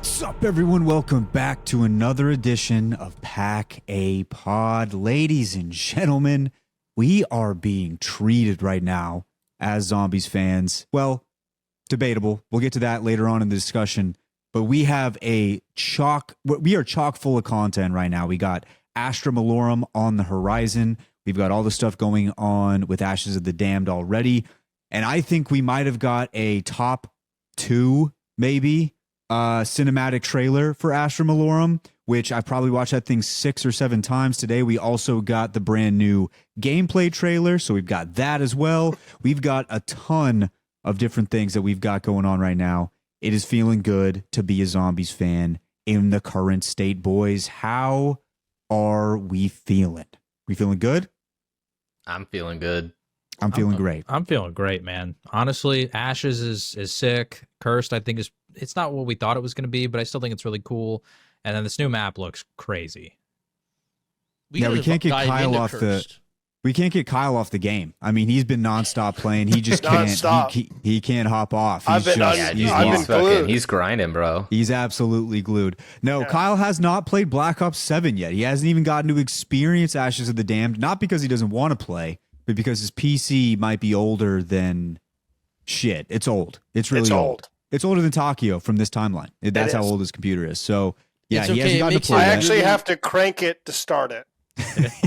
What's up, everyone? Welcome back to another edition of Pack a Pod. Ladies and gentlemen, we are being treated right now as Zombies fans. Well, debatable. We'll get to that later on in the discussion. But we have we are chock full of content right now. We got Astra Malorum on the horizon. We've got all the stuff going on with Ashes of the Damned already. And I think we might have got a top 2, maybe, cinematic trailer for Astra Malorum, which I probably watched that thing 6 or 7 times today. We also got the brand new gameplay trailer, so we've got that as well. We've got a ton of different things that we've got going on right now. It is feeling good to be a Zombies fan in the current state, boys. How are we feeling? We feeling good? I'm feeling good. I'm feeling great. I'm feeling great, man. Honestly, Ashes is sick. Cursed, I think, it's not what we thought it was going to be, but I still think it's really cool. And then this new map looks crazy. We can't get Kyle off we can't get Kyle off the game. I mean, he's been nonstop playing. He just can't. He can't hop off. He's grinding, bro. He's absolutely glued. No, yeah. Kyle has not played Black Ops 7 yet. He hasn't even gotten to experience Ashes of the Damned. Not because he doesn't want to play, but because his PC might be older than shit. It's old. It's really old. It's older than Takio from this timeline. That's how old his computer is. So yeah, he hasn't gotten to play. I actually have to crank it to start it.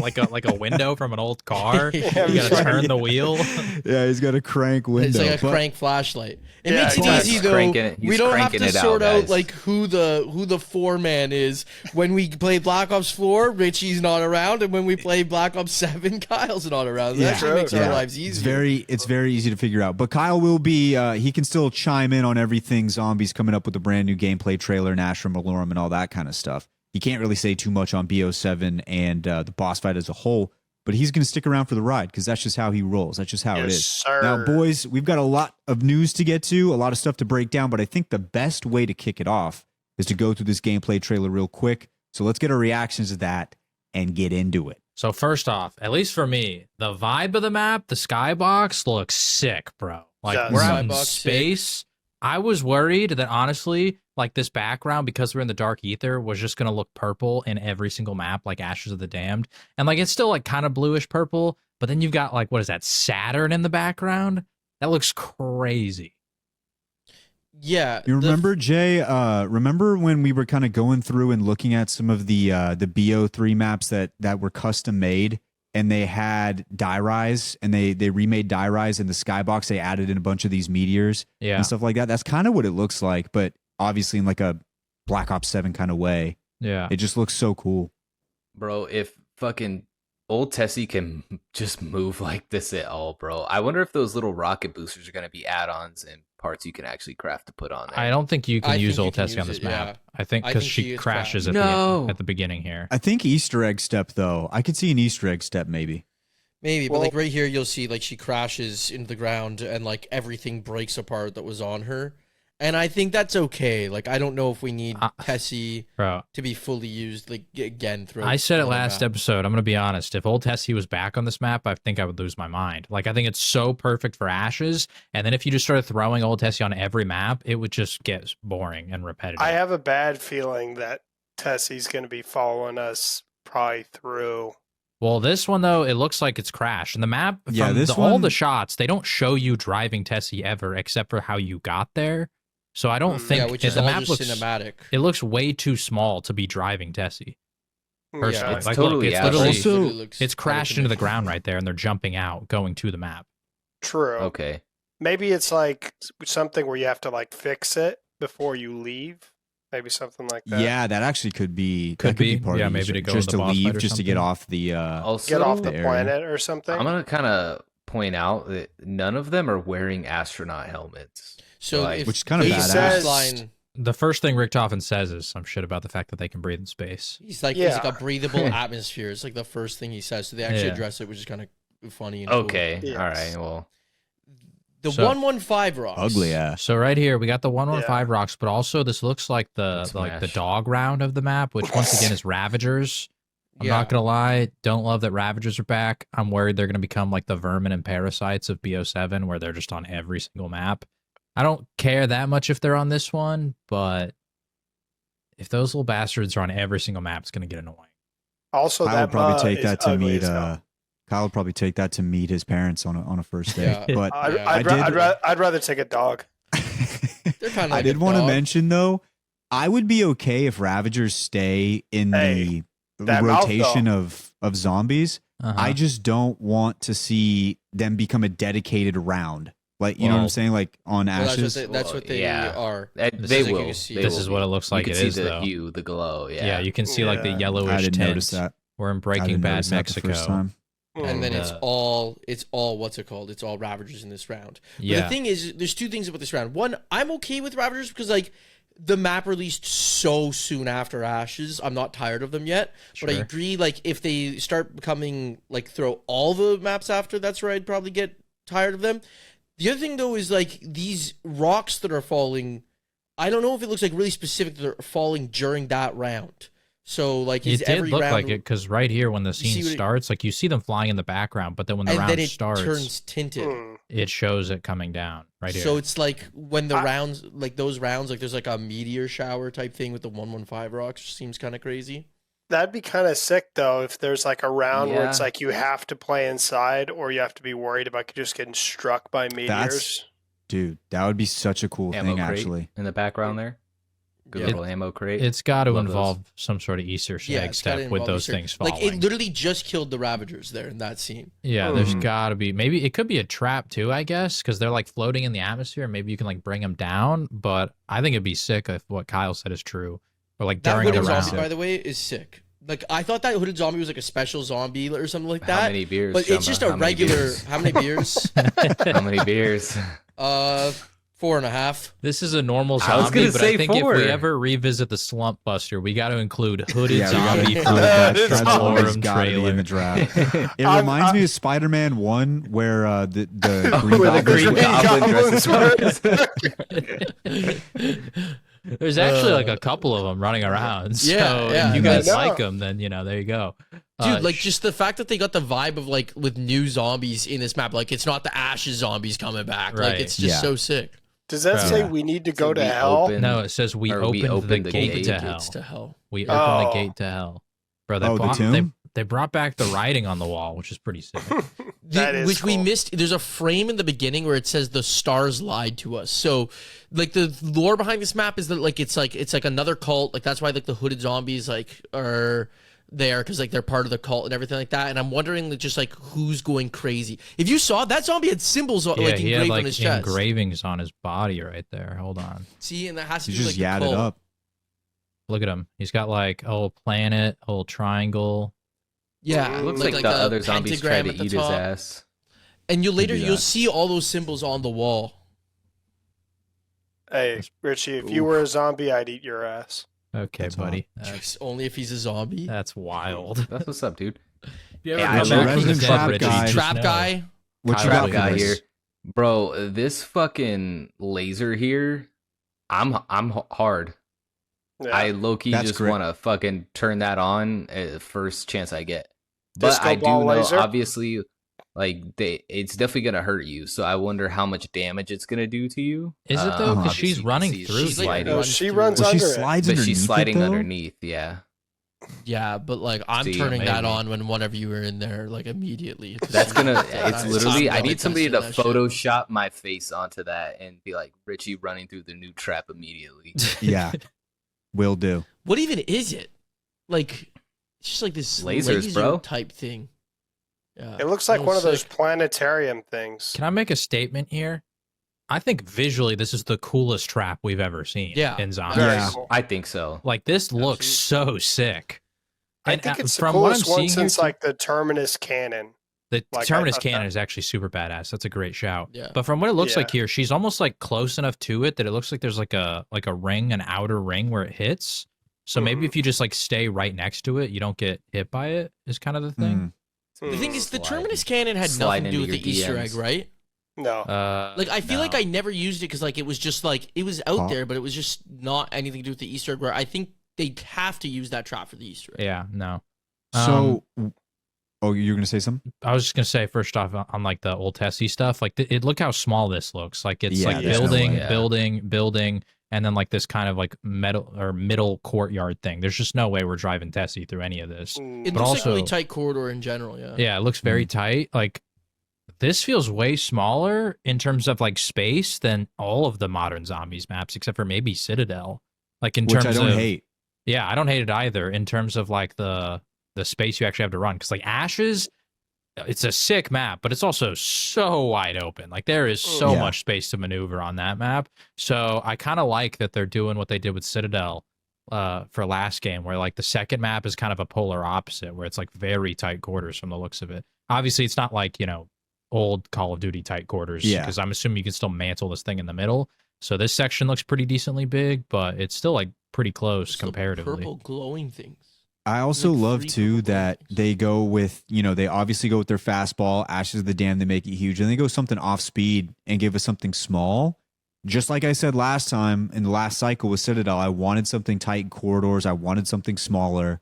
like a window from an old car. You gotta turn the wheel. Yeah, he's got a crank window. It's like a crank flashlight. It makes it easy though. We don't have to sort out like who the foreman is. When we play Black Ops 4, Richie's not around, and when we play Black Ops 7, Kyle's not around. That actually makes our lives easier. It's very easy to figure out. But Kyle will be. He can still chime in on everything Zombies coming up with a brand new gameplay trailer and Astra Malorum and all that kind of stuff. He can't really say too much on BO7 and the boss fight as a whole, but he's going to stick around for the ride because that's just how he rolls. That's just how it is. Sir. Now, boys, we've got a lot of news to get to, a lot of stuff to break down, but I think the best way to kick it off is to go through this gameplay trailer real quick. So let's get our reactions to that and get into it. So first off, at least for me, the vibe of the map, the skybox looks sick, bro. Like we're out in space. I was worried that honestly, like this background, because we're in the dark ether, was just gonna look purple in every single map, like Ashes of the Damned, and like it's still like kind of bluish purple. But then you've got like, what is that, Saturn in the background? That looks crazy. Yeah, you remember Jay? Remember when we were kind of going through and looking at some of the BO3 maps that were custom made? And they had Die Rise, and they remade Die Rise in the skybox. They added in a bunch of these meteors and stuff like that. That's kind of what it looks like, but obviously in like a Black Ops 7 kind of way. Yeah. It just looks so cool. Bro, if fucking old Tessie can just move like this at all, bro. I wonder if those little rocket boosters are going to be add-ons and parts you can actually craft to put on there. I don't think you can use old Tessie on this map. Yeah. I think because she crashes at the beginning here. I think Easter egg step, though. I could see an Easter egg step, maybe. Maybe, but like right here, you'll see like she crashes into the ground and like everything breaks apart that was on her. And I think that's okay. Like, I don't know if we need Tessie to be fully used, like, again. I said it last episode. I'm going to be honest. If old Tessie was back on this map, I think I would lose my mind. Like, I think it's so perfect for Ashes. And then if you just started throwing old Tessie on every map, it would just get boring and repetitive. I have a bad feeling that Tessie's going to be following us probably through. Well, this one, though, it looks like it's crashed. And the map, all the shots, they don't show you driving Tessie ever, except for how you got there. So I don't think which is the map looks cinematic. It looks way too small to be driving Tessie. Personally, it's totally it's crashed into the ground right there, and they're jumping out, going to the map. True. Okay. Maybe it's like something where you have to like fix it before you leave. Maybe something like that. Yeah, that actually could be part of it. Maybe to go just to the leave, just to get off the get off the planet or something. I'm gonna kind of point out that none of them are wearing astronaut helmets. So, like, which is kind of badass. The first thing Richtofen says is some shit about the fact that they can breathe in space. He's like, it's like a breathable atmosphere. It's like the first thing he says. So they actually address it, which is kind of funny. And okay, cool. Yes. All right, well. The 115 rocks. Ugly ass. So right here we got the 115 rocks, but also this looks like the dog round of the map, which once again is Ravagers. I'm not gonna lie, don't love that Ravagers are back. I'm worried they're gonna become like the vermin and parasites of BO7, where they're just on every single map. I don't care that much if they're on this one, but if those little bastards are on every single map, it's gonna get annoying. Also, Kyle that would probably take is that to ugly meet. as hell. Kyle would probably take that to meet his parents on a first date. Yeah. But I'd rather take a dog. They're kind of. I did want to mention though, I would be okay if Ravagers stay in the rotation of zombies. I just don't want to see them become a dedicated round. Like, you know what I'm saying? Like on Ashes. That's what they are. They will. This is what it looks like. You It can is see the though. hue, the glow. Yeah. Yeah, you can see like the yellowish I didn't tint. notice that. We're in I Breaking didn't Bad notice that the first Mexico. time. And then it's all what's it called? It's all Ravagers in this round. Yeah. But the thing is, there's two things about this round. One, I'm okay with Ravagers because like the map released so soon after Ashes. I'm not tired of them yet. Sure. But I agree, like if they start becoming like throw all the maps after, that's where I'd probably get tired of them. The other thing though is like these rocks that are falling, I don't know if it looks like really specific that they're falling during that round. So like it did look like it because right here when the scene starts, like you see them flying in the background, but then when the round starts, turns tinted. It shows it coming down right here. So it's like when the rounds, like those rounds, like there's like a meteor shower type thing with the 115 rocks, which seems kind of crazy. That'd be kind of sick though if there's like a round where it's like you have to play inside or you have to be worried about just getting struck by meteors. Dude, that would be such a cool ammo thing, crate actually. in the background there. Good little ammo crate. It's got to Love involve some sort of Easter egg step with those things falling. Like it literally just killed the Ravagers there in that scene. Yeah, there's got to be. Maybe it could be a trap too, I guess, because they're like floating in the atmosphere. Maybe you can like bring them down. But I think it'd be sick if what Kyle said is true. Or like that during the hooded round. zombie, by the way, is sick. Like I thought that hooded zombie was like a special zombie or something like that. How many beers? But it's just a regular. How many beers? How many beers? 4.5. This is a normal I was zombie, gonna but say I think 4. if we ever revisit the Slump Buster, we got to include hooded Yeah, zombie we from gotta- the that's always Malorum gotta be in trailer. the draft. It reminds me of Spider-Man 1 where the Green Green Goblin dresses. There's actually like a couple of them running around. So yeah, if you I guys know. like them, then there you go. Dude, like just the fact that they got the vibe of like with new zombies in this map, like it's not the Ashes zombies coming back. Right. Like it's just so sick. Does that say we need to go to hell? No, it says we opened the gate to hell. We opened the gate to hell. Bro, they brought back the writing on the wall, which is pretty sick. Which we missed. There's a frame in the beginning where it says the stars lied to us. So like the lore behind this map is that like it's like another cult. Like that's why like the hooded zombies like are there because like they're part of the cult and everything like that. And I'm wondering like, just like who's going crazy. If you saw that zombie had symbols like engraved on his chest. Engravings on his body right there. Hold on. See, and that has to You be just like the yadded cult. up. Look at him. He's got like a whole planet, a whole triangle. Yeah, It looks like the other zombies tried to pentagram at the eat his top. ass. And you'll see all those symbols on the wall. Hey, Richie, if you were a zombie, I'd eat your ass. Okay, That's buddy. Just only if he's a zombie. That's wild. That's what's up, dude. If you Yeah, ever I'm come a back from the resident dead, trap Richie, guy. just Trap know. guy. What you Trap got for guy this? here, bro. This fucking laser here, I'm hard. Yeah. I low-key That's just great. want to fucking turn that on first chance I get. But Disco I do ball know, laser? obviously, like it's definitely gonna hurt you. So I wonder how much damage it's gonna do to you. Is it though? Because Obviously she's you can running see through. she's like, sliding, No, she runs Well, she under it. slides but underneath she's sliding it, though? underneath. Yeah, Yeah, but like I'm See, turning that maybe. on when one of you are in there, like immediately. that's gonna. It's literally. I I'm need somebody to testing that shit. Photoshop my face onto that and be like Richie running through the new trap immediately. Yeah, will do. What even is it? Like, it's just like this Lasers, laser bro. type thing. Yeah, It looks like Oh, one of those sick. planetarium things. Can I make a statement here? I think visually this is the coolest trap we've ever seen in zombies. Very Yeah. cool. I think so. Like this looks so sick. I And, think it's the from what I'm coolest one seeing since here, like the Terminus cannon. the like, I Terminus thought cannon that- is actually super badass. That's a great shout. Yeah. But from what it looks like Yeah. here, she's almost like close enough to it that it looks like there's like a ring, an outer ring where it hits. So maybe if you just like stay right next to it, you don't get hit by it. Is kind of the thing. The thing is, the Slide. Terminus cannon had Slide nothing to do with into the your Easter egg, DMs. right? No. Like I feel like no. I never used it because like it was just like it was out Oh. there, but it was just not anything to do with the Easter egg. Where I think they have to use that trap for the Easter egg. Yeah, no. So, oh, you're gonna say something? I was just gonna say first off on like the old Tessie stuff, like look how small this looks. Like it's Yeah, like there's no building, way. building, building, and then like this kind of like middle courtyard thing. There's just no way we're driving Tessie through any of this. It looks like a really tight corridor in general, yeah. Yeah, it looks very tight. Like, this feels way smaller in terms of like space than all of the modern Zombies maps, except for maybe Citadel. Like in terms of... Which I don't hate. Yeah, I don't hate it either in terms of like the space you actually have to run. Because like Ashes, it's a sick map, but it's also so wide open. Like there is so much space to maneuver on that map. So I kind of like that they're doing what they did with Citadel for last game, where like the second map is kind of a polar opposite, where it's like very tight quarters from the looks of it. Obviously, it's not like, you know, old Call of Duty tight quarters, because I'm assuming you can still mantle this thing in the middle. So this section looks pretty decently big, but it's still like pretty close comparatively. Purple glowing things. I also love too that they go with, you know, they obviously go with their fastball, Ashes of the Dam, they make it huge, and they go something off speed and give us something small. Just like I said last time in the last cycle with Citadel, I wanted something tight in corridors. I wanted something smaller.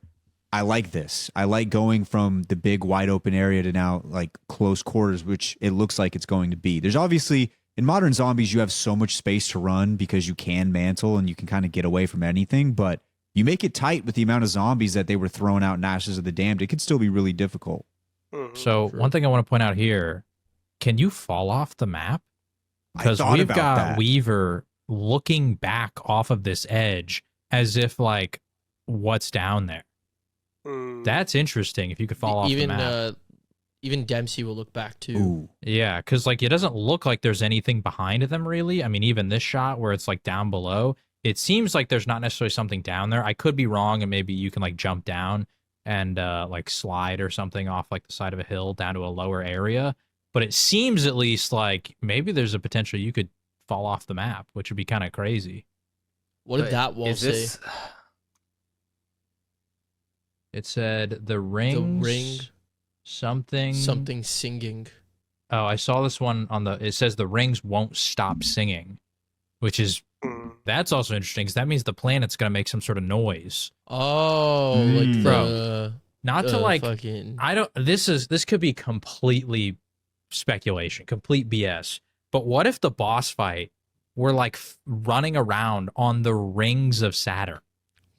I like this. I like going from the big wide open area to now like close quarters, which it looks like it's going to be. There's obviously, in modern Zombies, you have so much space to run because you can mantle and you can kind of get away from anything, but you make it tight with the amount of zombies that they were throwing out in Ashes of the Damned. It could still be really difficult. So one thing I want to point out here, can you fall off the map? Because we've got Weaver looking back off of this edge as if like, what's down there? That's interesting if you could fall off the map. Even Dempsey will look back too. Ooh. Yeah, because like it doesn't look like there's anything behind them really. I mean, even this shot where it's like down below, it seems like there's not necessarily something down there. I could be wrong, and maybe you can like jump down and like slide or something off like the side of a hill down to a lower area. But it seems at least like maybe there's a potential you could fall off the map, which would be kind of crazy. What did that wall say? It said the ring something singing. Oh, I saw this one on the. It says the rings won't stop singing, which is that's also interesting because that means the planet's gonna make some sort of noise. Oh, like bro, not to like fucking... I don't. This could be completely speculation, complete BS. But what if the boss fight were like running around on the rings of Saturn?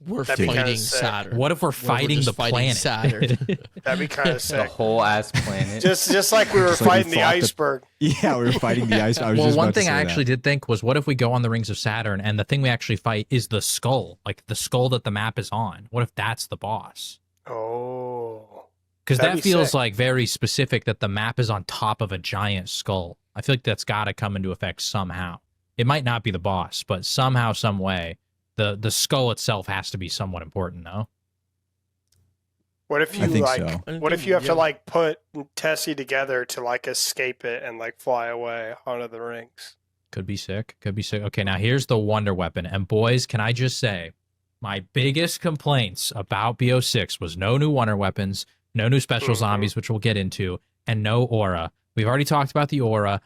We're fighting Saturn. What if we're fighting the planet? Saturn? That'd be kind of sick. The whole ass planet. Just like we were fighting the iceberg. Yeah, we were fighting the iceberg. Well, one thing I actually did think was, what if we go on the rings of Saturn and the thing we actually fight is the skull, like the skull that the map is on? What if that's the boss? Oh. Because that feels like very specific that the map is on top of a giant skull. I feel like that's got to come into effect somehow. It might not be the boss, but somehow, some way. The skull itself has to be somewhat important, though. What if you What if you have to like put Tessie together to like escape it and like fly away onto the rings? Could be sick. Could be sick. Okay, now here's the wonder weapon. And boys, can I just say, my biggest complaints about BO6 was no new wonder weapons, no new special zombies, which we'll get into, and no aura. We've already talked about the aura.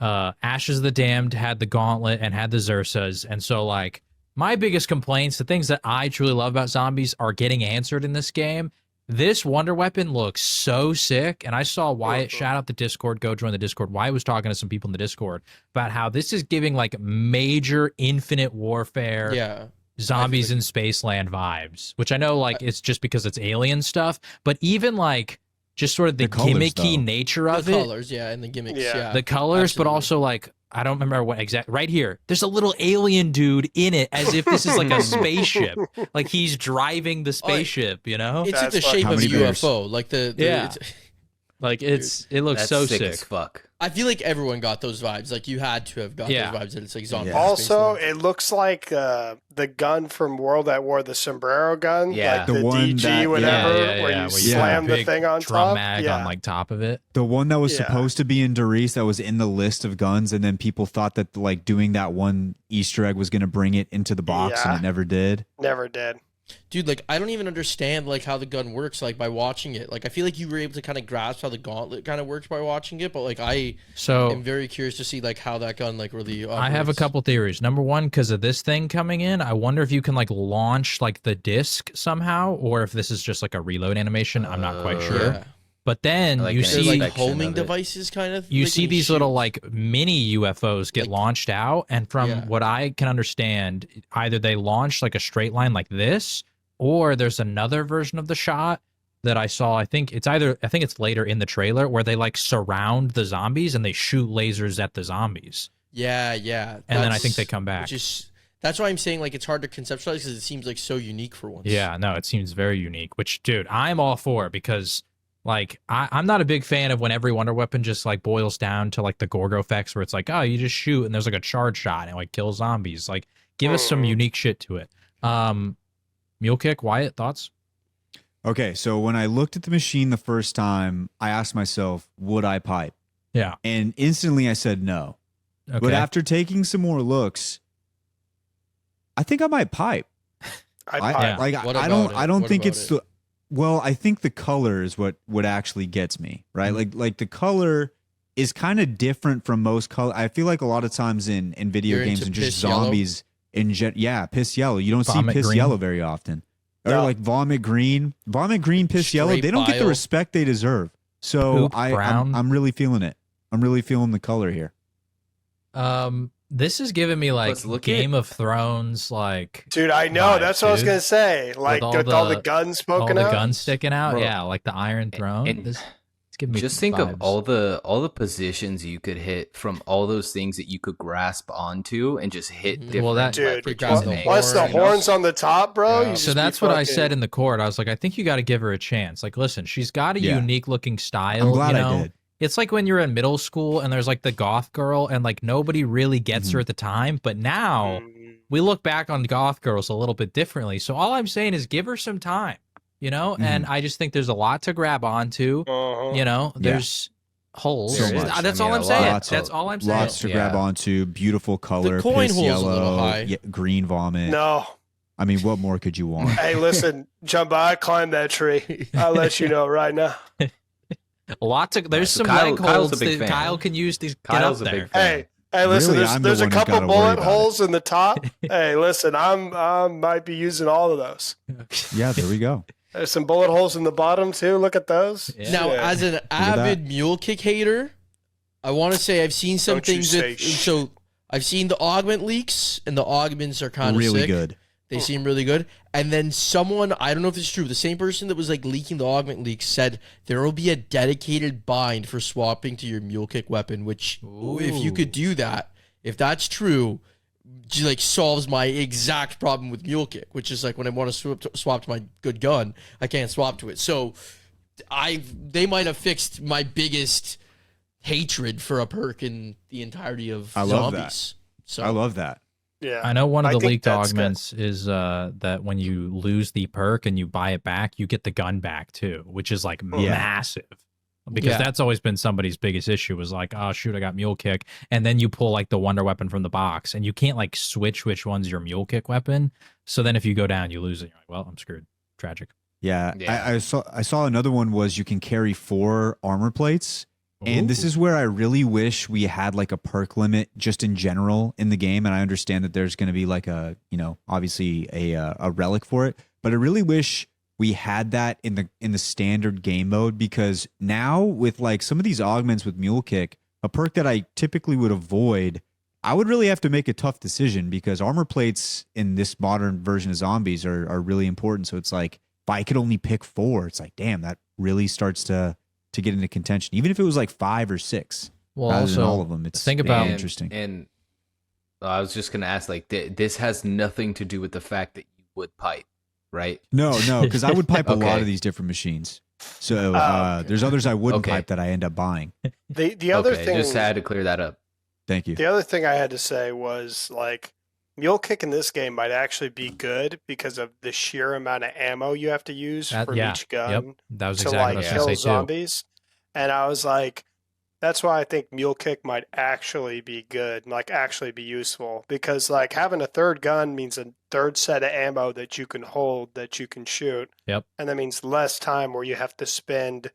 Ashes of the Damned had the gauntlet and had the Xursas, and so like. My biggest complaints, the things that I truly love about zombies, are getting answered in this game. This wonder weapon looks so sick, and I saw Wyatt, shout out the Discord, go join the Discord. Wyatt was talking to some people in the Discord about how this is giving like major infinite warfare, zombies in Spaceland vibes, which I know like it's just because it's alien stuff, but even like just sort of the gimmicky nature of it. The colors, and the gimmicks, the colors, but also like, I don't remember what exact. Right here, there's a little alien dude in it, as if this is like a spaceship. Like he's driving the spaceship, you know? It's like the shape of a UFO. Like like it looks so sick as fuck. I feel like everyone got those vibes. Like you had to have got those vibes that it's like zombie. Also, it looks like the gun from World at War, the sombrero gun, like the one DG, that, whatever, where you slam the thing on drum top. mag on like top of it. The one that was supposed to be in Doris that was in the list of guns, and then people thought that like doing that one Easter egg was going to bring it into the box, and it never did. Never did. Dude, like, I don't even understand, like, how the gun works, like, by watching it. Like, I feel like you were able to kind of grasp how the gauntlet kind of works by watching it, but, like, I am very curious to see, like, how that gun, like, really operates. I have a couple theories. Number one, because of this thing coming in, I wonder if you can, like, launch, like, the disc somehow, or if this is just, like, a reload animation. I'm not quite sure. But then like you see like homing devices, kind of. You see these little like mini UFOs get launched out, and from what I can understand, either they launch like a straight line like this, or there's another version of the shot that I saw. I think it's later in the trailer where they like surround the zombies and they shoot lasers at the zombies. Yeah. And then I think they come back. That's why I'm saying like it's hard to conceptualize because it seems like so unique for once. Yeah, no, it seems very unique. Which, dude, I'm all for because like I'm not a big fan of when every wonder weapon just like boils down to like the Gorgo effects where it's like, oh, you just shoot and there's like a charge shot and like kills zombies. Like, give us some unique shit to it. Mule kick, Wyatt, thoughts? Okay, so when I looked at the machine the first time, I asked myself, would I pipe? Yeah. And instantly I said no. Okay. But after taking some more looks, I think I might pipe. I don't think it's well, I think the color is what actually gets me, right? Like the color is kind of different from most color. I feel like a lot of times in video games and just zombies piss yellow. You don't see piss yellow very often. Or like vomit green, piss yellow. They don't get the respect they deserve. So I'm really feeling it. I'm really feeling the color here. This is giving me like Game of Thrones, like. Dude, I know. Vibes, that's what I was gonna say. Like with all the guns smoking out, all the guns sticking out. Bro. Yeah, like the Iron Throne. It's giving me. Just think of all the positions you could hit from all those things that you could grasp onto and just hit. Different, well, that dude. Plus the horns on the top, bro. Yeah. So that's what I said in the court. I was like, I think you got to give her a chance. Like, listen, she's got a unique looking style. I'm glad I did. It's like when you're in middle school and there's like the goth girl and like nobody really gets her at the time. But now we look back on goth girls a little bit differently. So all I'm saying is give her some time, you know? And I just think there's a lot to grab onto, you know? There's holes. So much. That's all I'm saying. That's all I'm saying. Lots to grab onto. Beautiful color. The coin piss hole's yellow, a little high. Green vomit. No. I mean, what more could you want? Hey, listen, jump by, climb that tree. I'll let you know right now. There's some leg holes that Kyle can use to get up there. Hey, listen, there's a couple bullet holes in the top. Hey, listen, I might be using all of those. Yeah, there we go. There's some bullet holes in the bottom too. Look at those. Yeah. Now, as an avid mule kick hater, I want to say I've seen some things so I've seen the augment leaks, and the augments are kind of really sick. Good. They seem really good. And then someone, I don't know if it's true, the same person that was like leaking the augment leaks said there will be a dedicated bind for swapping to your mule kick weapon, which if you could do that, if that's true, like solves my exact problem with mule kick, which is like when I want to swap to my good gun, I can't swap to it. So they might have fixed my biggest hatred for a perk in the entirety of Zombies. So I love that. Yeah, I know one of the leaked augments is that when you lose the perk and you buy it back, you get the gun back too, which is like massive. Because that's always been somebody's biggest issue was like, oh shoot, I got mule kick, and then you pull like the wonder weapon from the box, and you can't like switch which one's your mule kick weapon. So then if you go down, you lose it. You're like, well, I'm screwed. Tragic. Yeah. I saw another one was you can carry 4 armor plates. And this is where I really wish we had like a perk limit just in general in the game. And I understand that there's going to be like a, obviously a relic for it. But I really wish we had that in the standard game mode, because now with like some of these augments with Mule Kick, a perk that I typically would avoid, I would really have to make a tough decision, because armor plates in this modern version of Zombies are really important. So it's like, if I could only pick 4, it's like, damn, that really starts to get into contention, even if it was like 5 or 6. Well, also all of them. It's interesting. And I was just gonna ask, like, this has nothing to do with the fact that you would pipe, right? No, because I would pipe a lot of these different machines. So there's others I wouldn't pipe that I end up buying. The other thing, just had to clear that up. Thank you. The other thing I had to say was like, Mule Kick in this game might actually be good because of the sheer amount of ammo you have to use for each gun. Yep. That was exactly what I was going to say zombies. Too. And I was like, that's why I think Mule Kick might actually be good, like actually be useful, because like having a third gun means a third set of ammo that you can hold, that you can shoot. Yep. And that means less time where you have to spend,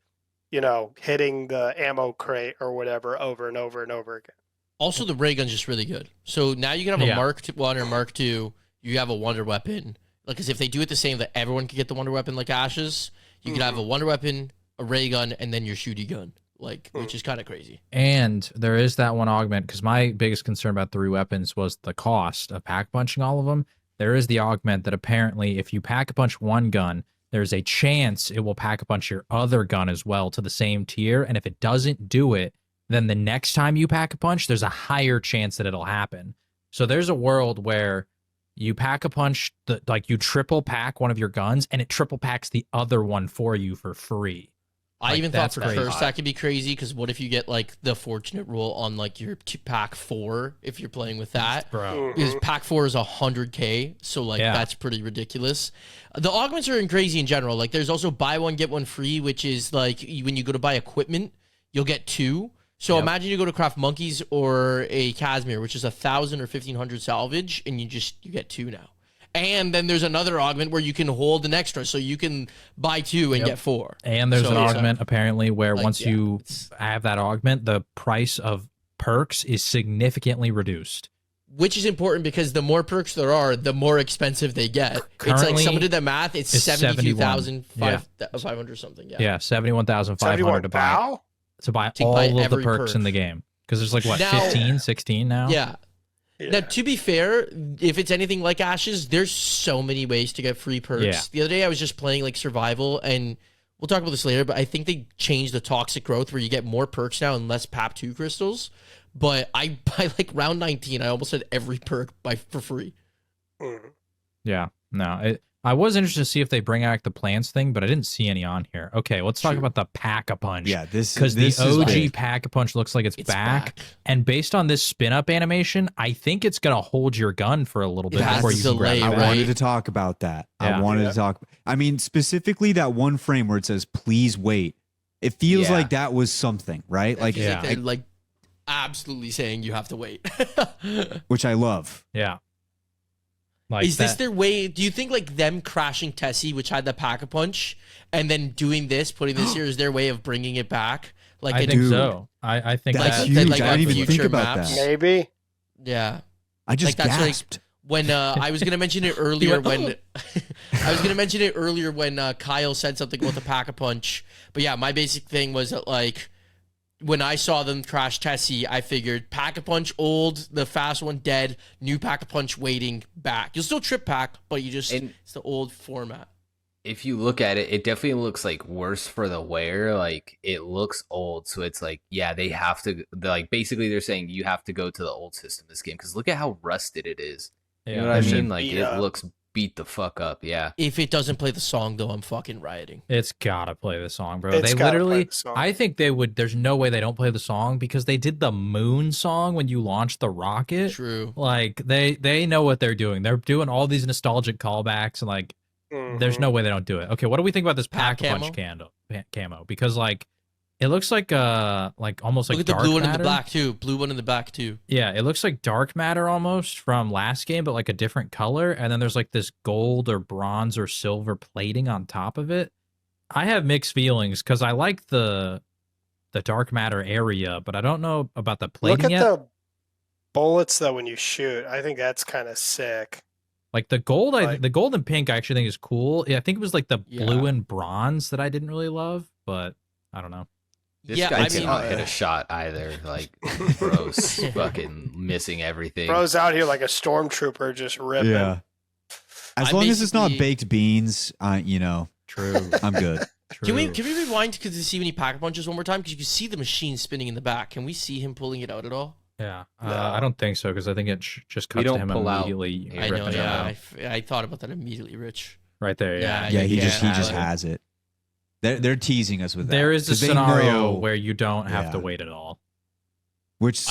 hitting the ammo crate or whatever over and over and over again. Also, the ray gun's just really good. So now you can have a Mark 1 or Mark 2. You have a wonder weapon. Like, because if they do it the same, that everyone can get the wonder weapon like Ashes, you can have a wonder weapon, a ray gun, and then your shooty gun, like, which is kind of crazy. And there is that one augment, because my biggest concern about 3 weapons was the cost of pack punching all of them. There is the augment that apparently if you pack a punch one gun, there's a chance it will pack a punch your other gun as well to the same tier. And if it doesn't do it, then the next time you pack a punch, there's a higher chance that it'll happen. So there's a world where you pack a punch, like you triple pack one of your guns, and it triple packs the other one for you for free. I even thought for first that could be crazy, because what if you get like the fortunate roll on like your pack 4 if you're playing with that? Bro. Because pack 4 is 100K, so like that's pretty ridiculous. The augments are crazy in general. Like there's also buy one get one free, which is like when you go to buy equipment, you'll get 2. So imagine you go to craft monkeys or a Casimir, which is 1,000 or 1,500 salvage, and you get 2 now. And then there's another augment where you can hold an extra, so you can buy 2 and get 4. And there's an augment apparently where once you have that augment, the price of perks is significantly reduced. Which is important because the more perks there are, the more expensive they get. Currently, it's like someone did the math. It's 72,500 something. Yeah, 71,500 to buy all of the perks in the game. Because there's like, what, 15, 16 now? Yeah. Now, to be fair, if it's anything like Ashes, there's so many ways to get free perks. Yeah. The other day, I was just playing like survival, and we'll talk about this later, but I think they changed the toxic growth where you get more perks now and less PAP 2 crystals. But by like round 19, I almost had every perk for free. Yeah, no, I was interested to see if they bring back the plants thing, but I didn't see any on here. Okay, let's talk about the Pack-a-Punch. Yeah, because the OG Pack-a-Punch looks like it's back. And based on this spin-up animation, I think it's going to hold your gun for a little bit before you can grab it. I wanted to talk about that. Yeah. I mean, specifically that one frame where it says, please wait. It feels like that was something, right? Like, like absolutely saying you have to wait. Which I love. Yeah. Like is this their way? Do you think like them crashing Tessie, which had the Pack-a-Punch, and then doing this, putting this here, is their way of bringing it back? Like I think so. I think that's huge. Like, I didn't even think about that. Maybe. Yeah. I just gasped. When I was gonna mention it earlier when Kyle said something about the Pack-a-Punch. But yeah, my basic thing was that like when I saw them crash Tessie, I figured Pack-a-Punch old, the fast one dead, new Pack-a-Punch waiting back. You'll still trip pack, but it's the old format. If you look at it, it definitely looks like worse for the wear. Like it looks old, so it's like they have to like basically they're saying you have to go to the old system this game because look at how rusted it is. You know what I mean? Like it looks beat the fuck up. Yeah. If it doesn't play the song though, I'm fucking rioting. It's gotta play the song, bro. They literally, I think they would. There's no way they don't play the song because they did the Moon song when you launched the rocket. True. Like they know what they're doing. They're doing all these nostalgic callbacks and like, there's no way they don't do it. Okay, what do we think about this Pack-a-Punch camo? Because like, it looks like almost like look at dark the blue one matter. In the black too. Blue one in the back too. Yeah, it looks like dark matter almost from last game, but like a different color. And then there's like this gold or bronze or silver plating on top of it. I have mixed feelings because I like the dark matter area, but I don't know about the plating yet. Look at the bullets though when you shoot. I think that's kind of sick. Like the gold, the gold and pink I actually think is cool. Yeah, I think it was like the blue and bronze that I didn't really love, but I don't know. This guy cannot hit a shot either. Like, bro's fucking missing everything. Bro's out here like a stormtrooper just ripping. Yeah. As long as it's not baked beans, True. I'm good. Can we rewind to see when he Pack-a-Punches one more time? Because you can see the machine spinning in the back. Can we see him pulling it out at all? Yeah. I don't think so because I think it just cuts to him immediately. I know, yeah. I thought about that immediately, Rich. Right there, yeah. Yeah, he just has it. They're teasing us with that. There is a scenario where you don't have to wait at all. Which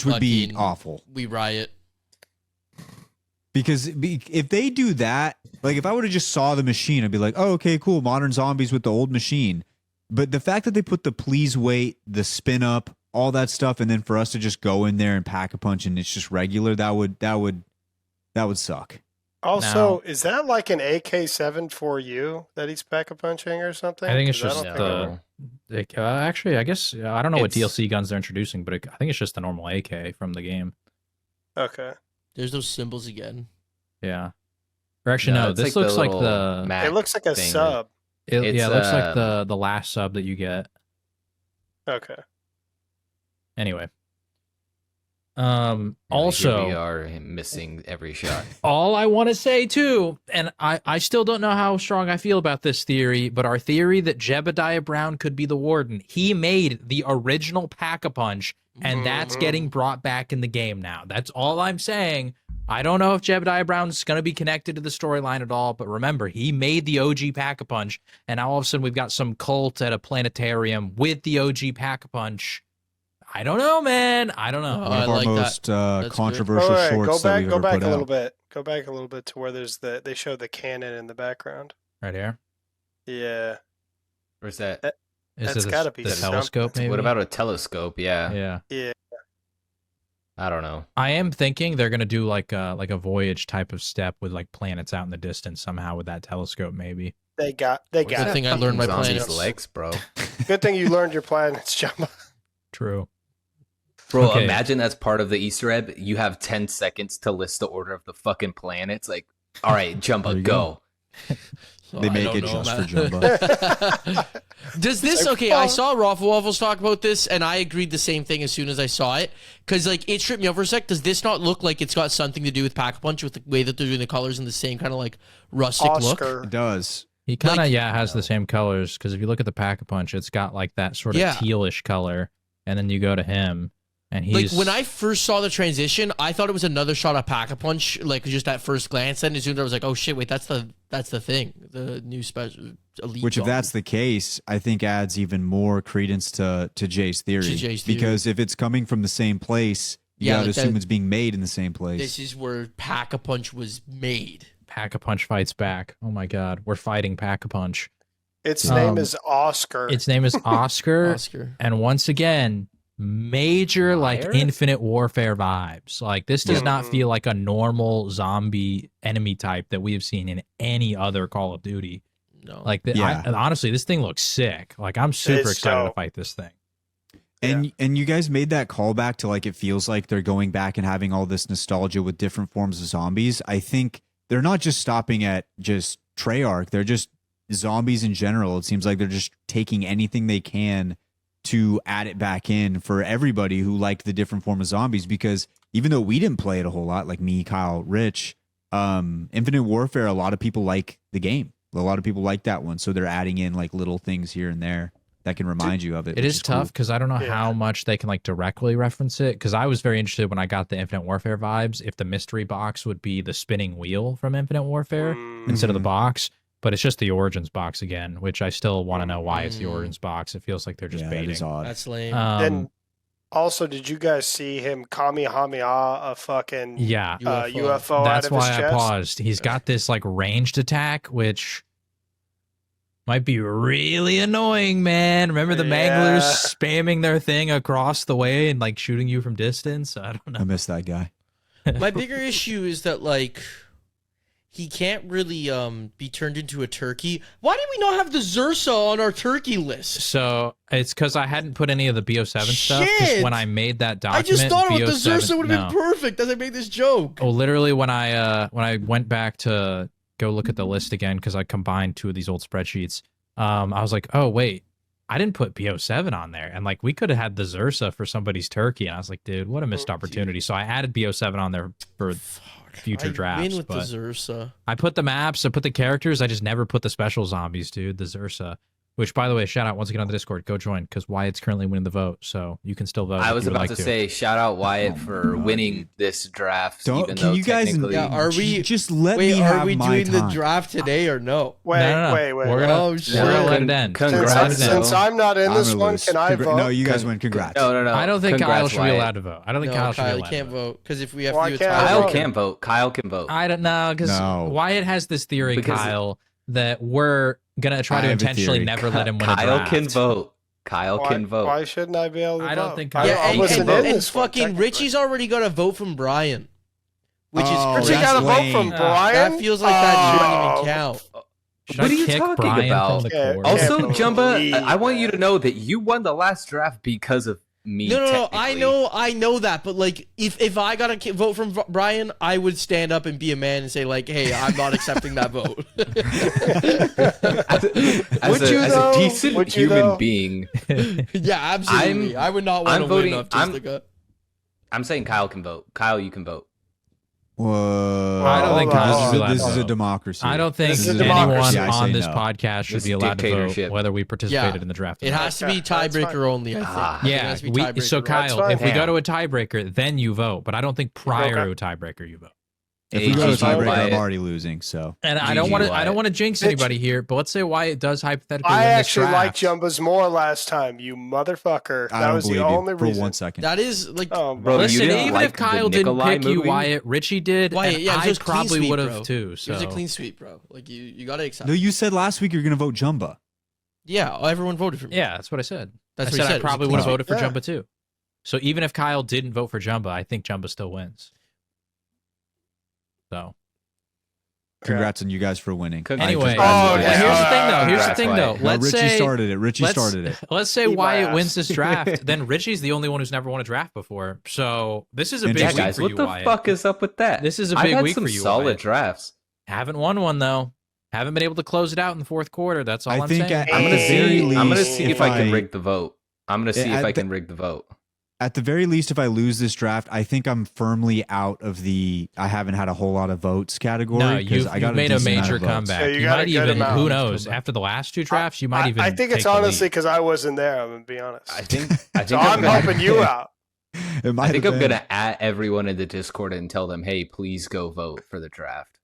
would be awful. We riot. Because if they do that, like if I would have just saw the machine, I'd be like, oh, okay, cool, modern zombies with the old machine. But the fact that they put the please wait, the spin up, all that stuff, and then for us to just go in there and Pack-a-Punch and it's just regular, that would suck. Also, is that like an AK-7 for you that he's Pack-a-Punching or something? I think it's just actually, I guess I don't know what DLC guns they're introducing, but I think it's just the normal AK from the game. Okay. There's those symbols again. Yeah. Or actually, no. This looks like the. It looks like a sub. It looks like the last sub that you get. Okay. Anyway. Also, here we are missing every shot. All I want to say too, and I still don't know how strong I feel about this theory, but our theory that Jebediah Brown could be the warden, he made the original Pack-a-Punch, and that's getting brought back in the game now. That's all I'm saying. I don't know if Jebediah Brown's going to be connected to the storyline at all, but remember, he made the OG Pack-a-Punch, and now all of a sudden we've got some cult at a planetarium with the OG Pack-a-Punch. I don't know, man. I don't know. One of our most controversial shorts that we've ever put out. Go back a little bit. Go back a little bit to where they show the cannon in the background. Right here? Yeah. Where's that? That's got to be the telescope, maybe? What about a telescope? Yeah. I don't know. I am thinking they're gonna do like a voyage type of step with like planets out in the distance somehow with that telescope, maybe. They got. Good thing I learned my planets. Legs, bro. Good thing you learned your planets, Jumbo. True. Bro, imagine that's part of the Easter egg. You have 10 seconds to list the order of the fucking planets. Like, all right, Jumbo, go. They make it just for Jumbo. Does this, I saw Raffle Waffles talk about this, and I agreed the same thing as soon as I saw it. Because, like, it tripped me out for a sec. Does this not look like it's got something to do with Pack-a-Punch with the way that they're doing the colors and the same kind of, like, rustic look? It does. He kind of, has the same colors. Because if you look at the Pack-a-Punch, it's got, like, that sort of tealish color. And then you go to him. And he's... Like, when I first saw the transition, I thought it was another shot of Pack-a-Punch, like, just at first glance. Then as soon as I was like, oh, shit, wait, that's the thing. The new special elite Which, zombie. if that's the case, I think adds even more credence to Jay's theory. Because if it's coming from the same place, you gotta assume it's being made in the same place. This is where Pack-a-Punch was made. Pack-a-Punch fights back. Oh, my God. We're fighting Pack-a-Punch. Its name is Oscar. Its name is Oscar. And once again... major like Infinite Warfare vibes. Like this does not feel like a normal zombie enemy type that we have seen in any other Call of Duty. No, like honestly, this thing looks sick. Like I'm super excited to fight this thing. And you guys made that callback to like it feels like they're going back and having all this nostalgia with different forms of zombies. I think they're not just stopping at just Treyarch. They're just zombies in general. It seems like they're just taking anything they can to add it back in for everybody who liked the different form of zombies, because even though we didn't play it a whole lot, like me, Kyle, Rich, Infinite Warfare, a lot of people like the game. A lot of people like that one. So they're adding in like little things here and there that can remind you of it. It is tough because I don't know how much they can like directly reference it. Because I was very interested when I got the Infinite Warfare vibes, if the mystery box would be the spinning wheel from Infinite Warfare instead of the box. But it's just the Origins box again, which I still want to know why it's the Origins box. It feels like they're just baiting. That is odd. That's lame. And also, did you guys see him Kamehameha a fucking UFO That's out of why his I chest? paused. He's got this like ranged attack, which might be really annoying, man. Remember the Manglers spamming their thing across the way and like shooting you from distance? I don't know. I miss that guy. My bigger issue is that like he can't really be turned into a turkey. Why did we not have the Zersa on our turkey list? So it's because I hadn't put any of the BO7 stuff. Because when I made that document, I just thought BO7, the Zersa would have been perfect as I made this joke. Oh, literally when I went back to go look at the list again, because I combined two of these old spreadsheets, I was like, oh wait, I didn't put BO7 on there, and like we could have had the Zersa for somebody's turkey, and I was like, dude, what a missed opportunity. So I added BO7 on there for future drafts. Win with but the Zersa. I put the maps, I put the characters, I just never put the special zombies, dude. The Zersa. Which, by the way, shout out once again on the Discord. Go join, because Wyatt's currently winning the vote, so you can still vote. I was about to say, shout out Wyatt for winning this draft. Can you guys? Are we just let me have Are we my doing time. the draft today or no? Wait. We're gonna let it end. Congrats. Since I'm not in this one, can I vote? No, you guys win. Congrats. No. I don't think Congrats, Kyle should be Wyatt. allowed to vote. I don't think No, Kyle should be Kyle allowed can't to vote. vote because if we have Why to do a can't I Kyle vote? can vote. Kyle can vote. I don't know, because Wyatt has this theory, Because- Kyle, that we're gonna try to I have a intentionally theory. never let him win a Kyle draft. can vote. Kyle can vote. Why shouldn't I be able to vote? I don't think I Kyle- wasn't in and this one, fucking technically. Richie's already got a vote from Brian, which Oh, is Richie that's got a vote lame. from Brian? that feels like that shouldn't even count. Should What I are you kick talking Brian about? from the Okay. court? Also, Can't Jumba, believe I want you that. to know that you won the last draft because of me. No. I know that, but like, if I got a vote from Brian, I would stand up and be a man and say like, "Hey, I'm not accepting that vote." as a decent human being, yeah, absolutely. I would not want to win up just like a. I'm saying Kyle can vote. Kyle, you can vote. Whoa. I don't think this is a democracy. I don't think anyone on this podcast should be allowed to vote whether we participated in the draft. It has to be tiebreaker only, I think. So Kyle, if we go to a tiebreaker, then you vote. But I don't think prior to a tiebreaker you vote. If we go to tiebreaker, I'm already losing. So, and I don't want to jinx anybody here, but let's say Wyatt does hypothetically. I actually liked Jumba's more last time. You motherfucker! That was the only reason. For 1 second. That is like, bro. Listen, even like if Kyle didn't pick you, Wyatt, Richie did. Wyatt, yeah, I probably would have too. So it was a clean sweep, bro. Like you gotta accept. No, you said last week you're gonna vote Jumba. Yeah, everyone voted for me. Yeah, that's what I said. That's what I said. I probably would have voted for Jumba too. So even if Kyle didn't vote for Jumba, I think Jumba still wins. So. Congrats on you guys for winning. Anyway, here's the thing though. Richie started it. Let's say Wyatt wins this draft, then Richie's the only one who's never won a draft before. So this is a big week guys, for you, Wyatt. What the fuck is up with that? This is a big week for you. Solid Wyatt. drafts. Haven't won one though. Haven't been able to close it out in the fourth quarter. That's all I'm saying. I'm gonna see if I can rig the vote. I'm gonna see if I can rig the vote. At the very least, if I lose this draft, I think I'm firmly out of the I haven't had a whole lot of votes category. No, you've made a major comeback. Yeah, you might even, who knows, after the last two drafts, you might even. I think it's honestly because I wasn't there. I'm gonna be honest. I think so I'm helping you out. I think I'm gonna add everyone in the Discord and tell them, hey, please go vote for the draft.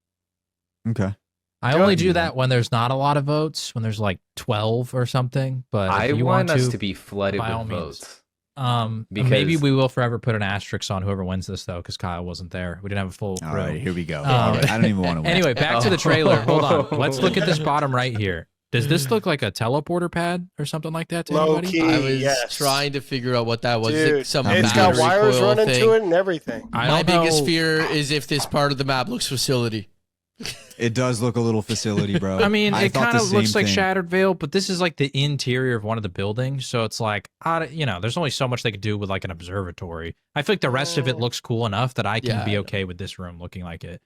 Okay. I only do that when there's not a lot of votes, when there's like 12 or something. But I want us to be flooded with votes. Because maybe we will forever put an asterisk on whoever wins this though, because Kyle wasn't there. We didn't have a full. All right, here we go. I don't even want to win. Anyway, back to the trailer. Hold on. Let's look at this bottom right here. Does this look like a teleporter pad or something like that to anybody? Key, I was trying to figure out what that was. Dude, it's got wires running to it and everything. My biggest fear is if this part of the map looks facility. It does look a little facility, bro. I mean, it kind of looks like Shattered Veil, but this is like the interior of one of the buildings. So it's like, there's only so much they could do with like an observatory. I feel like the rest of it looks cool enough that I can be okay with this room looking like it.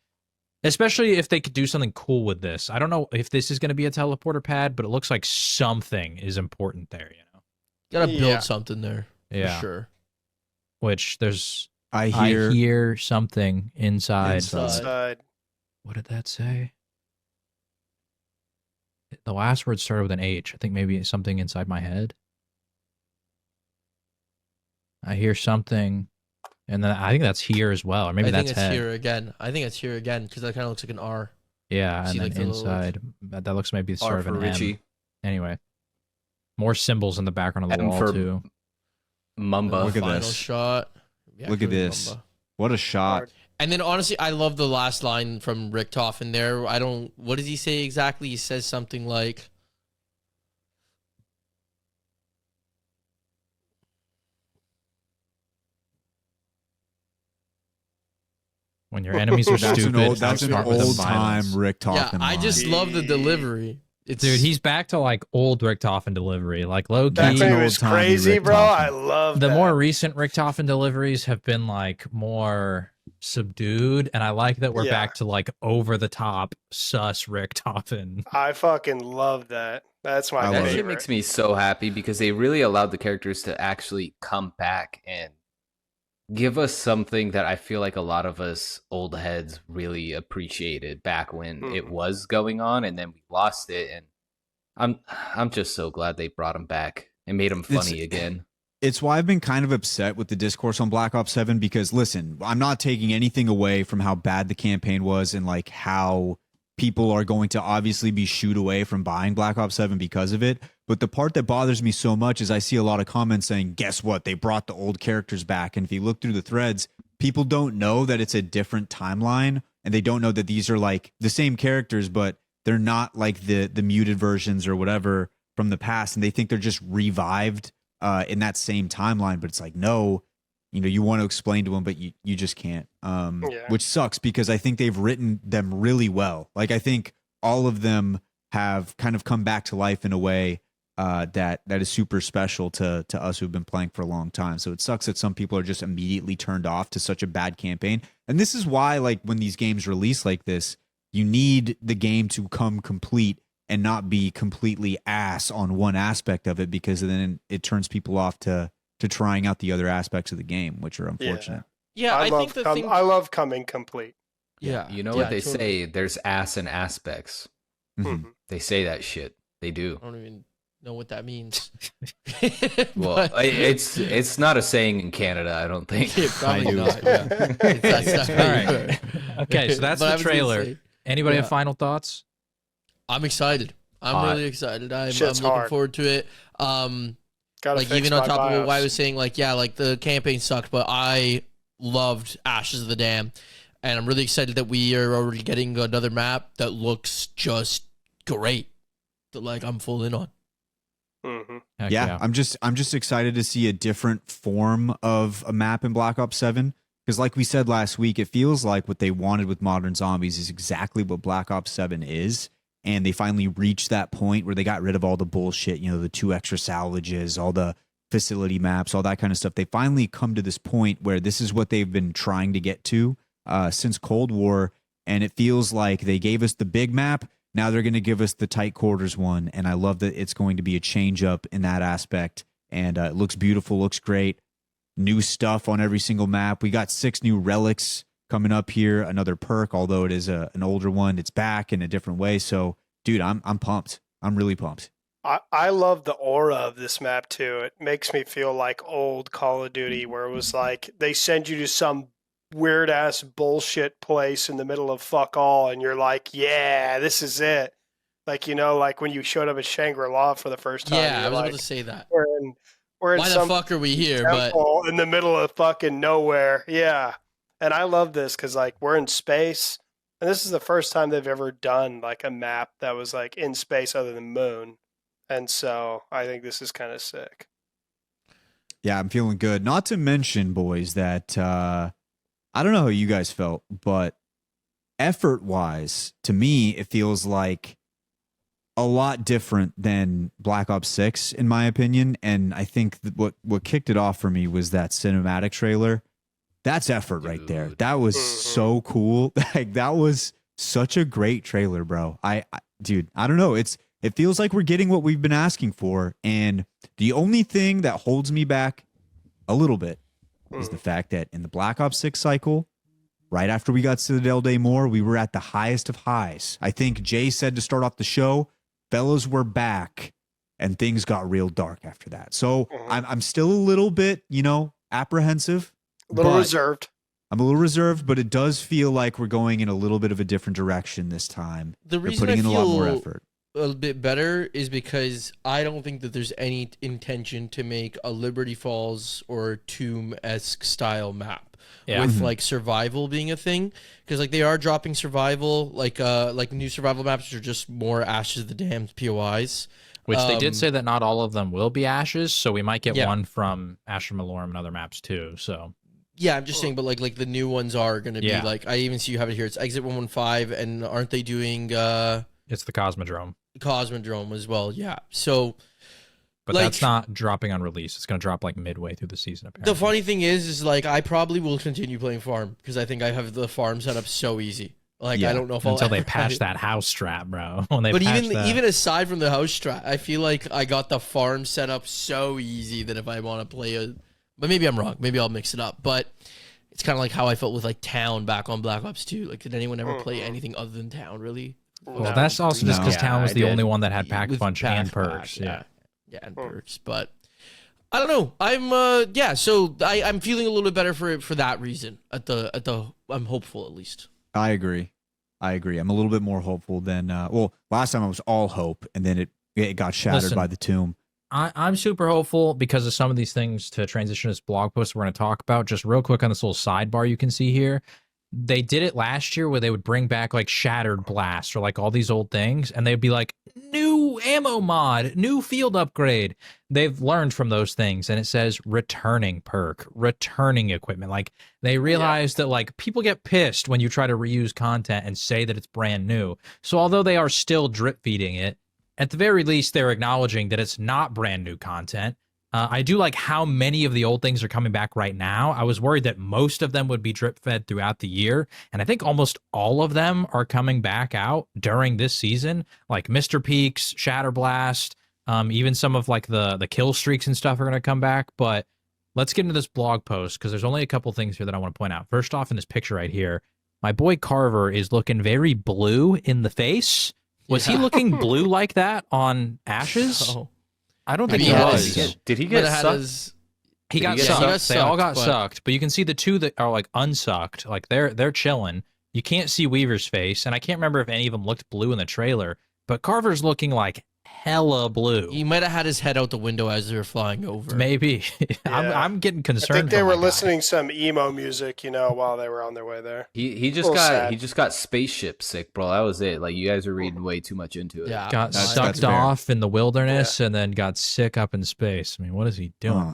Especially if they could do something cool with this. I don't know if this is going to be a teleporter pad, but it looks like something is important there, you know? Gotta build something there. Yeah. For sure. Which there's... I hear something inside. What did that say? The last word started with an H. I think maybe something inside my head. I hear something, and then I think that's here as well, or maybe that's head. Here again. I think it's here again because that kind of looks like an R. Yeah, and then inside that looks maybe sort of an Richie. M. Anyway, more symbols in the background of the wall too. Mumba. Look at Final this shot. Look at this. Mumba. What a shot. And then honestly, I love the last line from Richtofen in there. What does he say exactly? He says something like, when your enemies are stupid. That's an old time Richtofen. Yeah, I just love the delivery. Dude, he's back to like old Richtofen delivery, like low key. That thing was crazy, bro. I love the more recent Richtofen deliveries have been like more subdued, and I like that we're back to like over the top sus Richtofen. I fucking love that. That's my favorite. That shit makes me so happy because they really allowed the characters to actually come back and give us something that I feel like a lot of us old heads really appreciated back when it was going on, and then we lost it. And I'm just so glad they brought him back and made him funny again. It's why I've been kind of upset with the discourse on Black Ops 7 because, listen, I'm not taking anything away from how bad the campaign was and like how people are going to obviously be shooed away from buying Black Ops 7 because of it. But the part that bothers me so much is I see a lot of comments saying, guess what? They brought the old characters back. And if you look through the threads, people don't know that it's a different timeline. And they don't know that these are like the same characters, but they're not like the muted versions or whatever from the past. And they think they're just revived in that same timeline. But it's like, no, you want to explain to them, but you just can't, which sucks because I think they've written them really well. Like, I think all of them have kind of come back to life in a way that is super special to us who've been playing for a long time. So it sucks that some people are just immediately turned off to such a bad campaign. And this is why, like, when these games release like this, you need the game to come complete and not be completely ass on one aspect of it, because then it turns people off to trying out the other aspects of the game, which are unfortunate. Yeah, I think I love coming complete. Yeah. You know what they say? There's ass and aspects. Mm-hmm. They say that shit. They do. I don't even know what that means. Well, it's not a saying in Canada, I don't think. Probably not. Yeah. That's all right. Okay, so that's the trailer. Anybody have final thoughts? I'm excited. I'm really excited. I'm looking forward to it. Like, even on top of what I was saying, like, yeah, like the campaign sucked, but I loved Ashes of the Dam, and I'm really excited that we are already getting another map that looks just great. That, like, I'm full in on. Mm-hmm. Yeah, I'm just excited to see a different form of a map in Black Ops 7, because like we said last week, it feels like what they wanted with Modern Zombies is exactly what Black Ops 7 is. And they finally reached that point where they got rid of all the bullshit, you know, the 2 extra salvages, all the facility maps, all that kind of stuff. They finally come to this point where this is what they've been trying to get to since Cold War. And it feels like they gave us the big map. Now they're going to give us the tight quarters one. And I love that it's going to be a change up in that aspect. And it looks beautiful, looks great. New stuff on every single map. We got 6 new relics coming up here, another perk, although it is an older one. It's back in a different way. So, dude, I'm pumped. I'm really pumped. I love the aura of this map too. It makes me feel like old Call of Duty, where it was like they send you to some weird ass bullshit place in the middle of fuck all, and you're like, yeah, this is it. Like, you know, like when you showed up at Shangri-La for the first time. Yeah, I was like, able to say that. We're in Why some the fuck are we here? But in the middle of fucking nowhere. Yeah. And I love this because, like, we're in space, and this is the first time they've ever done like a map that was like in space other than moon. And so I think this is kind of sick. Yeah, I'm feeling good. Not to mention, boys, that I don't know how you guys felt, but effort-wise, to me, it feels like a lot different than Black Ops 6, in my opinion. And I think what kicked it off for me was that cinematic trailer. That's effort right there. That was so cool. Like, that was such a great trailer, bro. Dude, I don't know. It feels like we're getting what we've been asking for. And the only thing that holds me back a little bit is the fact that in the Black Ops 6 cycle, right after we got Citadel Day more, we were at the highest of highs. I think Jay said to start off the show, fellas were back, and things got real dark after that. So I'm still a little bit, apprehensive. A little reserved. I'm a little reserved, but it does feel like we're going in a little bit of a different direction this time. The reason putting in I a lot more feel effort. A bit better is because I don't think that there's any intention to make a Liberty Falls or Tomb-esque style map with like survival being a thing, because like they are dropping survival, like new survival maps are just more Ashes of the Damned POIs. Which they did say that not all of them will be Ashes, so we might get one from Astra, Malorum, and other maps too. So yeah, I'm just saying, but like the new ones are going to be like, I even see you have it here. It's Exit 115, and aren't they doing? It's the Cosmodrome. Cosmodrome as well, yeah. So, but like, that's not dropping on release. It's going to drop like midway through the season. Apparently. The funny thing is like I probably will continue playing farm because I think I have the farm set up so easy. Like I don't know if until they patch that house strap, bro. When they but even aside from the house strap, I feel like I got the farm set up so easy that if I want to play but maybe I'm wrong. Maybe I'll mix it up. But it's kind of like how I felt with like Town back on Black Ops 2. Like, did anyone ever play anything other than Town? Really? Well, that's also just because Town was the only one that had pack punch and perks. Yeah, and perks. But I don't know. I'm So I'm feeling a little bit better for that reason. I'm hopeful at least. I agree. I'm a little bit more hopeful than last time I was all hope, and then it got shattered by the tomb. I'm super hopeful because of some of these things. To transition this blog post we're going to talk about, just real quick on this little sidebar you can see here. They did it last year where they would bring back like Shattered Blast or like all these old things, and they'd be like, new ammo mod, new field upgrade. They've learned from those things, and it says returning perk, returning equipment. Like, they realized that like people get pissed when you try to reuse content and say that it's brand new. So although they are still drip feeding it, at the very least, they're acknowledging that it's not brand new content. I do like how many of the old things are coming back right now. I was worried that most of them would be drip fed throughout the year, and I think almost all of them are coming back out during this season, like Mr. Peaks, Shatterblast, even some of like the kill streaks and stuff are going to come back. But let's get into this blog post because there's only a couple things here that I want to point out. First off, in this picture right here, my boy Carver is looking very blue in the face. Was he looking blue like that on Ashes? No. I don't think he was. Did he get sucked? He got sucked. They all got sucked, but you can see the two that are like unsucked. Like they're chilling. You can't see Weaver's face, and I can't remember if any of them looked blue in the trailer. But Carver's looking like hella blue. He might have had his head out the window as they were flying over. Maybe. Yeah. I'm getting concerned. I think they were listening some emo music, while they were on their way there. He just got spaceship sick, bro. That was it. Like you guys are reading way too much into it. Yeah. Got sucked off in the wilderness and then got sick up in space. I mean, what is he doing?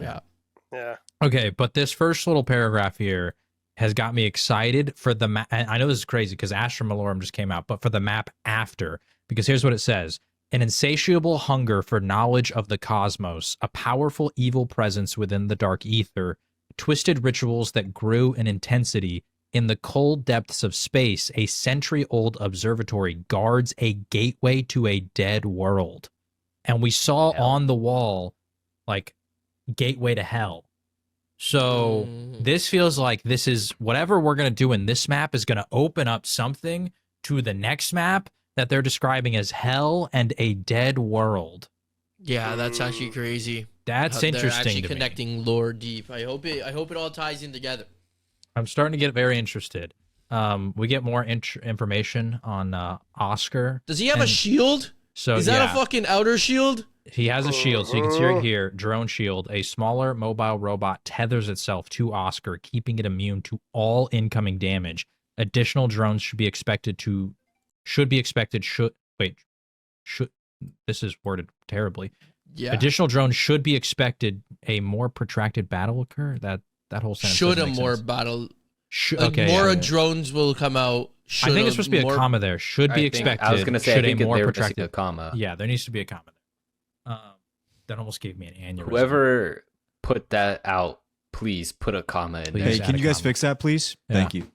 Yeah. Okay, but this first little paragraph here has got me excited for the map. I know this is crazy because Astra Malorum just came out, but for the map after, because here's what it says. An insatiable hunger for knowledge of the cosmos, a powerful evil presence within the dark ether, twisted rituals that grew in intensity. In the cold depths of space, a century-old observatory guards a gateway to a dead world. And we saw on the wall, like, gateway to hell. So this feels like this is whatever we're going to do in this map is going to open up something to the next map that they're describing as hell and a dead world. Yeah, that's actually crazy. That's interesting. They're actually to connecting me. lore deep. I hope it all ties in together. I'm starting to get very interested. We get more information on Oscar. Does he have a shield? So is that a fucking outer shield? He has a shield, so you can see right here, drone shield. A smaller mobile robot tethers itself to Oscar, keeping it immune to all incoming damage. Additional drones should be expected. This is worded terribly. Yeah. Additional drones should be expected. A more protracted battle occur. That whole sentence. Should a make more sense. battle? Okay. More drones will come out. I think it's supposed to be a comma there. Should be expected. I was going to say, should I think a more they're protracted missing a comma. Yeah, there needs to be a comma there. That almost gave me an aneurysm. Whoever put that out, please put a comma in there. Hey, can you guys fix that, please? Yeah. Thank you.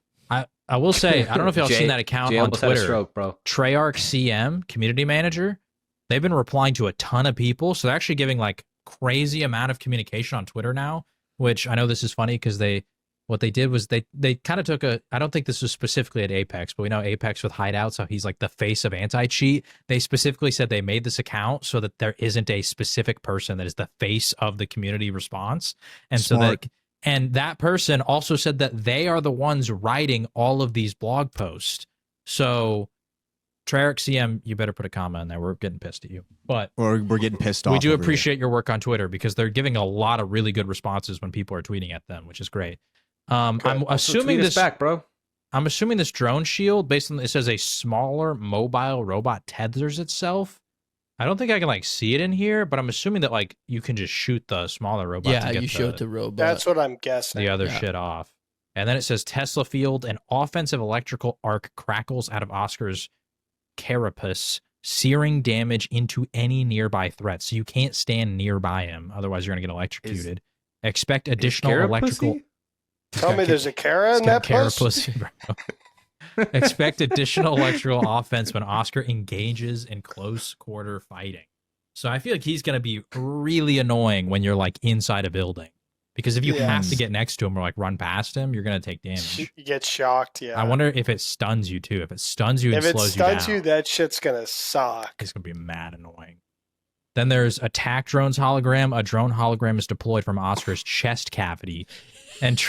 I will say, I don't know if y'all seen that account on almost had a Twitter. stroke, bro. Treyarch CM, community manager. They've been replying to a ton of people, so they're actually giving like crazy amount of communication on Twitter now. Which I know this is funny because what they did was they kind of took I don't think this was specifically at Apex, but we know Apex with Hideouts, how he's like the face of anti-cheat. They specifically said they made this account so that there isn't a specific person that is the face of the community response. And Smart. and that person also said that they are the ones writing all of these blog posts. So Treyarch CM, you better put a comma in there. We're getting pissed at you. But Or we're getting pissed off. we do over appreciate your work on Twitter because they're giving a lot of really good responses when people are tweeting at them, which is great. I'm assuming this back, bro. I'm assuming this drone shield, based on it says a smaller mobile robot tethers itself. I don't think I can like see it in here, but I'm assuming that like you can just shoot the smaller robot. Yeah, to get you showed the robot. That's what I'm guessing. the other shit off. And then it says Tesla field, an offensive electrical arc crackles out of Oscar's carapace, searing damage into any nearby threat. So you can't stand nearby him, otherwise you're gonna get electrocuted. Expect additional electrical. Tell me there's a Kara in that pussy, bro. Expect additional electrical offense when Oscar engages in close quarter fighting. So I feel like he's going to be really annoying when you're like inside a building. Because if you have to get next to him or like run past him, you're going to take damage. You get shocked, yeah. I wonder if it stuns you too. If it stuns you and slows you down. If it stuns you, that shit's going to suck. It's going to be mad annoying. Then there's attack drones hologram. A drone hologram is deployed from Oscar's chest cavity. And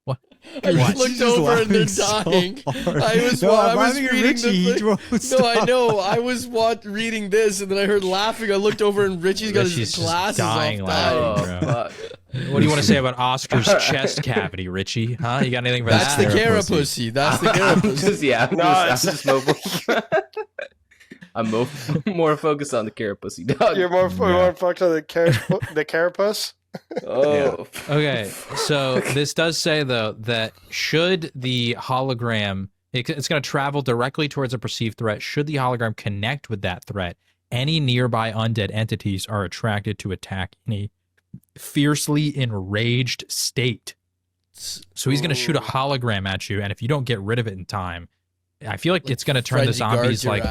what? I looked over and they're dying. I was reading the No, I know. I was reading this and then I heard laughing. I looked over and Richie's got his glasses dying off. Laughing, what do you want to say about Oscar's chest cavity, Richie? Huh? You got anything for That's that? The carapussy. That's the carapussy. I'm more focused on the carapussy, dog. You're more focused on the carapuss? Oh. Yeah. Okay, so this does say, though, that should the hologram... It's going to travel directly towards a perceived threat. Should the hologram connect with that threat, Any nearby undead entities are attracted to attack in a fiercely enraged state. So he's going to shoot a hologram at you, and if you don't get rid of it in time, I feel like it's going to turn the zombies like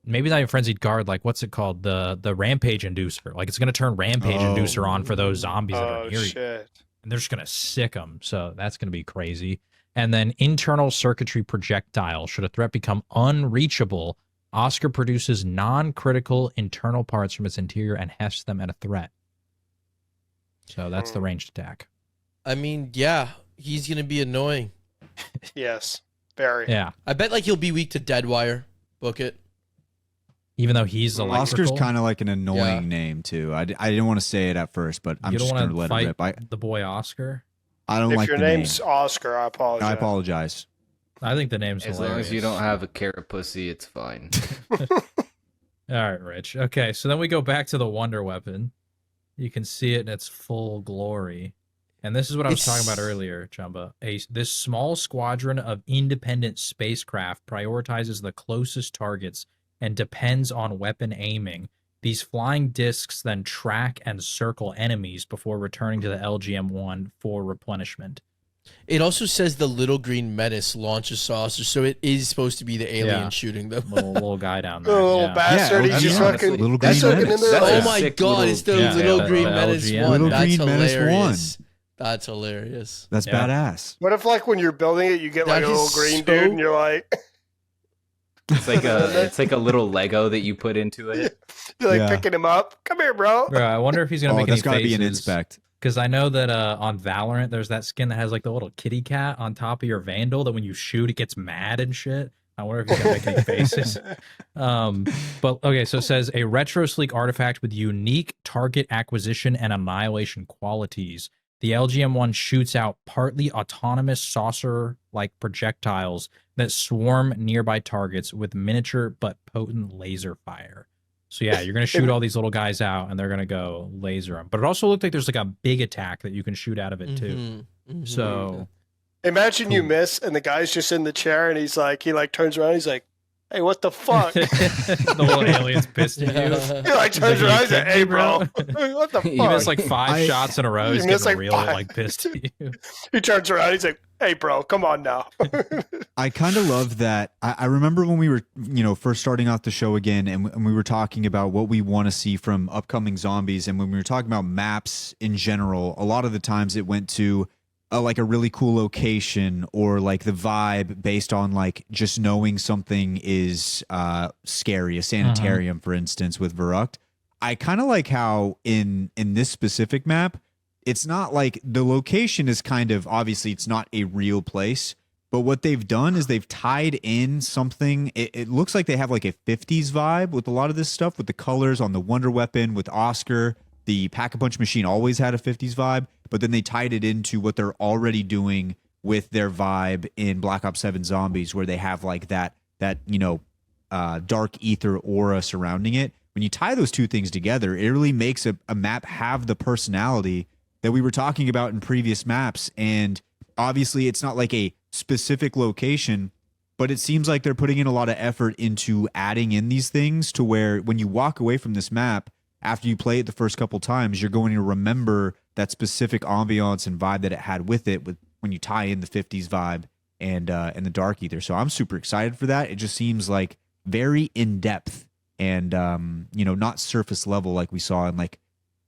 maybe not even frenzied guard, like what's it called, the rampage inducer. Like it's going to turn rampage inducer on for those zombies that are near you, and they're just going to sick them. So that's going to be crazy. And then internal circuitry projectile. Should a threat become unreachable, Oscar produces non-critical internal parts from its interior and hefts them at a threat. So that's the ranged attack. I mean, yeah, he's going to be annoying. Yes, very. Yeah. I bet like he'll be weak to Deadwire. Book it. Even though he's electrical. Oscar's kind of like an annoying name, too. I didn't want to say it at first, but I'm just going to let it rip. The boy Oscar? I don't like the name. If your name's Oscar, I apologize. I apologize. I think the name's hilarious. As long as you don't have a carapussy, it's fine. All right, Rich. Okay, so then we go back to the Wonder Weapon. You can see it in its full glory. And this is what I was talking about earlier, Chumba. This small squadron of independent spacecraft prioritizes the closest targets and depends on weapon aiming. These flying discs then track and circle enemies before returning to the LGM-1 for replenishment. It also says the little green menace launches saucer, so it is supposed to be the alien shooting them. little guy down there. Little bastard. He's just fucking. Little green menace. Oh my god, it's the little green menace LGM. one. Little That's green menace hilarious. That's hilarious. That's badass. What if, like, when you're building it, you get like a little green dude, and you're like, it's like a little Lego that you put into it. You're like picking him up. Come here, bro. Bro, I wonder if he's gonna make any faces. That's gotta be an inspect. Because I know that on Valorant, there's that skin that has like the little kitty cat on top of your Vandal that when you shoot, it gets mad and shit. I wonder if he's gonna make any faces. But okay, so it says a retro sleek artifact with unique target acquisition and annihilation qualities. The LGM-1 shoots out partly autonomous saucer-like projectiles that swarm nearby targets with miniature but potent laser fire. So yeah, you're going to shoot all these little guys out, and they're going to go laser them. But it also looked like there's like a big attack that you can shoot out of it too. So imagine you miss, and the guy's just in the chair, and he turns around, he's like, "Hey, what the fuck?" The little alien's pissed at you. He like turns around, he's like, "Hey, bro, what the fuck?" You missed like 5 shots in a row. He's getting real like pissed at you. He turns around, he's like, "Hey, bro, come on now." I kind of love that. I remember when we were, first starting off the show again, and we were talking about what we want to see from upcoming zombies, and when we were talking about maps in general, a lot of the times it went to like a really cool location or like the vibe based on like just knowing something is scary. A sanitarium, for instance, with Verrucht. I kind of like how in this specific map, it's not like the location is kind of, obviously it's not a real place, but what they've done is they've tied in something. It looks like they have like a 50s vibe with a lot of this stuff, with the colors on the Wonder Weapon, with Oscar. The Pack-a-Punch machine always had a 50s vibe, but then they tied it into what they're already doing with their vibe in Black Ops 7 Zombies, where they have like that dark ether aura surrounding it. When you tie those two things together, it really makes a map have the personality that we were talking about in previous maps. And obviously it's not like a specific location, but it seems like they're putting in a lot of effort into adding in these things to where when you walk away from this map, after you play it the first couple times, you're going to remember that specific ambiance and vibe that it had with it when you tie in the 50s vibe and the dark ether. So I'm super excited for that. It just seems like very in-depth and, not surface level like we saw in like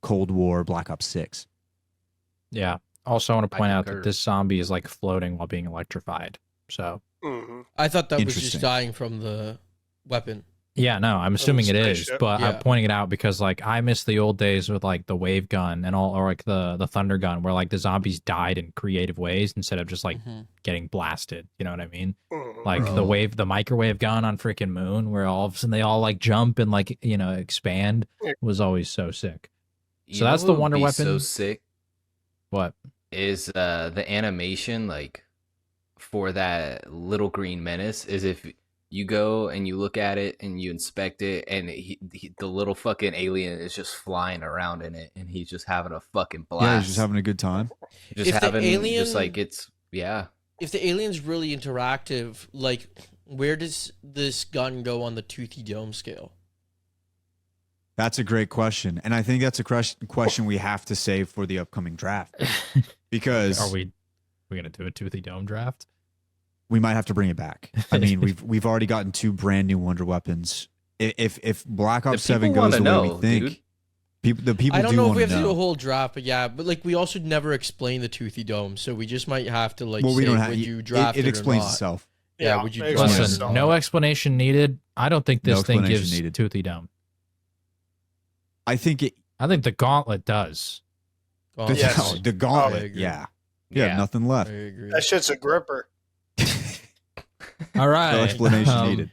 Cold War, Black Ops 6. Yeah. Also, I want to point out that this zombie is like floating while being electrified. So I thought that was just dying from the weapon. Yeah, no, I'm assuming it is, but I'm pointing it out because like I miss the old days with like the wave gun and all, or like the thunder gun, where like the zombies died in creative ways instead of just like getting blasted. You know what I mean? Like the microwave gun on freaking Moon, where all of a sudden they all like jump and like expand, was always so sick. So that's the Wonder Weapon. So sick. What is the animation like for that little green menace? Is if you go and you look at it and you inspect it, and the little fucking alien is just flying around in it, and he's just having a fucking blast. Yeah, he's just having a good time. If the alien's really interactive, like where does this gun go on the Toothy Dome scale? That's a great question. And I think that's a question we have to save for the upcoming draft. Because are we going to do a Toothy Dome draft? We might have to bring it back. I mean, we've already gotten 2 brand new wonder weapons. If Black Ops 7 goes the way we think, the people I don't know if we have to do a whole draft, but yeah, but like we also never explain the Toothy Dome, so we just might have to like. Well, we say, don't have. Would you draft it explains or not? itself. Yeah, would you listen? No explanation needed. I don't think this thing gives needed. Toothy Dome. I think the Gauntlet does. The Gauntlet. Yeah. Nothing left. I agree. That shit's a gripper. All right. No explanation needed.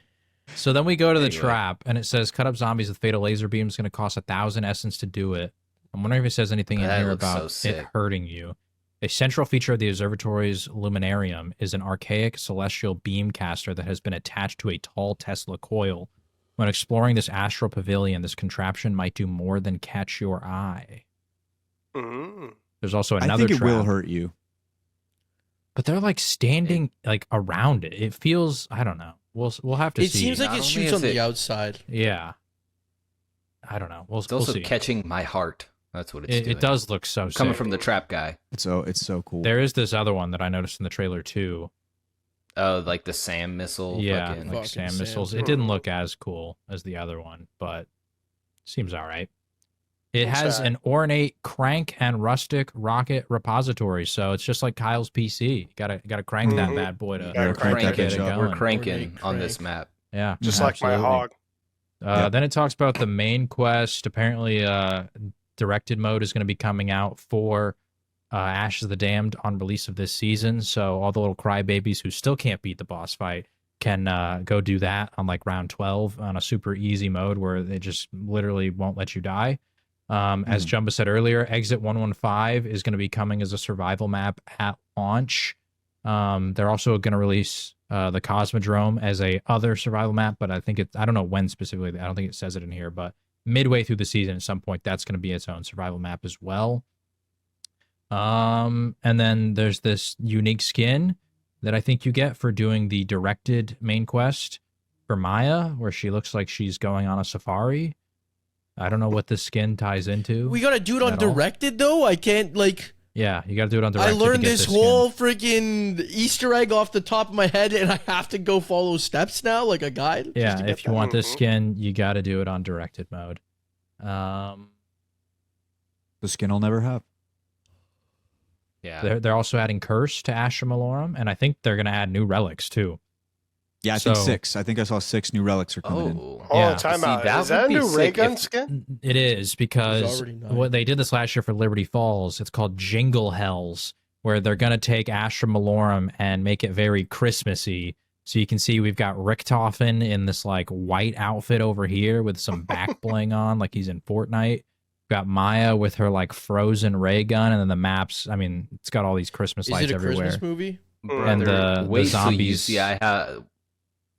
So then we go to the trap, and it says cut up zombies with fatal laser beams. Going to cost 1,000 essence to do it. I'm wondering if it says anything in here about it hurting you. A central feature of the observatory's luminarium is an archaic celestial beam caster that has been attached to a tall Tesla coil. When exploring this astral pavilion, this contraption might do more than catch your eye. There's also another I think it trap. will hurt you. But they're like standing like around it. It feels, I don't know. We'll have to see. It seems like it shoots on the outside. Yeah. I don't know. It's also see. catching my heart. That's what it's doing. It does look so coming sick. from the trap guy. It's so cool. There is this other one that I noticed in the trailer too. Oh, like the SAM missile. Yeah, fucking like SAM missiles. It didn't look as cool as the other one, but seems all right. It has an ornate crank and rustic rocket repository, so it's just like Kyle's PC. Gotta crank that bad boy to crank get it going. We're cranking on this map. Yeah, just like my hog. Then it talks about the main quest. Apparently, directed mode is going to be coming out for Ashes of the Damned on release of this season. So all the little crybabies who still can't beat the boss fight can go do that on like round 12 on a super easy mode where they just literally won't let you die. As Jumba said earlier, Exit 115 is going to be coming as a survival map at launch. They're also going to release the Cosmodrome as a other survival map, but I don't know when specifically. I don't think it says it in here, but midway through the season at some point, that's going to be its own survival map as well. And then there's this unique skin that I think you get for doing the directed main quest for Maya, where she looks like she's going on a safari. I don't know what this skin ties into. We gotta do it on directed though. I can't like. Yeah, you gotta do it on directed. I learned this whole freaking Easter egg off the top of my head, and I have to go follow steps now, like a guide. Yeah, if you want this skin, you gotta do it on directed mode. The skin I'll never have. Yeah, they're also adding Curse to Astra Malorum, and I think they're gonna add new relics too. Yeah, I think 6. I think I saw 6 new relics are coming in. Yeah. Time out. Is that a new ray gun skin? It is, because what they did this last year for Liberty Falls, it's called Jingle Hells, where they're going to take Astra Malorum and make it very Christmassy. So you can see we've got Richtofen in this like white outfit over here with some back bling on, like he's in Fortnite. We've got Maya with her like frozen ray gun, and then the maps. I mean, it's got all these Christmas lights everywhere. Is it a Christmas movie? And the zombies. See, I have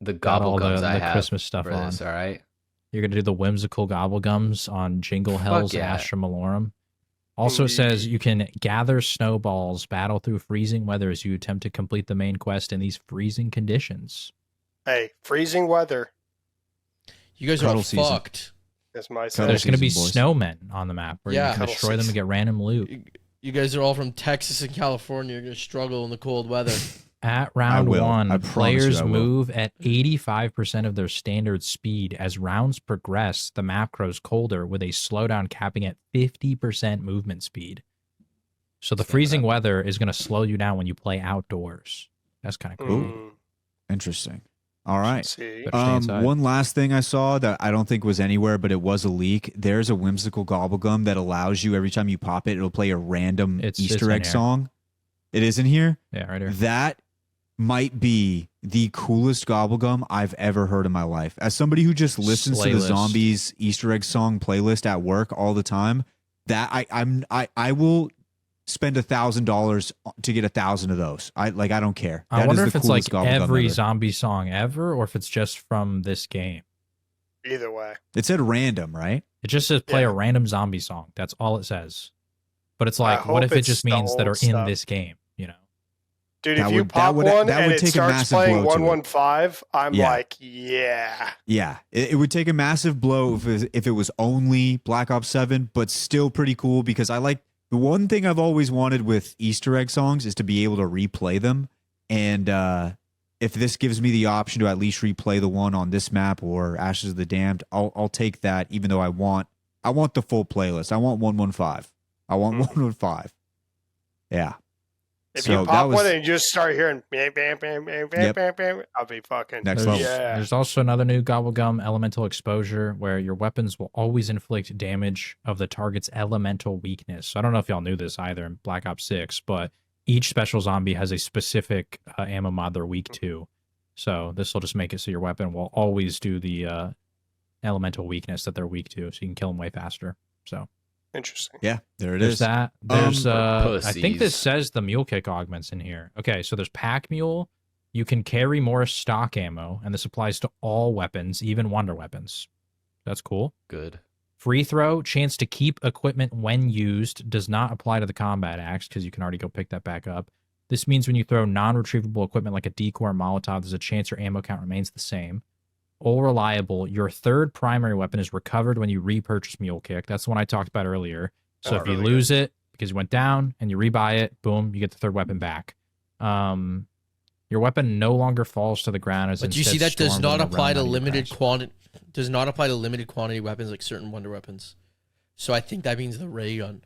the gobblegums. I have Christmas stuff for on. this, all right. You're gonna do the whimsical gobblegums on Jingle Hells Astra Malorum. Also, it says you can gather snowballs, battle through freezing weather as you attempt to complete the main quest in these freezing conditions. Hey, freezing weather. You guys are all fucked. That's my so there's going to be snowmen on the map where you can destroy them and get random loot. You guys are all from Texas and California. You're going to struggle in the cold weather. At round 1, players move at 85% of their standard speed. As rounds progress, the map grows colder with a slowdown capping at 50% movement speed. So the freezing weather is going to slow you down when you play outdoors. That's kind of cool. Interesting. All right. One last thing I saw that I don't think was anywhere, but it was a leak. There's a whimsical gobblegum that allows you, every time you pop it, it'll play a random Easter egg song. It is in here? Yeah, right here. That might be the coolest gobblegum I've ever heard in my life. As somebody who just listens to the Zombies Easter egg song playlist at work all the time, that I will spend $1,000 to get 1,000 of those. I don't care. I wonder if it's like every zombie song ever, or if it's just from this game. Either way, it said random, right? It just says play a random zombie song. That's all it says. But it's like, what if it just means that are in this game? You know. Dude, if you pop one and it starts playing 115, I'm like, yeah. Yeah, it would take a massive blow if it was only Black Ops 7, but still pretty cool because I like the one thing I've always wanted with Easter egg songs is to be able to replay them. And if this gives me the option to at least replay the one on this map or Ashes of the Damned, I'll take that. Even though I want the full playlist. I want 115. I want 115. Yeah. If you pop one and you just start hearing bam, bam, bam, bam, bam, bam, bam, I'll be fucking next level. Yeah. There's also another new Gobblegum elemental exposure where your weapons will always inflict damage of the target's elemental weakness. So I don't know if y'all knew this either in Black Ops 6, but each special zombie has a specific ammo mod they're weak to. So this will just make it so your weapon will always do the elemental weakness that they're weak to, so you can kill them way faster. So interesting. Yeah, there it there's is. That. There's I think this says the mule kick augments in here. Okay, so there's pack mule. You can carry more stock ammo, and this applies to all weapons, even wonder weapons. That's cool. Good. Free throw, chance to keep equipment when used, does not apply to the combat axe because you can already go pick that back up. This means when you throw non-retrievable equipment like a decoy or Molotov, there's a chance your ammo count remains the same. All reliable, your third primary weapon is recovered when you repurchase Mule Kick. That's the one I talked about earlier. So if you lose it because you went down and you rebuy it, boom, you get the third weapon back. Your weapon no longer falls to the ground. But you see that does not apply to limited quantity. Does not apply to limited quantity weapons like certain wonder weapons. So I think that means the ray gun,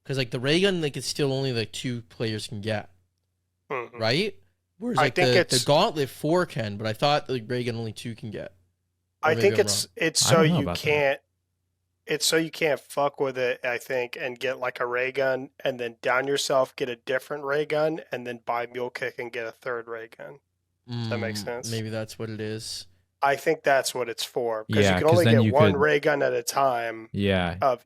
because like the ray gun, like it's still only like 2 players can get, right? Whereas like the gauntlet 4 can, but I thought the ray gun only 2 can get. I think it's so you can't. It's so you can't fuck with it, I think, and get like a ray gun and then down yourself, get a different ray gun, and then buy Mule Kick and get a third ray gun. Does that make sense? Maybe that's what it is. I think that's what it's for, because you can only get one ray gun at a time. Yeah. Of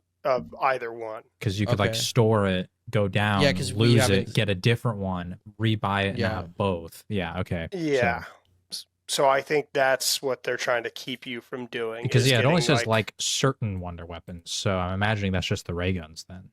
either one. Because you could like store it, go down, lose it, get a different one, rebuy it, and have both. Yeah. Okay. Yeah. So I think that's what they're trying to keep you from doing. Because it only says like certain wonder weapons. So I'm imagining that's just the ray guns then.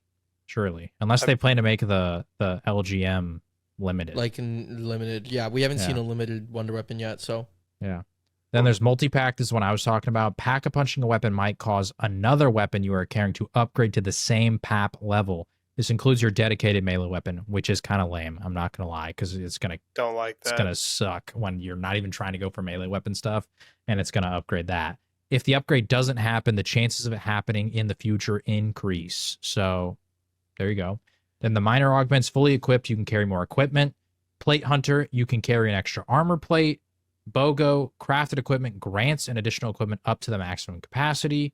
Surely. Unless they plan to make the LGM limited. Like in limited. Yeah, we haven't seen a limited wonder weapon yet, so. Yeah. Then there's multi-pack. This is what I was talking about. Pack-a-punching a weapon might cause another weapon you are carrying to upgrade to the same PAP level. This includes your dedicated melee weapon, which is kind of lame. I'm not going to lie, because it's going to suck when you're not even trying to go for melee weapon stuff, and it's going to upgrade that. If the upgrade doesn't happen, the chances of it happening in the future increase. So there you go. Then the minor augments, fully equipped, you can carry more equipment. Plate Hunter, you can carry an extra armor plate. BOGO, crafted equipment grants an additional equipment up to the maximum capacity,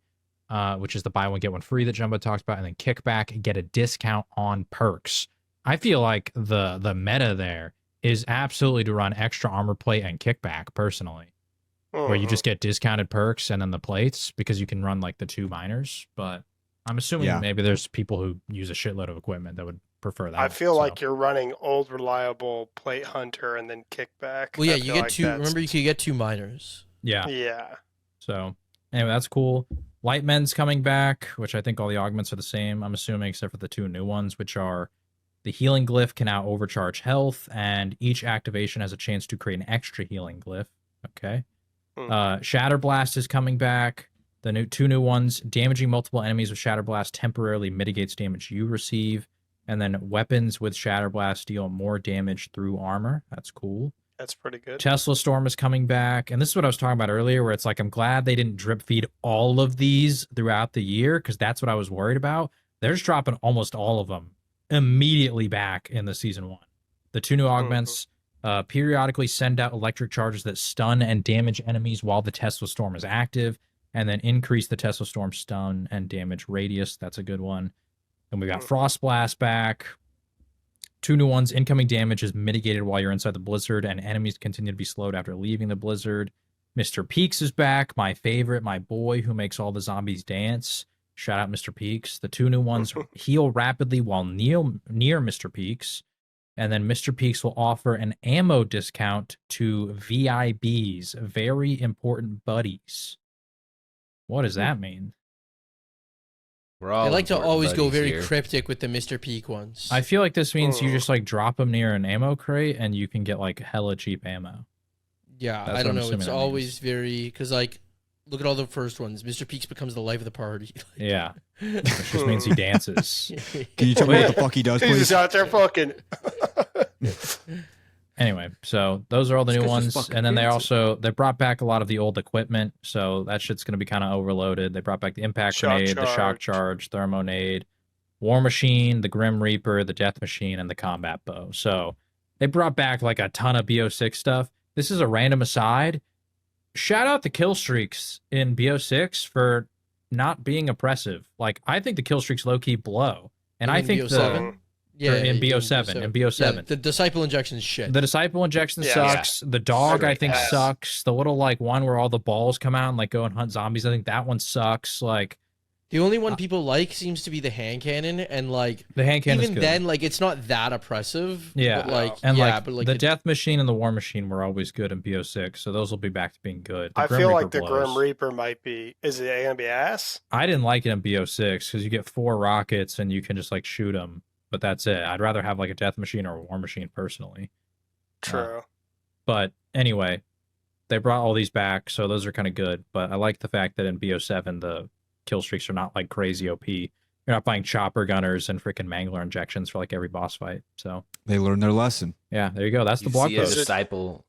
which is the buy one, get one free that Jumbo talked about. And then kickback, get a discount on perks. I feel like the meta there is absolutely to run extra armor plate and kickback, personally. Where you just get discounted perks and then the plates, because you can run like the 2 minors. But I'm assuming maybe there's people who use a shitload of equipment that would prefer that. I feel like you're running old reliable Plate Hunter and then kickback. Well, yeah, you get 2. Remember, you could get 2 minors. Yeah. Yeah. So anyway, that's cool. Lightmen's coming back, which I think all the augments are the same, I'm assuming, except for the 2 new ones, which are the healing glyph can now overcharge health, and each activation has a chance to create an extra healing glyph. Okay. Shatter Blast is coming back. The 2 new ones, damaging multiple enemies with Shatter Blast temporarily mitigates damage you receive. And then weapons with Shatter Blast deal more damage through armor. That's cool. That's pretty good. Tesla Storm is coming back. And this is what I was talking about earlier, where it's like, I'm glad they didn't drip feed all of these throughout the year, because that's what I was worried about. They're just dropping almost all of them immediately back in the Season 1. The 2 new augments periodically send out electric charges that stun and damage enemies while the Tesla Storm is active, and then increase the Tesla Storm stun and damage radius. That's a good one. And we got Frost Blast back. 2 new ones. Incoming damage is mitigated while you're inside the blizzard, and enemies continue to be slowed after leaving the blizzard. Mr. Peaks is back. My favorite, my boy who makes all the zombies dance. Shout out Mr. Peaks. The 2 new ones heal rapidly while near Mr. Peaks. And then Mr. Peaks will offer an ammo discount to VIBs, very important buddies. What does that mean? They like to always go very cryptic with the Mr. Peak ones. I feel like this means you just like drop them near an ammo crate and you can get like hella cheap ammo. Yeah, I don't know. It's always very because like look at all the first ones. Mr. Peaks becomes the life of the party. Yeah, which just means he dances. Can you tell me what the fuck he does, please? He's just out there fucking. Anyway, so those are all the new ones, and then they brought back a lot of the old equipment, so that shit's gonna be kind of overloaded. They brought back the impact grenade, the shock charge, thermonade, war machine, the grim reaper, the death machine, and the combat bow. So they brought back like a ton of BO6 stuff. This is a random aside. Shout out the kill streaks in BO6 for not being oppressive. Like I think the kill streaks low key blow, and I think in BO7. Yeah, the disciple injection is shit. The disciple injection sucks. The dog I think sucks. The little like one where all the balls come out and like go and hunt zombies. I think that one sucks. Like the only one people like seems to be the hand cannon, and like the hand cannon. Even then, like it's not that oppressive. Yeah, but the death machine and the war machine were always good in BO6, so those will be back to being good. I feel like the Grim Reaper might be. Is it gonna be ass? I didn't like it in BO6 because you get 4 rockets and you can just like shoot them. But that's it. I'd rather have like a death machine or a war machine personally. True. But anyway, they brought all these back, so those are kind of good. But I like the fact that in BO7, the kill streaks are not like crazy OP. You're not buying chopper gunners and freaking mangler injections for like every boss fight. So they learned their lesson. Yeah, there you go. That's the blog post. Disciple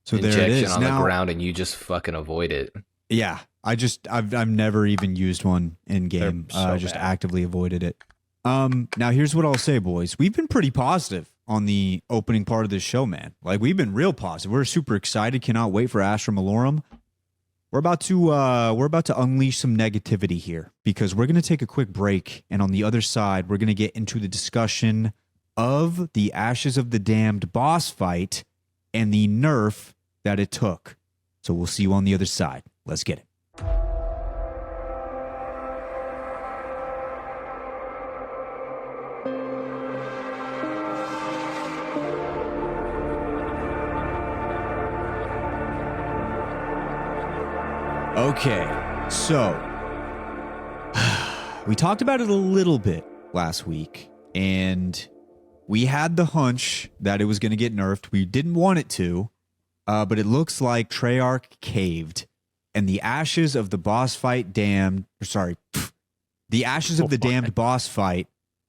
so there it is. On the ground, and you just fucking avoid it. Yeah, I've never even used one in game. I just actively avoided it. Now here's what I'll say, boys. We've been pretty positive on the opening part of this show, man. Like we've been real positive. We're super excited. Cannot wait for Astra Malorum. We're about to unleash some negativity here because we're going to take a quick break, and on the other side, we're going to get into the discussion of the Ashes of the Damned boss fight and the nerf that it took. So we'll see you on the other side. Let's get it. Okay, so we talked about it a little bit last week, and we had the hunch that it was going to get nerfed. We didn't want it to, but it looks like Treyarch caved, and the Ashes of the boss fight the Ashes of the Damned boss fight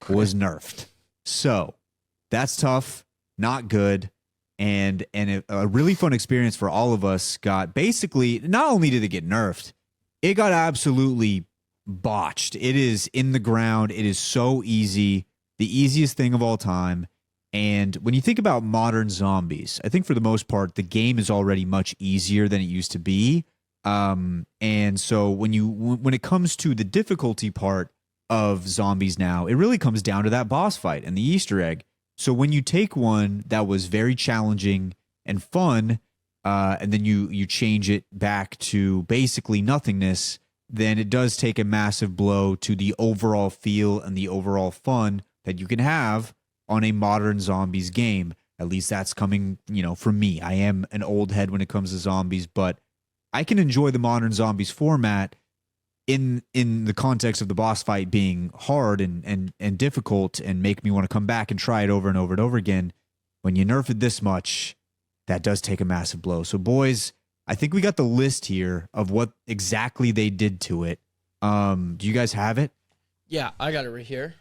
was nerfed. So that's tough, not good. And a really fun experience for all of us. Got basically, not only did it get nerfed, it got absolutely botched. It is in the ground. It is so easy, the easiest thing of all time. And when you think about modern zombies, I think for the most part, the game is already much easier than it used to be. And so when it comes to the difficulty part of zombies now, it really comes down to that boss fight and the Easter egg. So when you take one that was very challenging and fun, and then you change it back to basically nothingness, then it does take a massive blow to the overall feel and the overall fun that you can have on a modern zombies game. At least that's coming, from me. I am an old head when it comes to zombies, but I can enjoy the modern zombies format in the context of the boss fight being hard and difficult and make me want to come back and try it over and over and over again. When you nerf it this much, that does take a massive blow. So boys, I think we got the list here of what exactly they did to it. Do you guys have it? Yeah, I got it right here.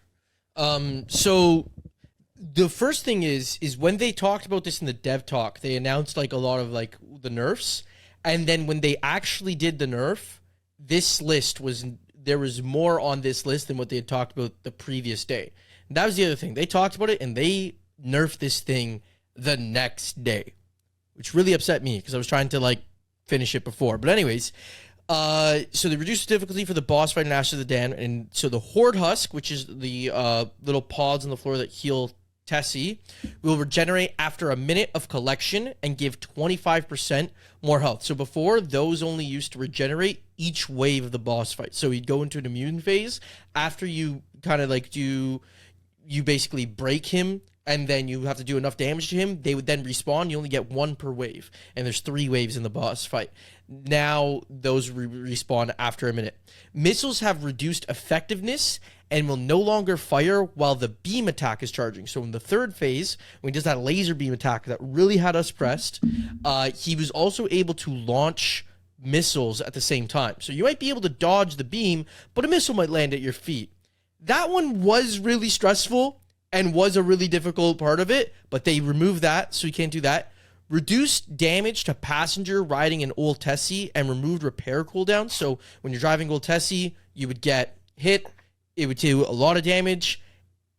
So the first thing is when they talked about this in the dev talk, they announced like a lot of like the nerfs. And then when they actually did the nerf, this list there was more on this list than what they had talked about the previous day. And that was the other thing. They talked about it and they nerfed this thing the next day, which really upset me because I was trying to like finish it before. But anyways, so they reduced the difficulty for the boss fight in Astra of the Damned. And so the Horde Husk, which is the little pods on the floor that heal Tessie, will regenerate after a minute of collection and give 25% more health. So before, those only used to regenerate each wave of the boss fight. So you'd go into an immune phase after you kind of like you basically break him and then you have to do enough damage to him, they would then respawn. You only get 1 per wave, and there's 3 waves in the boss fight. Now those respawn after a minute. Missiles have reduced effectiveness and will no longer fire while the beam attack is charging. So in the third phase, when he does that laser beam attack that really had us pressed, he was also able to launch missiles at the same time. So you might be able to dodge the beam, but a missile might land at your feet. That one was really stressful and was a really difficult part of it, but they removed that, so you can't do that. Reduced damage to passenger riding an Old Tessie and removed repair cooldown. So when you're driving Old Tessie, you would get hit. It would do a lot of damage.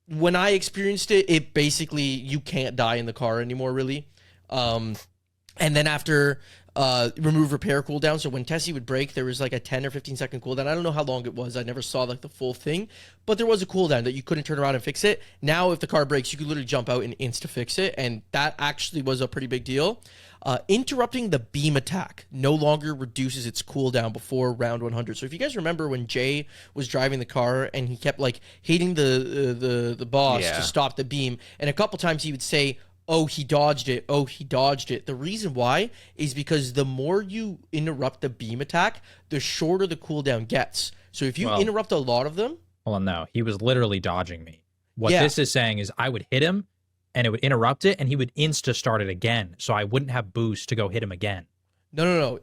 When I experienced it, it basically, you can't die in the car anymore, really. And then after remove repair cooldown, so when Tessie would break, there was like a 10 or 15 second cooldown. I don't know how long it was. I never saw like the full thing, but there was a cooldown that you couldn't turn around and fix it. Now, if the car breaks, you could literally jump out and insta fix it, and that actually was a pretty big deal. Interrupting the beam attack no longer reduces its cooldown before round 100. So if you guys remember when Jay was driving the car and he kept like hitting the boss to stop the beam, and a couple times he would say, "Oh, he dodged it. Oh, he dodged it." The reason why is because the more you interrupt the beam attack, the shorter the cooldown gets. So if you interrupt a lot of them... Well, no, he was literally dodging me. What this is saying is I would hit him, and it would interrupt it, and he would insta-start it again, so I wouldn't have boost to go hit him again. No.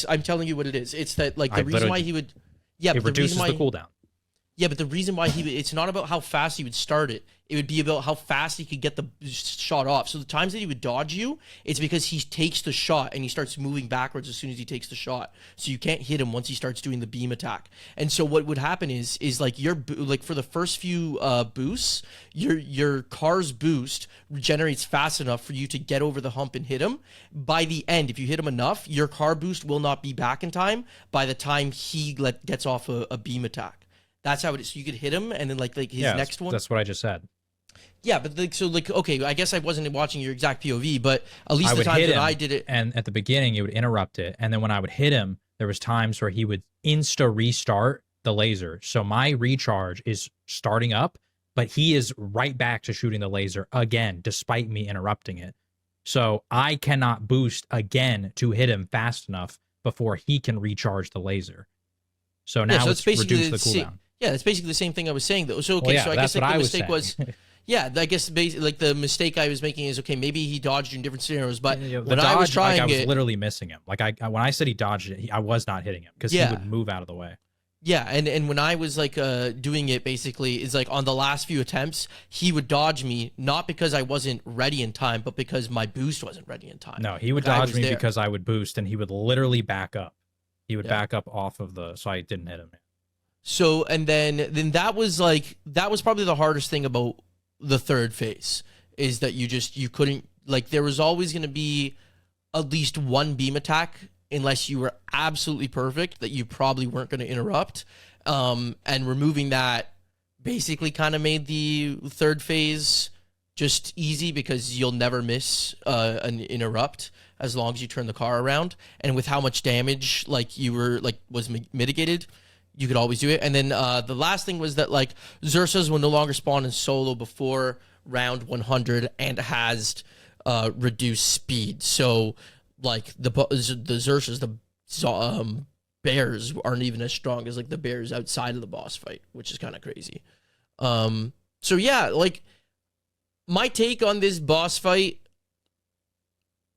I'm telling you what it is. It's that, like, the reason why he would... Yeah, it reduces the cooldown. Yeah, but the reason why it's not about how fast he would start it. It would be about how fast he could get the shot off. So the times that he would dodge you, it's because he takes the shot and he starts moving backwards as soon as he takes the shot. So you can't hit him once he starts doing the beam attack. And so what would happen is like for the first few boosts, your car's boost regenerates fast enough for you to get over the hump and hit him. By the end, if you hit him enough, your car boost will not be back in time by the time he gets off a beam attack. That's how it is. So you could hit him, and then like his next one. That's what I just said. Yeah, but okay, I guess I wasn't watching your exact POV, but at least the times that I did it. And at the beginning, it would interrupt it, and then when I would hit him, there was times where he would insta restart the laser. So my recharge is starting up, but he is right back to shooting the laser again, despite me interrupting it. So I cannot boost again to hit him fast enough before he can recharge the laser. So now it's reduced the cooldown. Yeah, that's basically the same thing I was saying, though. So, okay, so I guess the mistake was... Yeah, I guess like the mistake I was making is, okay, maybe he dodged in different scenarios, but when I was trying I was literally missing him. Like, when I said he dodged it, I was not hitting him because he would move out of the way. Yeah, and when I was like doing it, basically, is like on the last few attempts, he would dodge me, not because I wasn't ready in time, but because my boost wasn't ready in time. No, he would dodge me because I would boost, and he would literally back up. He would back up off of so I didn't hit him. So, and then that was probably the hardest thing about the third phase, is that you couldn't, like, there was always going to be at least one beam attack, unless you were absolutely perfect, that you probably weren't going to interrupt. And removing that basically kind of made the third phase just easy, because you'll never miss an interrupt as long as you turn the car around. And with how much damage was mitigated, you could always do it. And then the last thing was that like Xursas will no longer spawn in solo before round 100 and has reduced speed. So like the Xursas, the bears aren't even as strong as like the bears outside of the boss fight, which is kind of crazy. So yeah, like my take on this boss fight,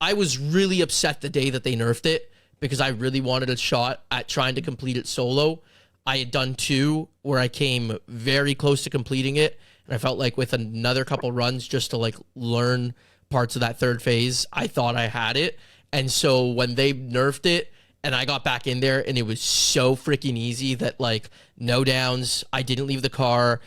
I was really upset the day that they nerfed it, because I really wanted a shot at trying to complete it solo. I had done 2 where I came very close to completing it, and I felt like with another couple runs just to like learn parts of that third phase, I thought I had it. And so when they nerfed it and I got back in there, and it was so freaking easy that like no downs, I didn't leave the car.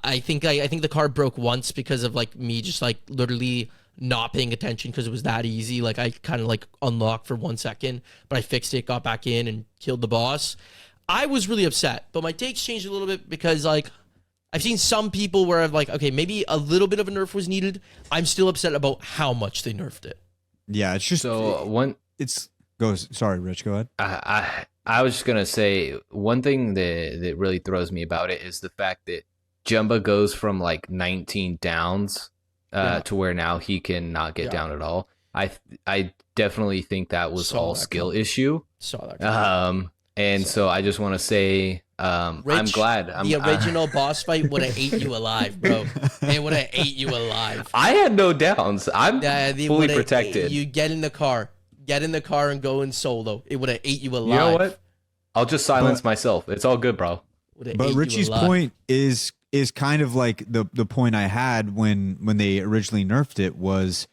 I think the car broke once because of like me just like literally not paying attention, because it was that easy. Like I kind of like unlocked for 1 second, but I fixed it, got back in, and killed the boss. I was really upset, but my takes changed a little bit, because like I've seen some people where I'm like, okay, maybe a little bit of a nerf was needed. I'm still upset about how much they nerfed it. Yeah, it's just Sorry, Rich, go ahead. I was just gonna say, one thing that really throws me about it is the fact that Jumba goes from like 19 downs to where now he can not get down at all. I definitely think that was all skill issue. Saw that. So I just want to say, Rich, I'm glad. The original boss fight would have ate you alive, bro. It would have ate you alive. I had no downs. I'm fully protected. You get in the car and go in solo. It would have ate you alive. You know what? I'll just silence myself. It's all good, bro. But Richie's point is kind of like the point I had when they originally nerfed it was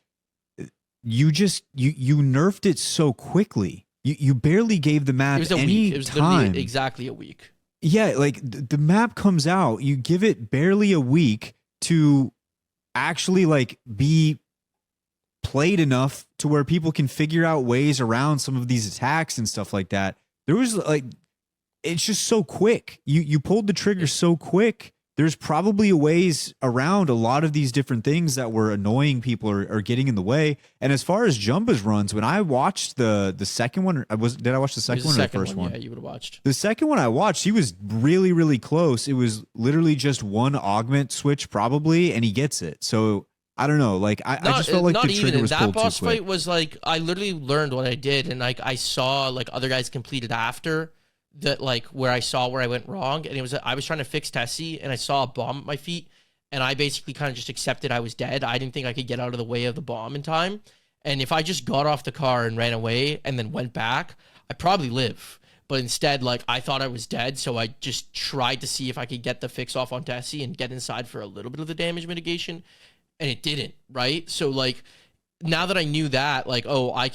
you nerfed it so quickly. You barely gave the map any time. It was literally exactly a week. Yeah, like the map comes out, you give it barely a week to actually like be played enough to where people can figure out ways around some of these attacks and stuff like that. There was like, it's just so quick. You pulled the trigger so quick. There's probably ways around a lot of these different things that were annoying people or getting in the way. And as far as Jumba's runs, when I watched the second one, did I watch the second one or the first one? Yeah, you would have watched. The second one I watched, he was really, really close. It was literally just one augment switch probably, and he gets it. So I don't know. Like I just felt like the trigger was pulled too quick. That boss fight was like, I literally learned what I did, and like I saw like other guys completed after that, like where I went wrong, and it was I was trying to fix Tessie, and I saw a bomb at my feet, and I basically kind of just accepted I was dead. I didn't think I could get out of the way of the bomb in time, and if I just got off the car and ran away and then went back, I'd probably live. But instead, like I thought I was dead, so I just tried to see if I could get the fix off on Tessie and get inside for a little bit of the damage mitigation, and it didn't. Right, so like. Now that I knew that, like, oh, I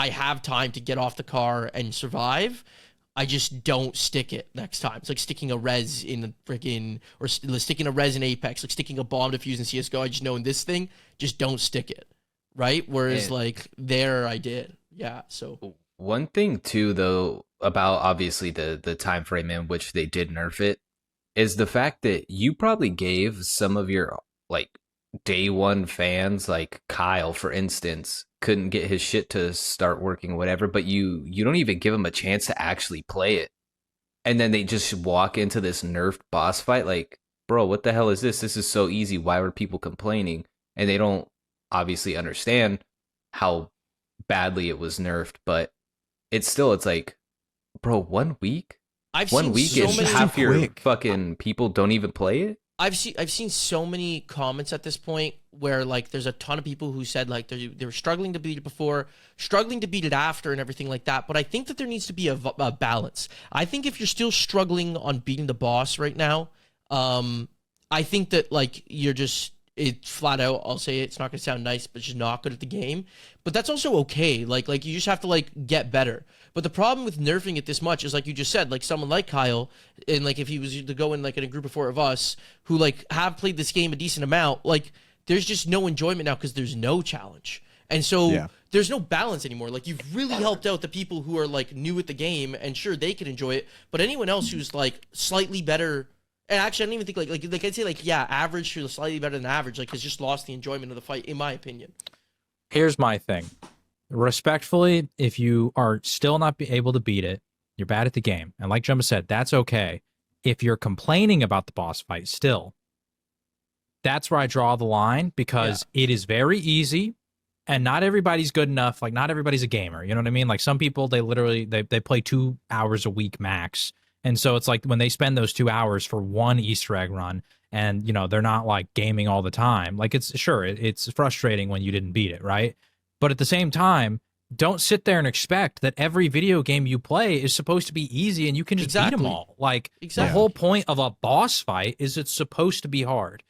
have time to get off the car and survive. I just don't stick it next time. It's like sticking a res in the freaking, or sticking a res in Apex, like sticking a bomb defuse in CSGO. I just know in this thing, just don't stick it, right? Whereas like there, I did. Yeah, so. One thing too, though, about obviously the time frame in which they did nerf it, is the fact that you probably gave some of your like day one fans, like Kyle, for instance, couldn't get his shit to start working, whatever, but you don't even give him a chance to actually play it, and then they just walk into this nerfed boss fight. Like, bro, what the hell is this? This is so easy. Why were people complaining? And they don't obviously understand how badly it was nerfed, but it's like, bro, 1 week? One week so is half your fucking people don't even play it? I've seen so many comments at this point where like there's a ton of people who said like they were struggling to beat it before, struggling to beat it after, and everything like that. But I think that there needs to be a balance. I think if you're still struggling on beating the boss right now, I think that like you're just flat out. I'll say it's not gonna sound nice, but just not good at the game. But that's also okay. Like you just have to like get better. But the problem with nerfing it this much is, like you just said, like someone like Kyle, and like if he was to go in like in a group of 4 of us who like have played this game a decent amount, like there's just no enjoyment now because there's no challenge. And so there's no balance anymore. Like you've really helped out the people who are like new at the game, and sure, they can enjoy it, but anyone else who's like slightly better, and actually I don't even think like I'd say like, yeah, average to slightly better than average, like has just lost the enjoyment of the fight, in my opinion. Here's my thing. Respectfully, if you are still not able to beat it, you're bad at the game. And like Jumba said, that's okay. If you're complaining about the boss fight still, that's where I draw the line, because it is very easy and not everybody's good enough. Like not everybody's a gamer. You know what I mean? Like some people, they literally, they play 2 hours a week max. And so it's like when they spend those 2 hours for one Easter egg run and, you know, they're not like gaming all the time. Like it's frustrating when you didn't beat it, right? But at the same time, don't sit there and expect that every video game you play is supposed to be easy and you can just beat them all. Like the whole point of a boss fight is it's supposed to be hard.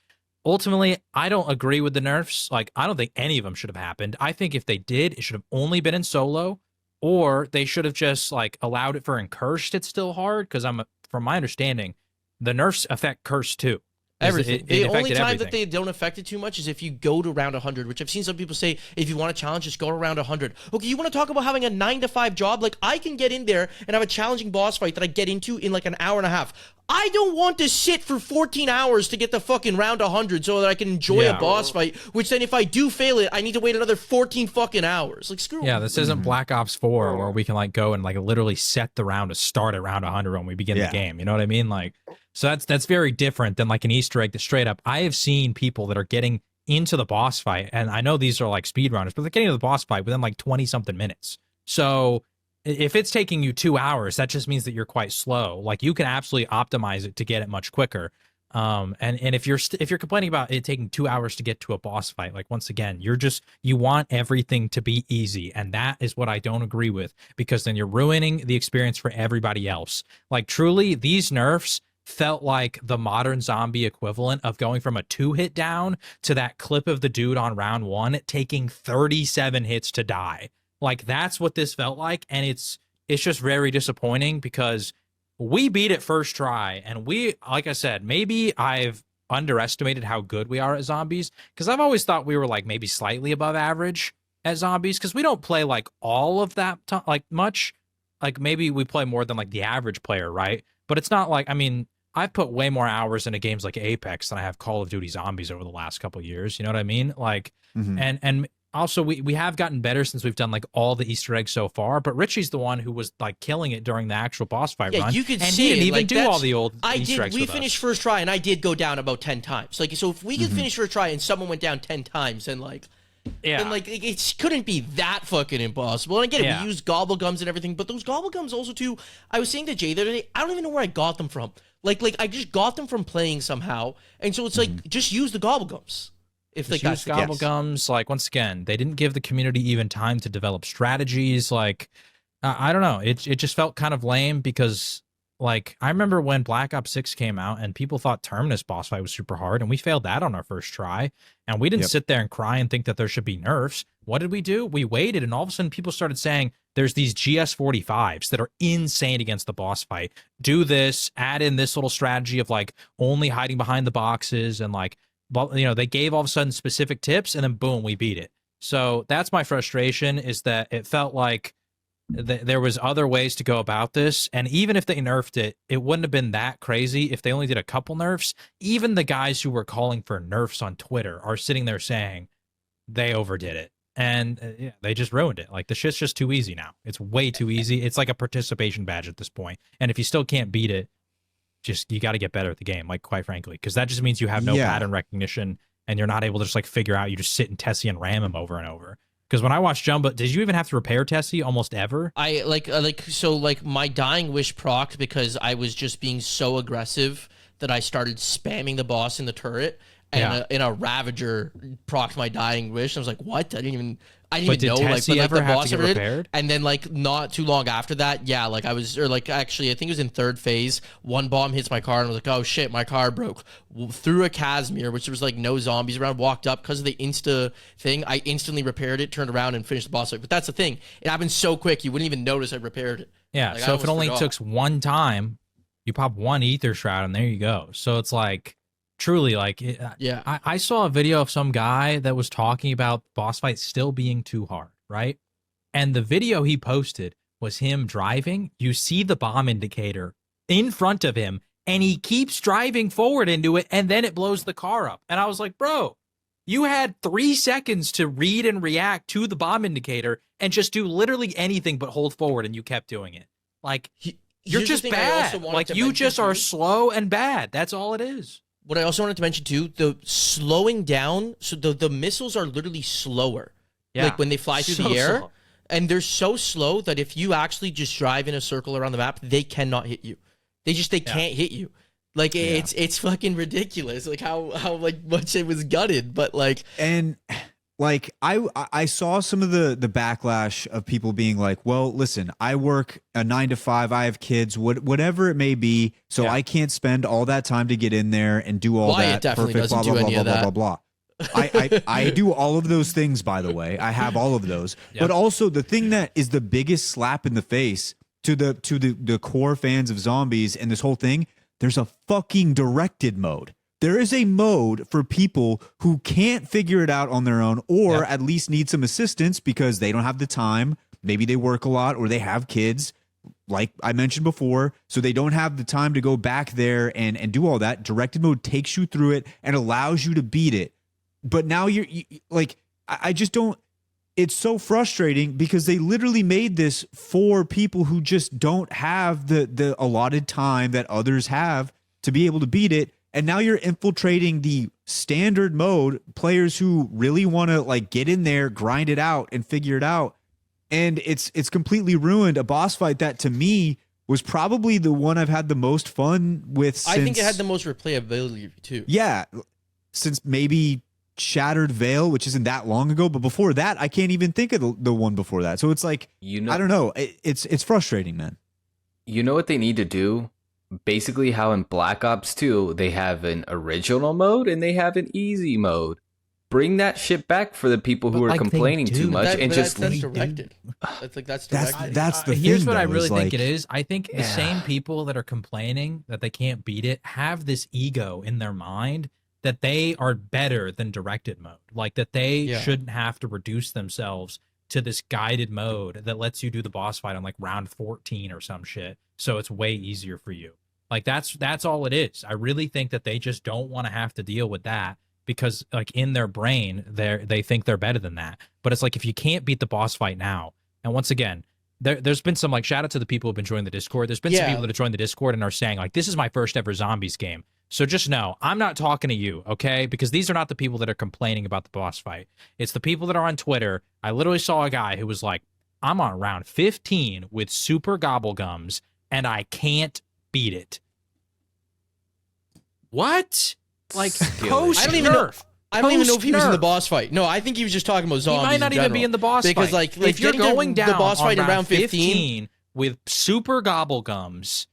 Ultimately, I don't agree with the nerfs. Like, I don't think any of them should have happened. I think if they did, it should have only been in solo, or they should have just like allowed it for in cursed. It's still hard because from my understanding, the nerfs affect cursed too. Everything. The only time that they don't affect it too much is if you go to round 100, which I've seen some people say, if you want a challenge, just go to round 100. Okay, you want to talk about having a 9-to-5 job? Like, I can get in there and have a challenging boss fight that I get into in like an hour and a half. I don't want to sit for 14 hours to get the fucking round 100 so that I can enjoy a boss fight, which then if I do fail it, I need to wait another 14 fucking hours. Like, screw Yeah, this isn't Black Ops 4 where we can like go and like literally set the round to start at round 100 when we begin the game. You know what I mean? Like, so that's very different than like an Easter egg that straight up, I have seen people that are getting into the boss fight, and I know these are like speedrunners, but they're getting to the boss fight within like 20 something minutes. So if it's taking you 2 hours, that just means that you're quite slow. Like you can absolutely optimize it to get it much quicker. And if you're complaining about it taking 2 hours to get to a boss fight, like once again, you want everything to be easy, and that is what I don't agree with, because then you're ruining the experience for everybody else. Like truly, these nerfs felt like the modern zombie equivalent of going from a 2-hit down to that clip of the dude on round 1 taking 37 hits to die. Like that's what this felt like, and it's just very disappointing because we beat it first try, and we, like I said, maybe I've underestimated how good we are at zombies, because I've always thought we were like maybe slightly above average at zombies, because we don't play like all of that like much. Like maybe we play more than like the average player, right? But it's not like, I mean, I've put way more hours into games like Apex than I have Call of Duty Zombies over the last couple of years. You know what I mean? Like, and also we have gotten better since we've done like all the Easter eggs so far, but Richie's the one who was like killing it during the actual boss fight run. You could and see he didn't it. even Like, do all the old Easter eggs. We with finished us. first try, and I did go down about 10 times. Like, so if we could finish first try and someone went down 10 times, and like, and like it couldn't be that fucking impossible. And I get it, we used gobble gums and everything, but those gobble gums also too. I was saying to Jay the other day, I don't even know where I got them from. Like I just got them from playing somehow, and so it's like just use the gobble gums. If they got gobble gums, like once again, they didn't give the community even time to develop strategies. Like I don't know, it just felt kind of lame, because like I remember when Black Ops 6 came out and people thought Terminus boss fight was super hard, and we failed that on our first try, and we didn't sit there and cry and think that there should be nerfs. What did we do? We waited, and all of a sudden people started saying there's these GS45s that are insane against the boss fight. Do this, add in this little strategy of like only hiding behind the boxes, and like, you know, they gave all of a sudden specific tips, and then boom, we beat it. So that's my frustration, is that it felt like there was other ways to go about this, and even if they nerfed it, it wouldn't have been that crazy if they only did a couple nerfs. Even the guys who were calling for nerfs on Twitter are sitting there saying they overdid it, and they just ruined it. Like the shit's just too easy now. It's way too easy. It's like a participation badge at this point, and if you still can't beat it, just you got to get better at the game, like quite frankly, because that just means you have no pattern recognition, and you're not able to just like figure out. You just sit in Tessie and ram him over and over. Because when I watched Jumbo, did you even have to repair Tessie almost ever? I like my dying wish procced because I was just being so aggressive that I started spamming the boss in the turret, and a Ravager procced my dying wish. I was like, what? I didn't even know. Tessie like, ever the have boss to get repaired? And then like not too long after that, like I was, or like actually I think it was in third phase. One bomb hits my car, and I was like, oh shit, my car broke. Through a Casimir, which there was like no zombies around, walked up because of the insta thing. I instantly repaired it, turned around, and finished the boss fight. But that's the thing; it happened so quick you wouldn't even notice I repaired it. Yeah. Like, so if it only took one time, you pop one ether shroud, and there you go. So it's like. Truly, like, I saw a video of some guy that was talking about boss fights still being too hard, right? And the video he posted was him driving. You see the bomb indicator in front of him, and he keeps driving forward into it, and then it blows the car up. And I was like, bro, you had 3 seconds to read and react to the bomb indicator and just do literally anything but hold forward, and you kept doing it. Like, you're just bad. Like, you just are slow and bad. That's all it is. What I also wanted to mention too, the slowing down, so the missiles are literally slower. Yeah. Like when they fly through the air, and they're so slow that if you actually just drive in a circle around the map, they cannot hit you. They can't hit you. Like it's fucking ridiculous. Like how like much it was gutted, but like Like I saw some of the backlash of people being like, well, listen, I work a 9 to 5, I have kids, whatever it may be, so I can't spend all that time to get in there and do all that perfect blah blah blah blah blah blah. I do all of those things, by the way. I have all of those. But also the thing that is the biggest slap in the face to the core fans of zombies and this whole thing, there's a fucking directed mode. There is a mode for people who can't figure it out on their own, or at least need some assistance because they don't have the time. Maybe they work a lot or they have kids, like I mentioned before, so they don't have the time to go back there and do all that. Directed mode takes you through it and allows you to beat it. But now you like, I just don't. It's so frustrating because they literally made this for people who just don't have the allotted time that others have to be able to beat it. And now you're infiltrating the standard mode, players who really want to like get in there, grind it out and figure it out. And it's completely ruined a boss fight that to me was probably the one I've had the most fun with since, I think it had the most replayability too. Yeah, since maybe Shattered Veil, which isn't that long ago, but before that, I can't even think of the one before that. So it's like, I don't know. It's frustrating, man. You know what they need to do? Basically how in Black Ops 2, they have an original mode and they have an easy mode. Bring that shit back for the people who are complaining too much and just that's directed. That's directed. That's the thing. Here's what though, I really think like, it is. I think the same people that are complaining that they can't beat it have this ego in their mind that they are better than directed mode. Like that they shouldn't have to reduce themselves to this guided mode that lets you do the boss fight on like round 14 or some shit. So it's way easier for you. Like that's all it is. I really think that they just don't want to have to deal with that because like in their brain, they think they're better than that. But it's like, if you can't beat the boss fight now, and once again, there's been some like shout out to the people who've been joining the Discord. There's been some people that have joined the Discord and are saying like, this is my first ever zombies game. So just know, I'm not talking to you, okay? Because these are not the people that are complaining about the boss fight. It's the people that are on Twitter. I literally saw a guy who was like, I'm on round 15 with super gobblegums, and I can't beat it. What? Like, post Nerf. I don't even know if he was in the boss fight. No, I think he was just talking about zombies. He might not even be in the boss fight. Because like if you're going down the boss fight on in round 15 with super gobblegums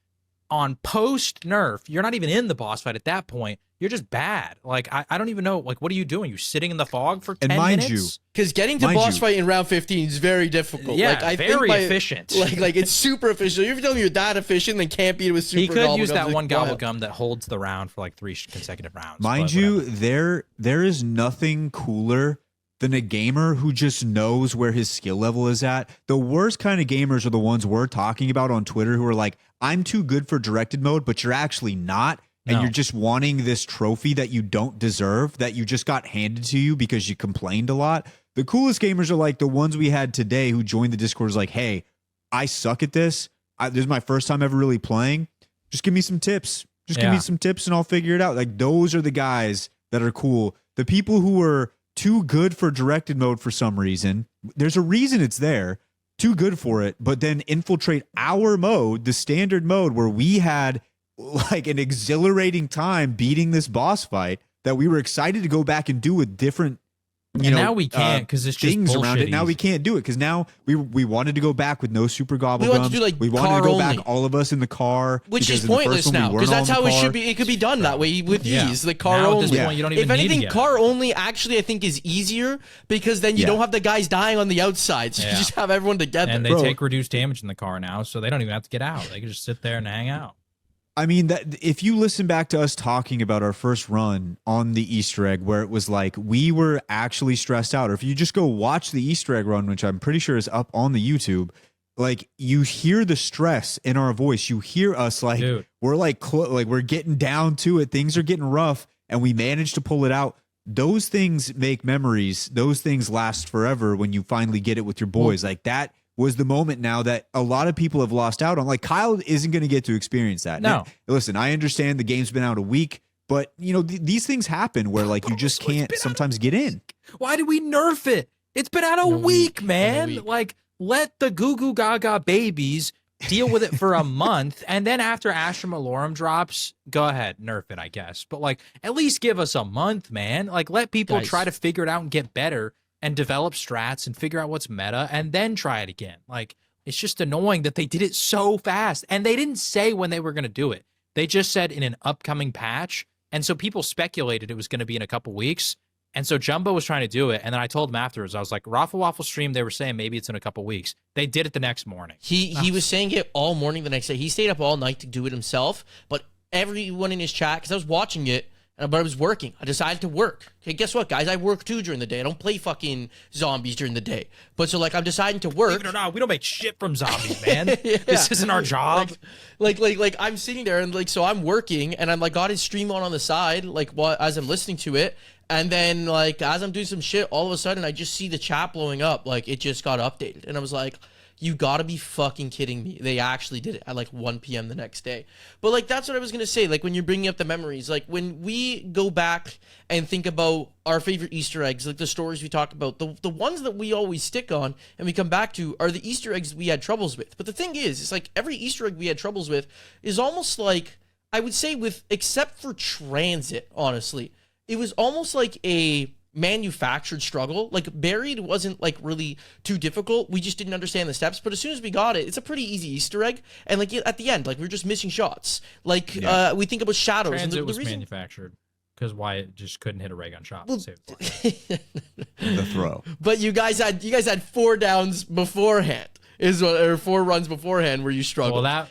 on post Nerf, you're not even in the boss fight at that point. You're just bad. Like, I don't even know. Like, what are you doing? You sitting in the fog for 10 minutes? You, because getting to boss fight in round 15 is very difficult. Yeah, like, I very think efficient. Like it's super efficient. You're telling me you're that efficient, then can't beat it with super. He could use that one gobblegum that holds the round for like 3 consecutive rounds. Mind you, there is nothing cooler than a gamer who just knows where his skill level is at. The worst kind of gamers are the ones we're talking about on Twitter who are like, I'm too good for directed mode, but you're actually not. And you're just wanting this trophy that you don't deserve, that you just got handed to you because you complained a lot. The coolest gamers are like the ones we had today who joined the Discord is like, hey, I suck at this. This is my first time ever really playing. Just give me some tips. Just give me some tips and I'll figure it out. Like, those are the guys that are cool. The people who are too good for directed mode for some reason, there's a reason it's there, too good for it, but then infiltrate our mode, the standard mode where we had like an exhilarating time beating this boss fight that we were excited to go back and do with different now we can't because it's just things around it. easy. Now we can't do it because now we wanted to go back with no super gobblegums. We wanted to go only. back, all of us in the car, which is pointless now because that's how it should be. It could be done that way with ease. The car now, only. At this point, you don't even if anything, need car only actually I think is easier because then you don't have the guys dying on the outside. So you just have everyone together. And they take reduced damage in the car now, so they don't even have to get out. They can just sit there and hang out. I mean, that if you listen back to us talking about our first run on the Easter egg, where it was like we were actually stressed out, or if you just go watch the Easter egg run, which I'm pretty sure is up on the YouTube, like you hear the stress in our voice. You hear us like we're like we're getting down to it. Things are getting rough, and we managed to pull it out. Those things make memories. Those things last forever when you finally get it with your boys. Like that was the moment now that a lot of people have lost out on. Like Kyle isn't going to get to experience that. No. Now, listen, I understand the game's been out a week, but you know, these things happen where like you just can't sometimes get in. Why did we nerf it? It's been out a week, man. Like, let the goo goo gaga babies deal with it for a month. And then after Astra Malorum drops, go ahead, nerf it, I guess. But like, at least give us a month, man. Like, let people try to figure it out and get better and develop strats and figure out what's meta and then try it again. Like, it's just annoying that they did it so fast. And they didn't say when they were going to do it. They just said in an upcoming patch. And so people speculated it was going to be in a couple weeks. And so Jumbo was trying to do it. And then I told him afterwards, I was like, Raffle Waffle stream, they were saying maybe it's in a couple weeks. They did it the next morning. He was saying it all morning the next day. He stayed up all night to do it himself. But everyone in his chat, because I was watching it, but I was working. I decided to work. Okay, guess what, guys? I work too during the day. I don't play fucking zombies during the day. But so, like, I'm deciding to work. Believe it or not, we don't make shit from zombies, man. This isn't our job. Like, I'm sitting there and, like, so I'm working and I'm, like, got his stream on the side, like, as I'm listening to it. And then, like, as I'm doing some shit, all of a sudden, I just see the chat blowing up. Like, it just got updated. And I was like, you gotta be fucking kidding me. They actually did it at like 1 p.m. the next day. But like, that's what I was gonna say. Like, when you're bringing up the memories, like when we go back and think about our favorite Easter eggs, like the stories we talked about, the ones that we always stick on and we come back to are the Easter eggs we had troubles with. But the thing is, it's like every Easter egg we had troubles with is almost like, I would say, with except for transit, honestly, it was almost like a manufactured struggle. Like, buried wasn't like really too difficult. We just didn't understand the steps. But as soon as we got it, it's a pretty easy Easter egg. And like at the end, like, we're just missing shots. Like we think about shadows. Transit and was reason... manufactured because Wyatt just couldn't hit a ray gun shot. Well, to save The throw. But you guys had 4 downs beforehand. Or 4 runs beforehand where you struggled. Well,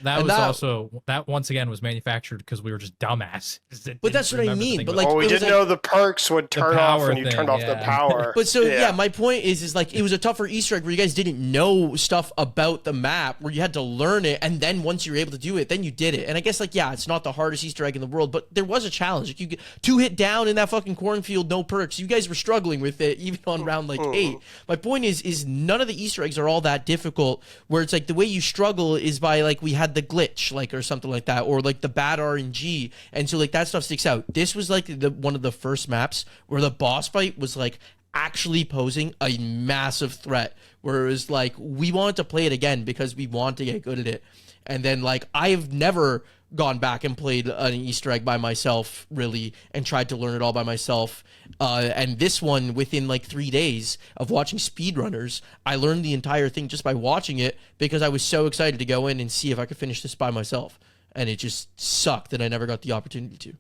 that once again was manufactured because we were just dumbasses. But that's what I mean. But like, we didn't know the perks would turn off when you turned off the power. But so my point is like, it was a tougher Easter egg where you guys didn't know stuff about the map, where you had to learn it, and then once you were able to do it, then you did it. And I guess like, it's not the hardest Easter egg in the world, but there was a challenge. Like, you get 2 hit down in that fucking cornfield, no perks. You guys were struggling with it even on round like 8. My point is none of the Easter eggs are all that difficult. Where it's like the way you struggle is by like, we had the glitch, like, or something like that, or like the bad RNG, and so like that stuff sticks out. This was like one of the first maps where the boss fight was like actually posing a massive threat, where it was like, we wanted to play it again because we want to get good at it. And then like, I have never gone back and played an Easter egg by myself, really, and tried to learn it all by myself. And this one, within like 3 days of watching speedrunners, I learned the entire thing just by watching it because I was so excited to go in and see if I could finish this by myself. And it just sucked that I never got the opportunity to.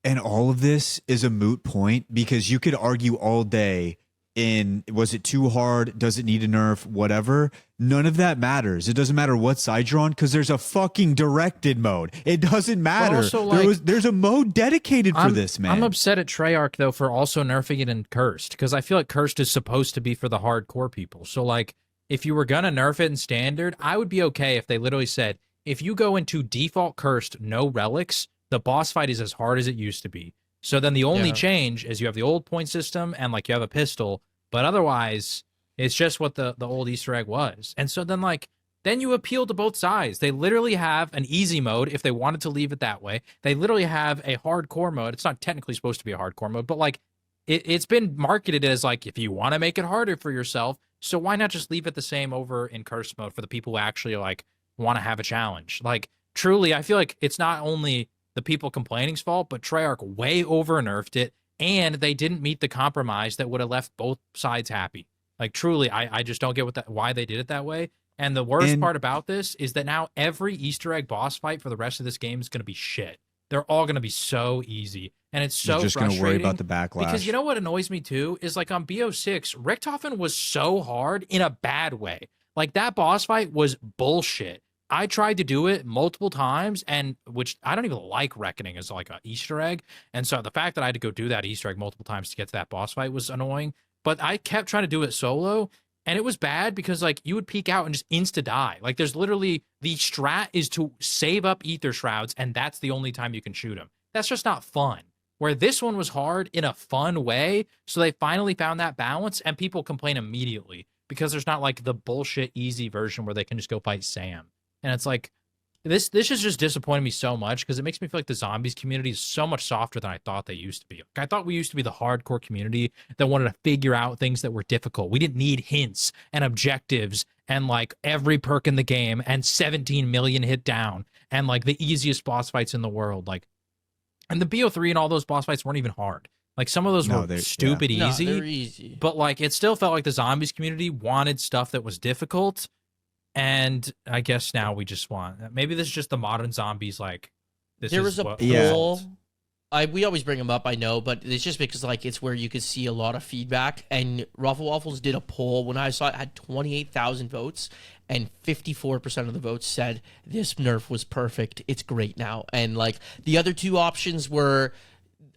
And all of this is a moot point because you could argue all day was it too hard? Does it need a nerf? Whatever. None of that matters. It doesn't matter what side you're on because there's a fucking directed mode. It doesn't matter. Also, like, there's a mode dedicated for this, man. I'm upset at Treyarch though for also nerfing it in Cursed because I feel like Cursed is supposed to be for the hardcore people. So like, if you were gonna nerf it in Standard, I would be okay if they literally said, if you go into default Cursed, no relics, the boss fight is as hard as it used to be. So then the only change is you have the old point system and like you have a pistol, but otherwise it's just what the old Easter egg was. And so then like, then you appeal to both sides. They literally have an easy mode if they wanted to leave it that way. They literally have a hardcore mode. It's not technically supposed to be a hardcore mode, but like it's been marketed as like, if you want to make it harder for yourself, so why not just leave it the same over in Curse mode for the people who actually like want to have a challenge? Like truly, I feel like it's not only the people complaining's fault, but Treyarch way over nerfed it, and they didn't meet the compromise that would have left both sides happy. Like truly, I just don't get why they did it that way. And the worst part about this is that now every Easter egg boss fight for the rest of this game is going to be shit. They're all going to be so easy, and it's so You're just frustrating. Going to worry about the backlash. Because you know what annoys me too is like on BO6, Richtofen was so hard in a bad way. Like that boss fight was bullshit. I tried to do it multiple times, and which I don't even like Reckoning as like an Easter egg. And so the fact that I had to go do that Easter egg multiple times to get to that boss fight was annoying. But I kept trying to do it solo, and it was bad because like you would peek out and just insta die. Like there's literally the strat is to save up ether shrouds, and that's the only time you can shoot them. That's just not fun. Where this one was hard in a fun way, so they finally found that balance, and people complain immediately because there's not like the bullshit easy version where they can just go fight Sam. And it's like, this is just disappointing me so much because it makes me feel like the zombies community is so much softer than I thought they used to be. Like, I thought we used to be the hardcore community that wanted to figure out things that were difficult. We didn't need hints and objectives and like every perk in the game and 17 million hit down and like the easiest boss fights in the world. Like, and the BO3 and all those boss fights weren't even hard. Like some of those were stupid easy. No, they're easy. But like it still felt like the zombies community wanted stuff that was difficult. And I guess now we just want, maybe this is just the modern zombies. Like there was a poll. We always bring them up, I know, but it's just because like it's where you could see a lot of feedback. And Ruffle Waffles did a poll when I saw it had 28,000 votes, and 54% of the votes said this nerf was perfect. It's great now. And like the other 2 options were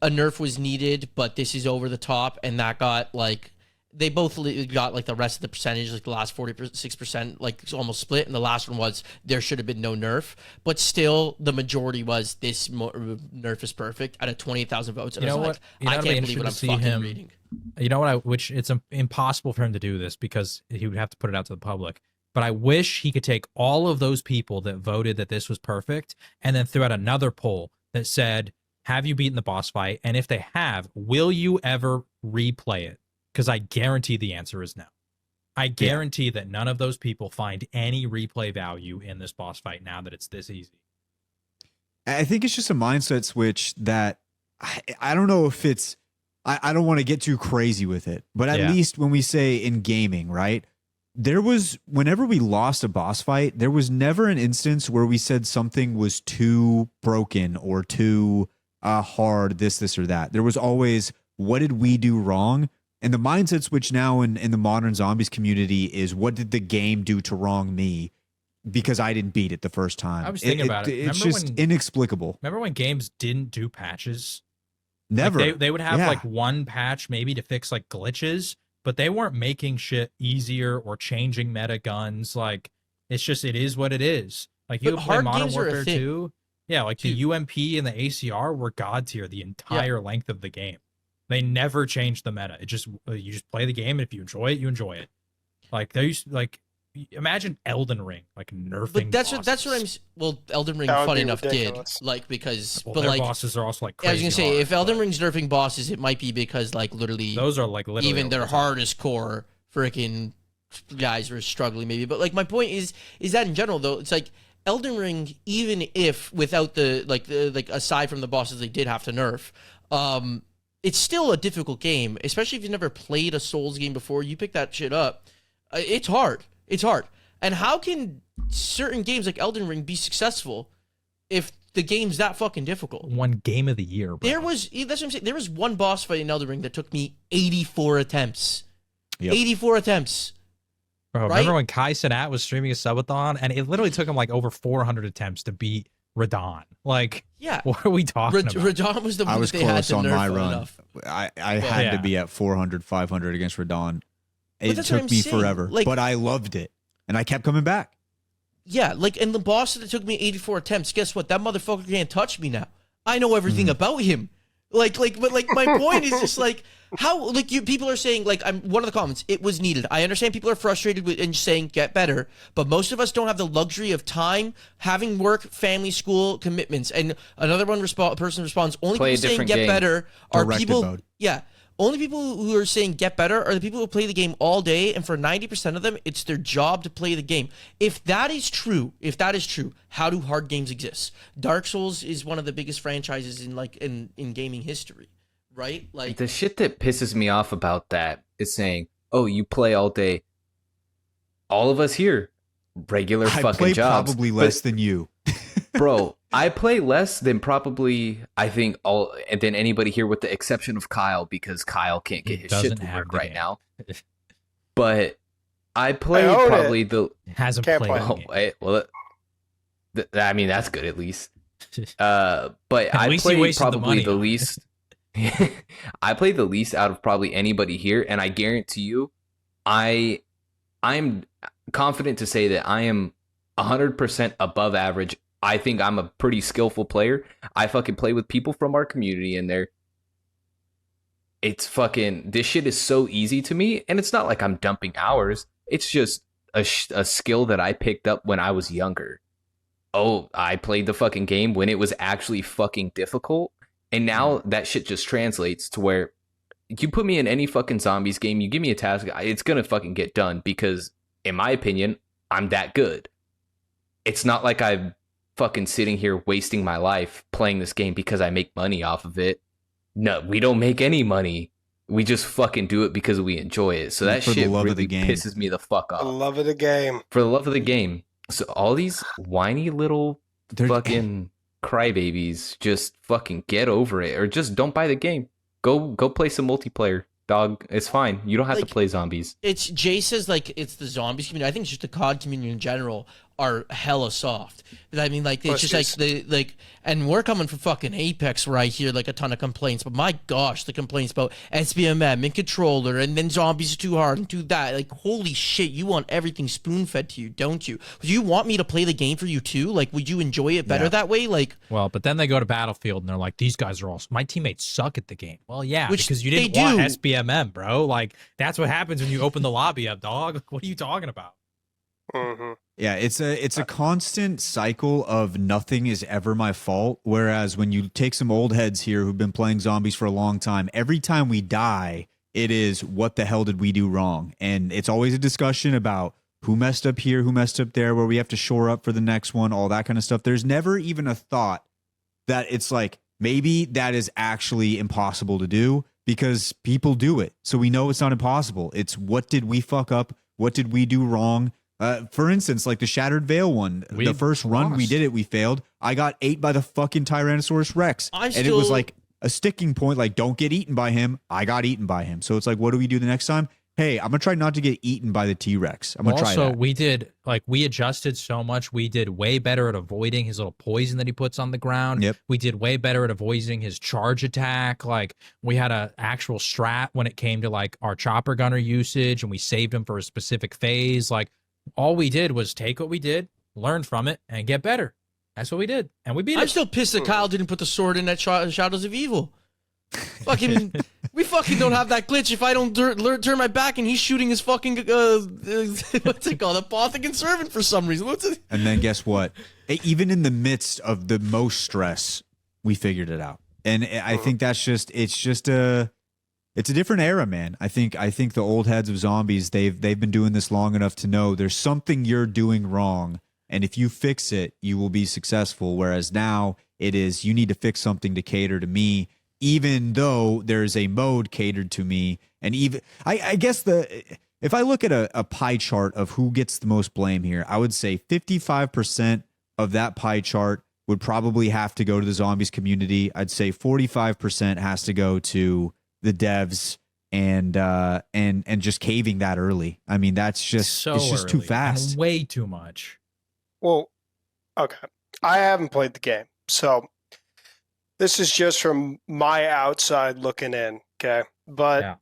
a nerf was needed, but this is over the top, and that got like. They both got like the rest of the percentage, like the last 46%, like almost split. And the last one was there should have been no nerf, but still the majority was this nerf is perfect out of 28,000 votes. And I was like, I can't believe what I'm fucking reading. You know what? Which it's impossible for him to do this because he would have to put it out to the public. But I wish he could take all of those people that voted that this was perfect and then threw out another poll that said, have you beaten the boss fight? And if they have, will you ever replay it? Because I guarantee the answer is no. I guarantee that none of those people find any replay value in this boss fight now that it's this easy. I think it's just a mindset switch that I don't know if it's, I don't want to get too crazy with it, but at least when we say in gaming, right? There was, whenever we lost a boss fight, there was never an instance where we said something was too broken or too hard, this, or that. There was always, what did we do wrong? And the mindset switch now in the modern zombies community is, what did the game do to wrong me because I didn't beat it the first time? I was thinking about it. It's just inexplicable. Remember when games didn't do patches? Never. Like they would have like one patch maybe to fix like glitches, but they weren't making shit easier or changing meta guns. Like, it's just, it is what it is. Like, you play Modern Warfare 2. Yeah, like the UMP and the ACR were god tier the entire length of the game. They never changed the meta. It just, you just play the game, and if you enjoy it, you enjoy it. Like, they used, like, imagine Elden Ring, like, nerfing But that's bosses. what I'm. Well, Elden Ring, funny enough, ridiculous. did because, Well, but their like bosses are also like crazy. I was gonna say, hard, if Elden Ring's nerfing bosses, it might be because like literally those are like literally even their hardest core freaking guys were struggling maybe. But like my point is that in general though, it's like Elden Ring, even if without the aside from the bosses they did have to nerf, it's still a difficult game, especially if you've never played a Souls game before. You pick that shit up, it's hard. It's hard. And how can certain games like Elden Ring be successful if the game's that fucking difficult? One game of the year, bro. That's what I'm saying. There was one boss fight in Elden Ring that took me 84 attempts. Yep. 84 attempts. Bro, right? remember when Kai Cenat was streaming a subathon and it literally took him like over 400 attempts to beat Radon? Like, yeah, what are we talking about? Radon was the one I was that they had close to on nerf my run. enough. I had to be at 400, 500 against Radon. It that's what took I'm me saying. forever, Like, but I loved it, and I kept coming back. Yeah, like, and the boss that took me 84 attempts, guess what? That motherfucker can't touch me now. I know everything about him. But my point is just like, how, like, people are saying, like, one of the comments, it was needed. I understand people are frustrated with and saying get better, but most of us don't have the luxury of time, having work, family, school, commitments. And another person responds, only Play a people saying different get game. better are Directed people. mode. Yeah. Only people who are saying get better are the people who play the game all day, and for 90% of them, it's their job to play the game. If that is true, how do hard games exist? Dark Souls is one of the biggest franchises in gaming history, right? Like, the shit that pisses me off about that is saying, "Oh, you play all day." All of us here, regular I fucking play jobs, probably less than you. bro. I play less than probably than anybody here, with the exception of Kyle, because Kyle can't get his shit to work right now. But I play probably the Hasn't Can't played. play. the game. wait, well, I mean that's good at least. But I least you play wasted the probably money the on it. least. I play the least out of probably anybody here, and I guarantee you, I'm confident to say that I am 100% above average. I think I'm a pretty skillful player. I fucking play with people from our community in there. It's fucking, this shit is so easy to me, and it's not like I'm dumping hours. It's just a skill that I picked up when I was younger. Oh, I played the fucking game when it was actually fucking difficult, and now that shit just translates to where you put me in any fucking zombies game, you give me a task, it's gonna fucking get done because, in my opinion, I'm that good. It's not like I'm fucking sitting here wasting my life playing this game because I make money off of it. No, we don't make any money. We just fucking do it because we enjoy it. So that For the shit love of really the game. pisses me the fuck I off. love of the game. For the love of the game. So all these whiny little fucking crybabies, just fucking get over it, or just don't buy the game. Go play some multiplayer, dog. It's fine. You don't have to play zombies. it's Jay says like it's the zombies community. I think it's just the COD community in general are hella soft. I mean, like, it's just like and we're coming from fucking Apex where I hear like a ton of complaints, but my gosh, the complaints about SBMM and controller and then zombies are too hard and do that. Like, holy shit, you want everything spoon fed to you, don't you? Do you want me to play the game for you too? Like, would you enjoy it better that way? Like, Well, but then they go to Battlefield and they're like, these guys are all, my teammates suck at the game. Well, yeah, Which because you they didn't want do. SBMM, bro. Like, that's what happens when you open the lobby up, dog. What are you talking about? Mm-hmm. Yeah, it's a constant cycle of nothing is ever my fault. Whereas when you take some old heads here who've been playing zombies for a long time, every time we die, it is what the hell did we do wrong? And it's always a discussion about who messed up here, who messed up there, where we have to shore up for the next one, all that kind of stuff. There's never even a thought that it's like, maybe that is actually impossible to do because people do it. So we know it's not impossible. It's what did we fuck up? What did we do wrong? For instance, like the Shattered Veil one, the first run we did it, we failed. I got ate by the fucking Tyrannosaurus Rex. And it was like a sticking point, like, don't get eaten by him. I got eaten by him. So it's like, what do we do the next time? Hey, I'm going to try not to get eaten by the T-Rex. I'm going to try that. Also, we adjusted so much. We did way better at avoiding his little poison that he puts on the ground. Yep. We did way better at avoiding his charge attack. Like, we had an actual strat when it came to, like, our chopper gunner usage, and we saved him for a specific phase. Like, all we did was take what we did, learn from it, and get better. That's what we did, and we beat it. I'm still pissed that Kyle didn't put the sword in at Shadows of Evil. We fucking don't have that glitch. If I don't turn my back and he's shooting his fucking what's it called, Apothecary servant for some reason. What's it? And then guess what? Even in the midst of the most stress, we figured it out. And I think it's a different era, man. I think the old heads of zombies, they've been doing this long enough to know there's something you're doing wrong, and if you fix it, you will be successful. Whereas now it is you need to fix something to cater to me, even though there's a mode catered to me. And even I guess if I look at a pie chart of who gets the most blame here, I would say 55% of that pie chart would probably have to go to the zombies community. I'd say 45% has to go to the devs and just caving that early. I mean, that's just it's just too fast. And way too much. Well, okay. I haven't played the game, so this is just from my outside looking in, okay? But yeah.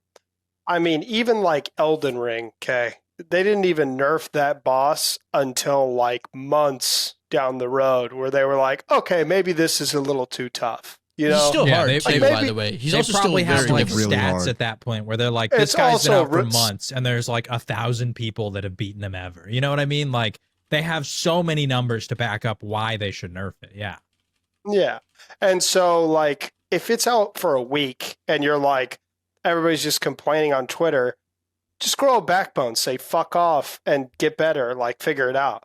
I mean, even like Elden Ring, okay? They didn't even nerf that boss until like months down the road, where they were like, okay, maybe this is a little too tough. You know? He's still hard, by the way. He's also probably still have like really stats hard at that point where they're like, this guy's been out for months, and there's like 1,000 people that have beaten him ever. You know what I mean? Like, they have so many numbers to back up why they should nerf it. Yeah. Yeah. And so, like, if it's out for a week and you're like, everybody's just complaining on Twitter, just grow a backbone, say fuck off and get better, like, figure it out.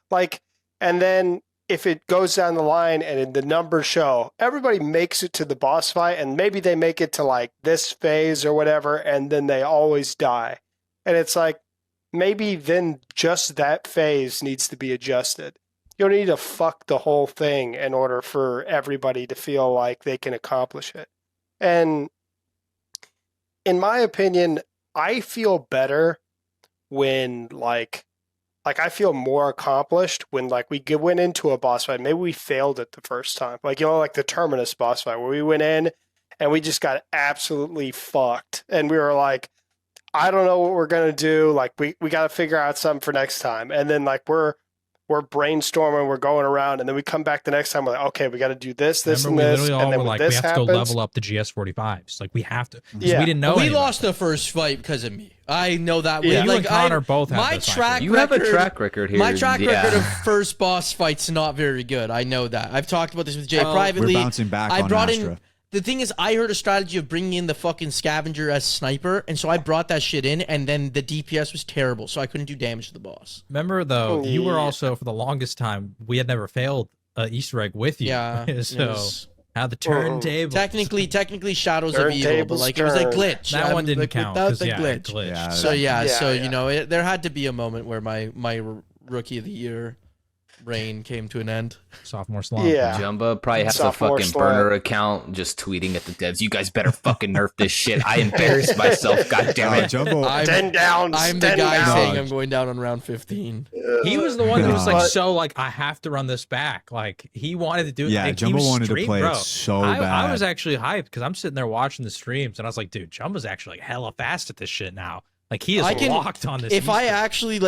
Like, and then if it goes down the line and the numbers show, everybody makes it to the boss fight, and maybe they make it to like this phase or whatever, and then they always die. And it's like, maybe then just that phase needs to be adjusted. You don't need to fuck the whole thing in order for everybody to feel like they can accomplish it. And in my opinion, I feel better when like I feel more accomplished when like we went into a boss fight. Maybe we failed it the first time. Like, you know, like the Terminus boss fight where we went in and we just got absolutely fucked. And we were like, I don't know what we're going to do. Like, we got to figure out something for next time. And then like we're brainstorming, we're going around, and then we come back the next time. We're like, okay, we got to do this, and this, and then like, this we have happens, to go level up the GS45s. Like, we have to. Yeah. We didn't know. We lost the first fight because of me. I know that. Yeah. You like, and Connor both have my track. You have a track record here. My track record of first boss fights not very good. I know that. I've talked about this with Jay privately. We're bouncing back on Astra. The thing is, I heard a strategy of bringing in the fucking scavenger as sniper, and so I brought that shit in, and then the DPS was terrible, so I couldn't do damage to the boss. Remember, though, you were also, for the longest time, we had never failed Easter egg with you. Yeah. So, how the turntable. Technically, Shadows of Evil, but like, it was a glitch. That one didn't count. Without the glitch. Glitched. So, you know, there had to be a moment where my Rookie of the Year reign came to an end. Sophomore slump. Yeah. Jumba probably has a fucking burner account just tweeting at the devs, you guys better fucking nerf this shit. I embarrassed myself, god damn it. Jumbo. I'm the guy saying I'm going down on round 15. He was the one that was like, I have to run this back. Like, he wanted to do it. Yeah, Jumbo wanted to play it so bad. I was actually hyped because I'm sitting there watching the streams, and I was like, dude, Jumbo's actually like hella fast at this shit now. Like, he is locked on this. If I actually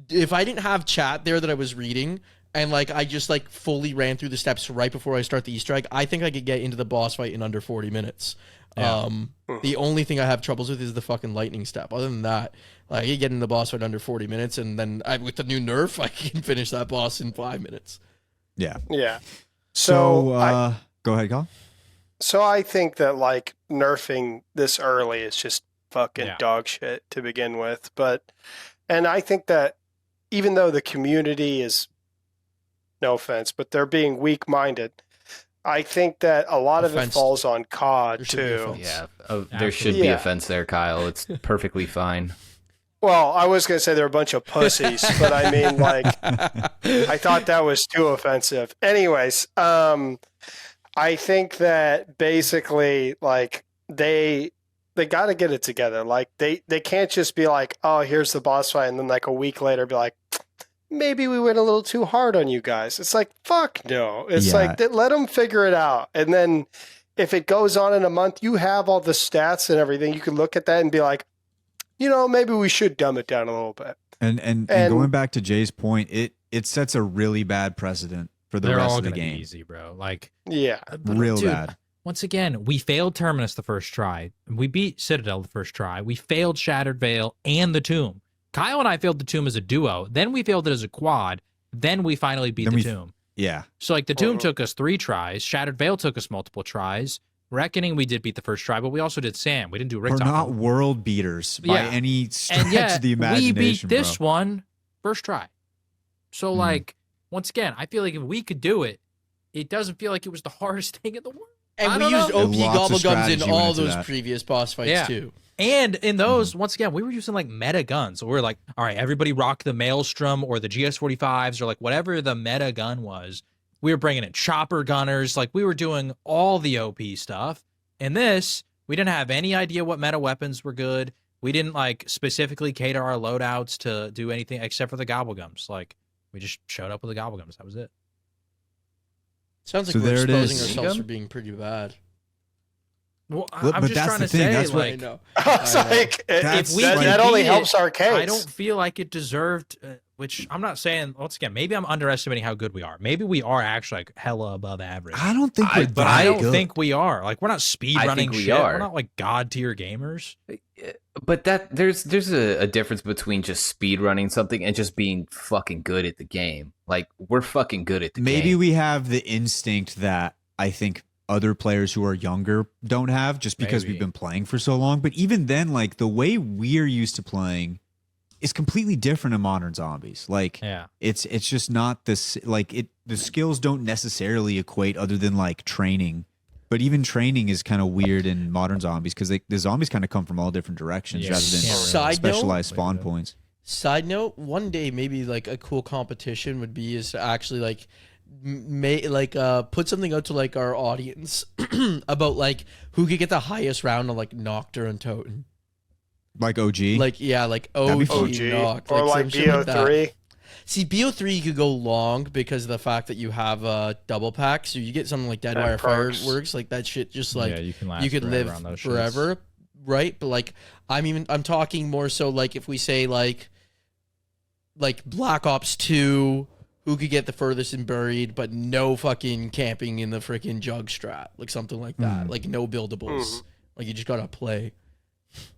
if I didn't have chat there that I was reading, and like I just like fully ran through the steps right before I start the Easter egg, I think I could get into the boss fight in under 40 minutes. Yeah. The only thing I have troubles with is the fucking lightning step. Other than that, like you get in the boss fight under 40 minutes, and then with the new nerf, I can finish that boss in 5 minutes. Yeah. Yeah. So go ahead, Colin. So I think that like nerfing this early is just fucking dog shit to begin with. And I think that even though the community is, no offense, but they're being weak-minded, I think that a lot of it falls on COD too. Yeah, there should be offense there, Kyle. It's perfectly fine. Well, I was going to say they're a bunch of pussies, but I mean, like, I thought that was too offensive. Anyways, I think that basically, like, they got to get it together. Like, they can't just be like, oh, here's the boss fight, and then like a week later be like, maybe we went a little too hard on you guys. It's like, fuck no. It's like, let them figure it out. And then if it goes on in a month, you have all the stats and everything. You can look at that and be like, you know, maybe we should dumb it down a little bit. And going back to Jay's point, it sets a really bad precedent for the rest of the game. Be easy, bro. Like, yeah, real bad. Once again, we failed Terminus the first try. We beat Citadel the first try. We failed Shattered Veil and the Tomb. Kyle and I failed the Tomb as a duo. Then we failed it as a quad. Then we finally beat the Tomb. Yeah. So like the Tomb took us 3 tries. Shattered Veil took us multiple tries. Reckoning we did beat the first try, but we also did Sam. We didn't do Rick. We're not world beaters by any stretch of the imagination. We beat this one first try. So like once again, I feel like if we could do it, it doesn't feel like it was the hardest thing in the world. And we used OP Gobblegums in all those previous boss fights too. And in those, once again, we were using like meta guns. So we were like, all right, everybody rock the Maelstrom or the GS-45s or like whatever the meta gun was. We were bringing in chopper gunners. Like we were doing all the OP stuff. In this, we didn't have any idea what meta weapons were good. We didn't like specifically cater our loadouts to do anything except for the Gobblegums. Like we just showed up with the Gobblegums. That was it. Sounds like we're exposing ourselves for being pretty bad. Well, I'm just trying to say, that's like, that only helps our case. I don't feel like it deserved, which I'm not saying, once again, maybe I'm underestimating how good we are. Maybe we are actually like hella above average. I don't think we're but I don't think we are. Like, we're not speed running shit. We're not like god tier gamers. But there's a difference between just speed running something and just being fucking good at the game. Like, we're fucking good at the game. Maybe we have the instinct that I think other players who are younger don't have, just because we've been playing for so long. But even then, like, the way we're used to playing is completely different in modern zombies. Like, it's just not this, like, the skills don't necessarily equate other than like training. But even training is kind of weird in modern zombies because the zombies kind of come from all different directions rather than specialized spawn points. Side note, one day maybe like a cool competition would be is to actually like put something out to like our audience about like who could get the highest round of like Noctur and Toten. Like OG? Like OG Noct. Or like BO3. See, BO3 you could go long because of the fact that you have a double pack, so you get something like Deadwire Fireworks, like that shit just like you could live forever, right? But like I'm talking more so like if we say like Black Ops 2, who could get the furthest and buried, but no fucking camping in the freaking jug strat, like something like that, like no buildables, like you just gotta play.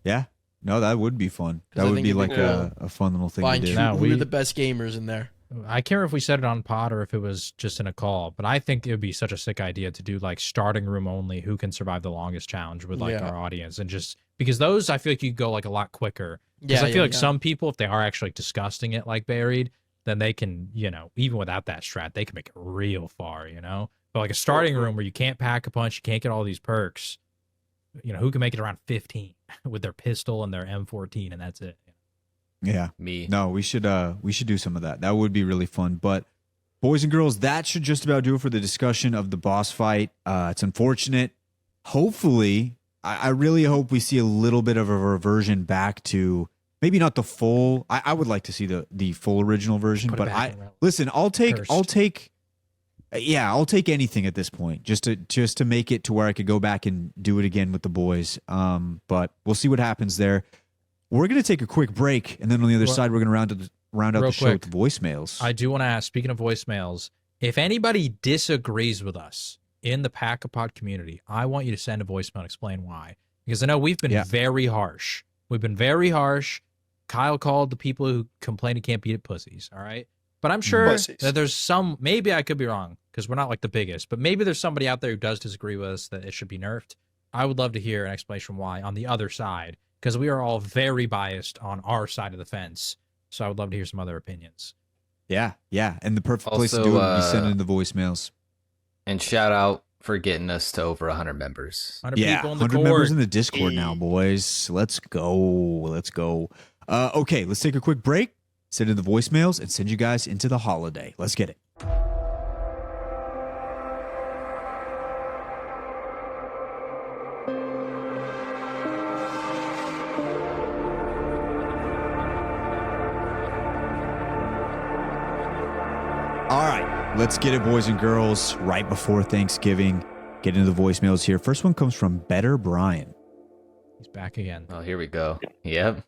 Yeah. No, that would be fun. That would be like a fun little thing to do. Now, we're the best gamers in there. I can't remember if we said it on pod or if it was just in a call, but I think it would be such a sick idea to do like starting room only, who can survive the longest challenge with like our audience, and just because those I feel like you go like a lot quicker. Because I feel like some people, if they are actually like, disgusting it like buried, then they can, you know, even without that strat, they can make it real far, you know. But like a starting room where you can't pack a punch, you can't get all these perks. You know, who can make it around 15 with their pistol and their M14, and that's it. Yeah. Me. No, we should do some of that. That would be really fun. But boys and girls, that should just about do it for the discussion of the boss fight. It's unfortunate. Hopefully, I really hope we see a little bit of a reversion back to maybe not the full. I would like to see the full original version, but I'll take anything at this point just to make it to where I could go back and do it again with the boys. But we'll see what happens there. We're going to take a quick break, and then on the other side, we're going to round round out Real the show with quick, the voicemails. I do want to ask, speaking of voicemails, if anybody disagrees with us in the Pack-a-Pod community, I want you to send a voicemail and explain why. Because I know we've been very harsh. We've been very harsh. Kyle called the people who complain he can't beat it pussies, all right? But I'm sure that there's some, maybe I could be wrong, because we're not like the biggest, but maybe there's somebody out there who does disagree with us that it should be nerfed. I would love to hear an explanation why on the other side, because we are all very biased on our side of the fence. So I would love to hear some other opinions. Yeah. And the perfect place to do it would be sending the voicemails. And shout out for getting us to over 100 members. 100 people in the 100 members in the Discord now, boys. Let's go. Okay, let's take a quick break, send in the voicemails, and send you guys into the holiday. Let's get it. All right, let's get it, boys and girls. Right before Thanksgiving, get into the voicemails here. First one comes from Better Brian. He's back again. Oh, here we go. Yep.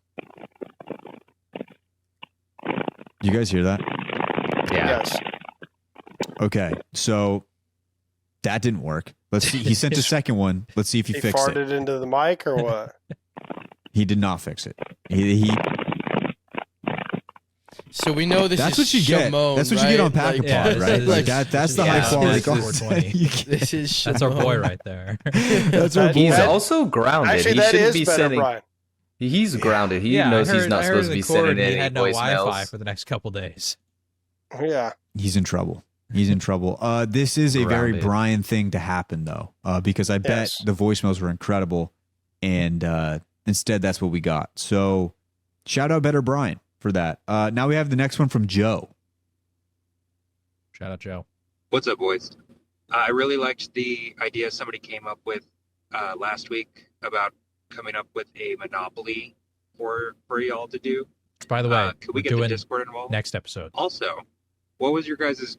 You guys hear that? Yeah. Yes. Okay, so that didn't work. Let's see. He sent a second one. Let's see if he fixed farted into the mic or what? He did not fix it. He So we know this that's is what you get. Shimon, That's what right? you get on Pack-a-Pod, right? Like that's the high quality content. This is Shimon. That's our boy right there. That's our boy. He's also grounded. Actually, He that shouldn't is be better, sending. Brian. He's grounded. He knows he's not supposed to be sending He any had no Wi-Fi voicemails. for the next couple days. Yeah. He's in trouble. He's in trouble. This is a very Grounded. Brian thing to happen, though, because I bet Yes. the voicemails were incredible, and instead that's what we got. So shout out Better Brian for that. Now we have the next one from Joe. Shout out, Joe. What's up, boys? I really liked the idea somebody came up with last week about coming up with a Monopoly for y'all to do. By the way, could we're we get the doing Discord involved? next episode. Also, what was your guys'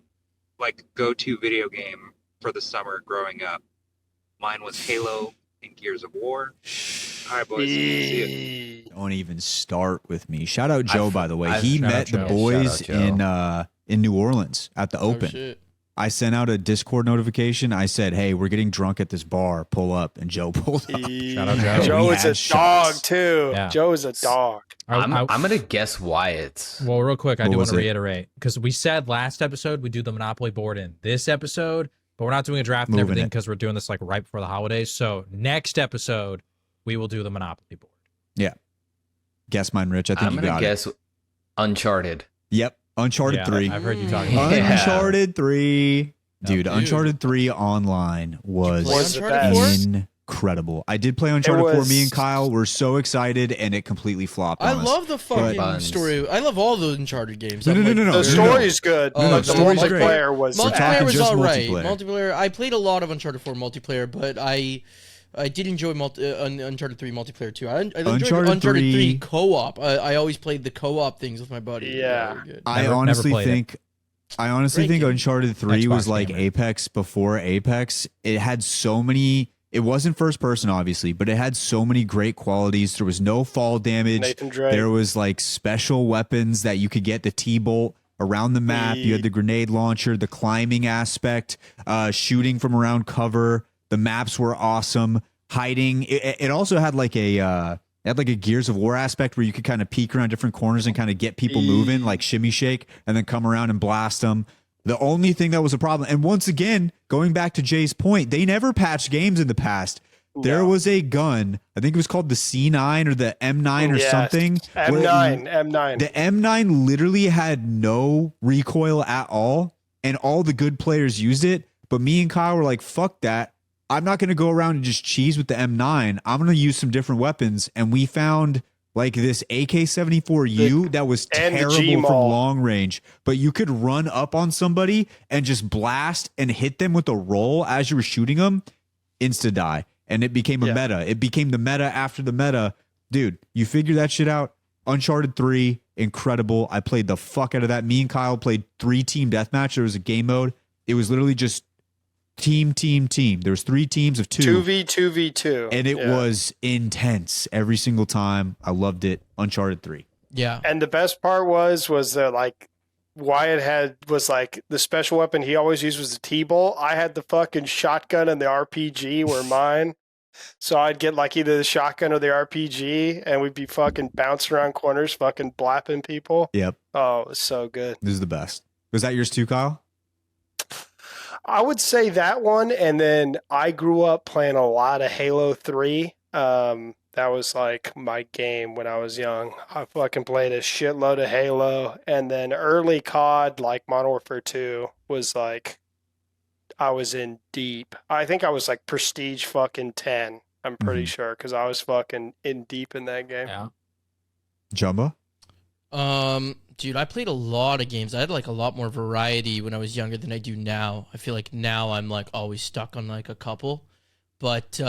go-to video game for the summer growing up? Mine was Halo and Gears of War. All right, boys. See ya. Don't even start with me. Shout out Joe, by the way. He shout out met the Joe. boys Shout out in New Orleans at the Oh, Open. shit. I sent out a Discord notification. I said, "Hey, we're getting drunk at this bar. Pull up." And Joe pulled up. Shout out Joe. Joe We is had a shots. dog too. Yeah. Joe is a dog. I'm gonna guess Wyatt. Well, real quick, I What do want was to it? reiterate, because we said last episode we do the Monopoly board in this episode, but we're not doing a draft and Moving everything it. because we're doing this right before the holidays. So next episode, we will do the Monopoly board. Guess mine, Rich. I think I'm you gonna got guess Uncharted. it. Yep. Uncharted Yeah, 3. I've heard you talking Yeah. about that. Uncharted 3. Dude, Dude. Uncharted 3 online was Was the Uncharted best. 4? incredible. I did play Uncharted 4. was- Me and Kyle were so excited, and it completely flopped I on us. love the fucking Buns. story. I love all the Uncharted games. No, I'm no, like, no, no, The no. story's good, No, no, but the the story's great. multiplayer was We're Multiplayer talking was just all right. multiplayer. Multiplayer. I played a lot of Uncharted 4 multiplayer, but I did enjoy Uncharted 3 multiplayer too. I enjoyed Uncharted Uncharted 3 3 co-op. I always played the co-op things with my buddy. Yeah. They were good. I Never honestly played it. think Great game. Uncharted 3 was Xbox like gamer. Apex before Apex. It had so many. It wasn't first person, obviously, but it had so many great qualities. There was no fall damage. Nathan Drake. There was like special weapons that you could get, the T-bolt around the map. You had the grenade launcher, the climbing aspect, shooting from around cover. The maps were awesome. Hiding. It also had like a Gears of War aspect where you could kind of peek around different corners and kind of get people moving, like shimmy shake, and then come around and blast them. The only thing that was a problem, and once again, going back to Jay's point, they never patched games in the past. There was a gun, I think it was called the C9 or the M9 or Yes. something. where M9. The M9 literally had no recoil at all, and all the good players used it. But me and Kyle were like, fuck that. I'm not going to go around and just cheese with the M9. I'm going to use some different weapons. And we found like this AK-74U that was and the terrible from G-Maul. long range, but you could run up on somebody and just blast and hit them with a roll as you were shooting them, insta die. And it became a meta. It became the meta after the meta. Dude, you figure that shit out. Uncharted 3, incredible. I played the fuck out of that. Me and Kyle played 3-team deathmatch. There was a game mode. It was literally just team. There was 3 teams of 2. 2v2v2. And it was intense every single time. I loved it. Uncharted 3. Yeah. And the best part was that like Wyatt was like the special weapon he always used was the T-bolt. I had the fucking shotgun and the RPG were mine. So I'd get like either the shotgun or the RPG, and we'd be fucking bouncing around corners, fucking blapping people. Yep. Oh, it was so good. This is the best. Was that yours too, Kyle? I would say that one, and then I grew up playing a lot of Halo 3. That was like my game when I was young. I fucking played a shitload of Halo, and then early COD, like Modern Warfare 2, was like I was in deep. I think I was like Prestige fucking 10. I'm pretty sure because I was fucking in deep in that game. Yeah. Jumbo? Dude, I played a lot of games. I had like a lot more variety when I was younger than I do now. I feel like now I'm like always stuck on like a couple. But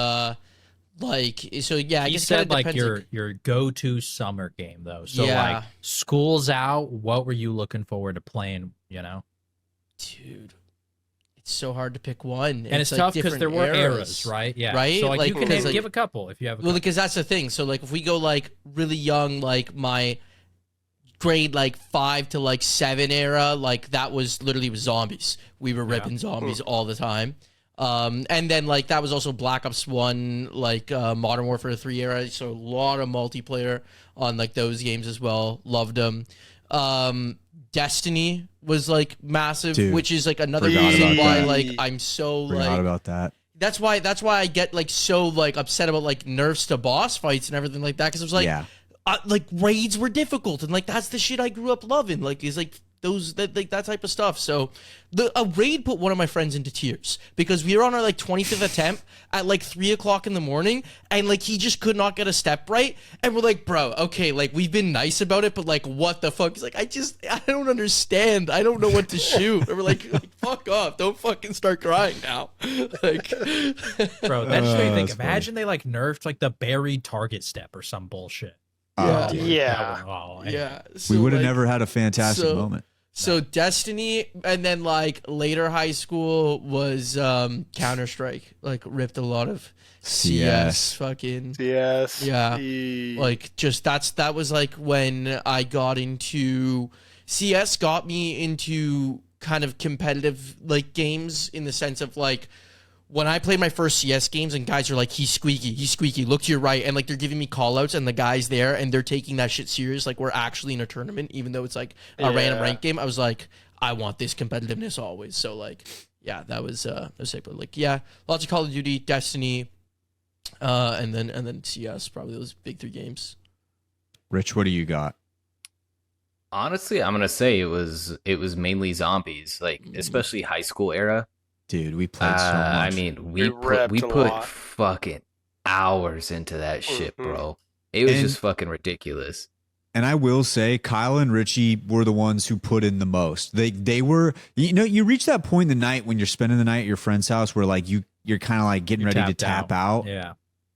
like so yeah, I you guess said like depends, your go-to summer game though. So Yeah. like school's out, what were you looking forward to playing, you know? dude, it's so hard to pick one. And it's like tough because different there were eras, right? Yeah. Right? So like you Like, can like- give a couple if you have a Well, couple. because that's the thing. So like if we go like really young, like my grade like 5 to like 7 era, like that was literally with zombies. We were ripping zombies all the time. And then like that was also Black Ops 1, like Modern Warfare 3 era. So a lot of multiplayer on like those games as well. Loved them. Destiny was like massive, Dude, which is like another forgot reason about why that. like I'm so Forgot like about that. that's why I get like so like upset about like nerfs to boss fights and everything like that because it was like Yeah. like raids were difficult and like that's the shit I grew up loving, like is like those that like that type of stuff. So a raid put one of my friends into tears because we were on our like 25th attempt at like 3 o'clock in the morning and like he just could not get a step right and we're like, bro, okay, like we've been nice about it but like what the fuck. He's like, I don't understand, I don't know what to shoot. And we're like fuck off, don't fucking start crying now. Like Bro, that just made me think. that's Imagine they like nerfed like the buried target step or some bullshit. Yeah. dude. Yeah. yeah, We so, would have like, never had a fantastic so- moment. So Destiny, and then like later high school was Counter-Strike. Like ripped a lot of CS, fucking Yes. yeah. Like just that was like when I got into CS. Got me into kind of competitive like games in the sense of like when I played my first CS games and guys are like, he's squeaky, look to your right, and like they're giving me call outs and the guys there and they're taking that shit serious, like we're actually in a tournament, even though it's like a random ranked game. I was like, I want this competitiveness always. So like, yeah, that was sick. But like, yeah, lots of Call of Duty, Destiny, and then CS, probably those big 3 games. Rich, what do you got? Honestly, I'm gonna say it was mainly zombies, like especially high school era. Dude, we played so much. I mean, we ripped a put lot. fucking hours into that shit, bro. It was And- just fucking ridiculous. And I will say, Kyle and Richie were the ones who put in the most. They were, you know, you reach that point in the night when you're spending the night at your friend's house where like you're kind of like getting You're ready to tapped tap out. Yeah.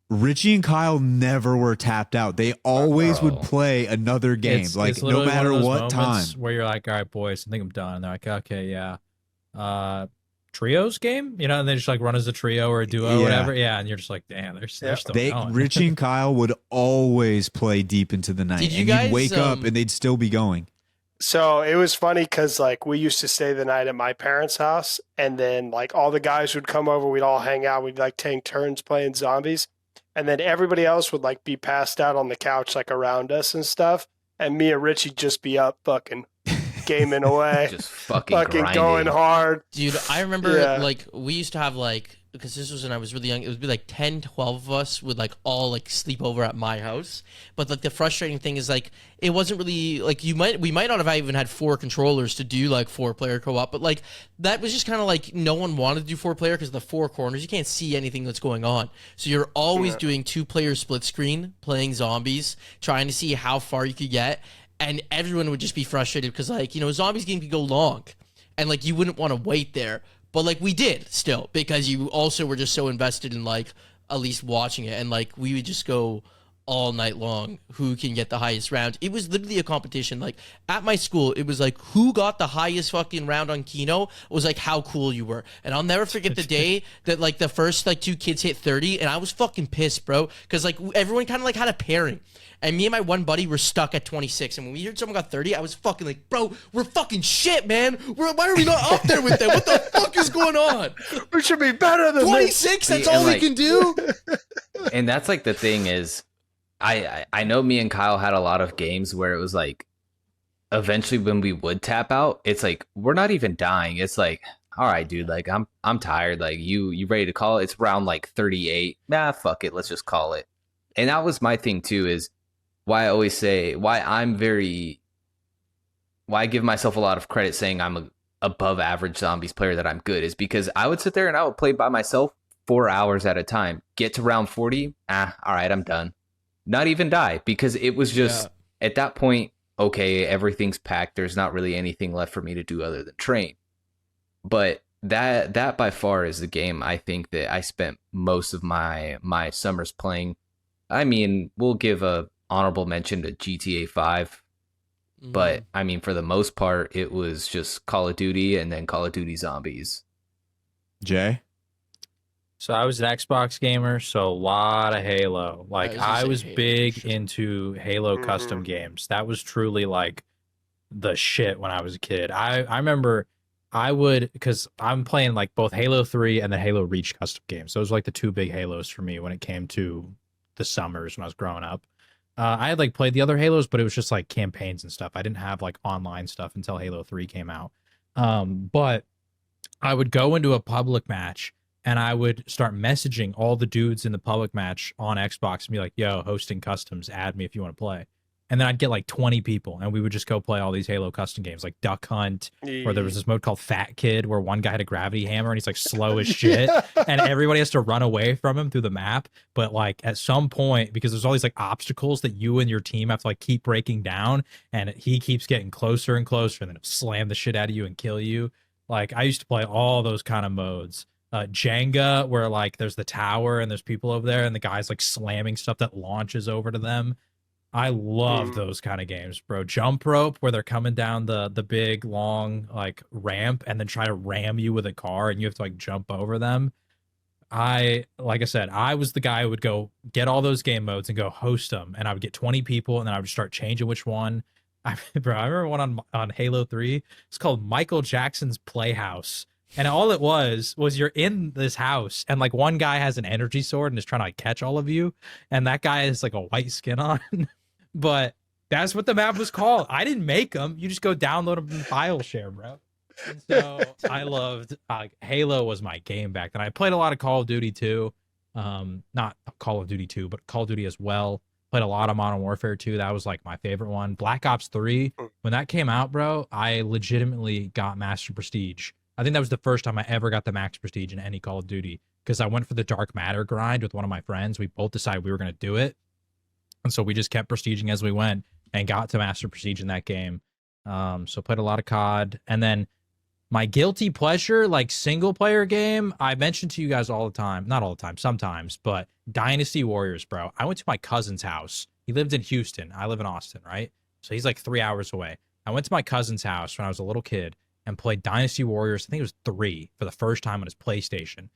Richie and Kyle never were tapped out. They always would Bro. play another game, It's no literally one matter of those what time. moments where you're like, all right, boys, I think I'm done. And they're like, okay, yeah. Trios game, you know, and they just like run as a trio or a duo Yeah. or whatever. Yeah, and you're just like, damn, they're still going. Richie and Kyle would always play deep into the night. Did you and guys, you'd wake up and they'd still be going. So it was funny because like we used to stay the night at my parents' house, and then like all the guys would come over, we'd all hang out, we'd like take turns playing zombies, and then everybody else would like be passed out on the couch like around us and stuff, and me and Richie just be up fucking gaming away, Just fucking going grinding. hard. Dude, I remember Yeah. like we used to have like, because this was when I was really young, it would be like 10, 12 of us would like all like sleep over at my house. But like the frustrating thing is like it wasn't really like we might not have even had 4 controllers to do like 4-player co-op, but like that was just kind of like no one wanted to do 4-player because the 4 corners you can't see anything that's going on. So you're always doing 2-player split screen, playing zombies, trying to see how far you could get. And everyone would just be frustrated because, like, you know, zombies game could go long. And, like, you wouldn't want to wait there. But, like, we did still because you also were just so invested in, like, at least watching it. And, like, we would just go all night long who can get the highest round. It was literally a competition. Like at my school, it was like who got the highest fucking round on Keno was like how cool you were. And I'll never forget the day that like the first like 2 kids hit 30, and I was fucking pissed, bro, because like everyone kind of like had a pairing. And me and my one buddy were stuck at 26. And when we heard someone got 30, I was fucking like, bro, we're fucking shit, man. Why are we not up there with them? What the fuck is going on? We should be better than 26. That's all we can do. And that's like the thing is, I know me and Kyle had a lot of games where it was like, eventually when we would tap out, it's like we're not even dying. It's like, all right, dude, like I'm tired. Like you ready to call it? It's round like 38. Nah, fuck it. Let's just call it. And that was my thing too. Is why I always say why I give myself a lot of credit saying I'm a above average zombies player, that I'm good, is because I would sit there and I would play by myself 4 hours at a time, get to round 40. All right, I'm done. Not even die, because it was just at that point, okay, everything's packed. There's not really anything left for me to do other than train. But that by far is the game I think that I spent most of my summers playing. I mean, we'll give a honorable mention to GTA 5. But I mean, for the most part, it was just Call of Duty and then Call of Duty Zombies. Jay? So I was an Xbox gamer, so a lot of Halo. Like I was big into Halo custom games. That was truly like the shit when I was a kid. I remember I would, because I'm playing like both Halo 3 and the Halo Reach custom games. Those were like the two big Halos for me when it came to the summers when I was growing up. I had like played the other Halos, but it was just like campaigns and stuff. I didn't have like online stuff until Halo 3 came out. But I would go into a public match and I would start messaging all the dudes in the public match on Xbox and be like, yo, hosting customs, add me if you want to play. And then I'd get like 20 people and we would just go play all these Halo custom games like Duck Hunt, or there was this mode called Fat Kid where one guy had a gravity hammer and he's like slow as shit and everybody has to run away from him through the map. But like at some point, because there's all these like obstacles that you and your team have to like keep breaking down, and he keeps getting closer and closer and then slam the shit out of you and kill you. Like I used to play all those kind of modes. Jenga, where like there's the tower and there's people over there and the guy's like slamming stuff that launches over to them. I love those kind of games, bro. Jump rope, where they're coming down the big long like ramp and then try to ram you with a car and you have to like jump over them. Like I said, I was the guy who would go get all those game modes and go host them, and I would get 20 people and then I would start changing which one. I remember one on Halo 3. It's called Michael Jackson's Playhouse. And all it was you're in this house and like one guy has an energy sword and is trying to like catch all of you, and that guy has like a white skin on. But that's what the map was called. I didn't make them. You just go download them and file share, bro. And so I loved Halo was my game back then. I played a lot of Call of Duty too. Not Call of Duty 2, but Call of Duty as well. Played a lot of Modern Warfare 2. That was like my favorite one. Black Ops 3, when that came out, bro, I legitimately got Master Prestige. I think that was the first time I ever got the max prestige in any Call of Duty, because I went for the Dark Matter grind with one of my friends. We both decided we were going to do it. And so we just kept prestiging as we went and got to master prestige in that game. So played a lot of COD. And then my guilty pleasure, like single player game, I mentioned to you guys all the time, not all the time, sometimes, but Dynasty Warriors, bro. I went to my cousin's house. He lived in Houston. I live in Austin, right? So he's like 3 hours away. I went to my cousin's house when I was a little kid and played Dynasty Warriors. I think it was 3 for the first time on his PlayStation.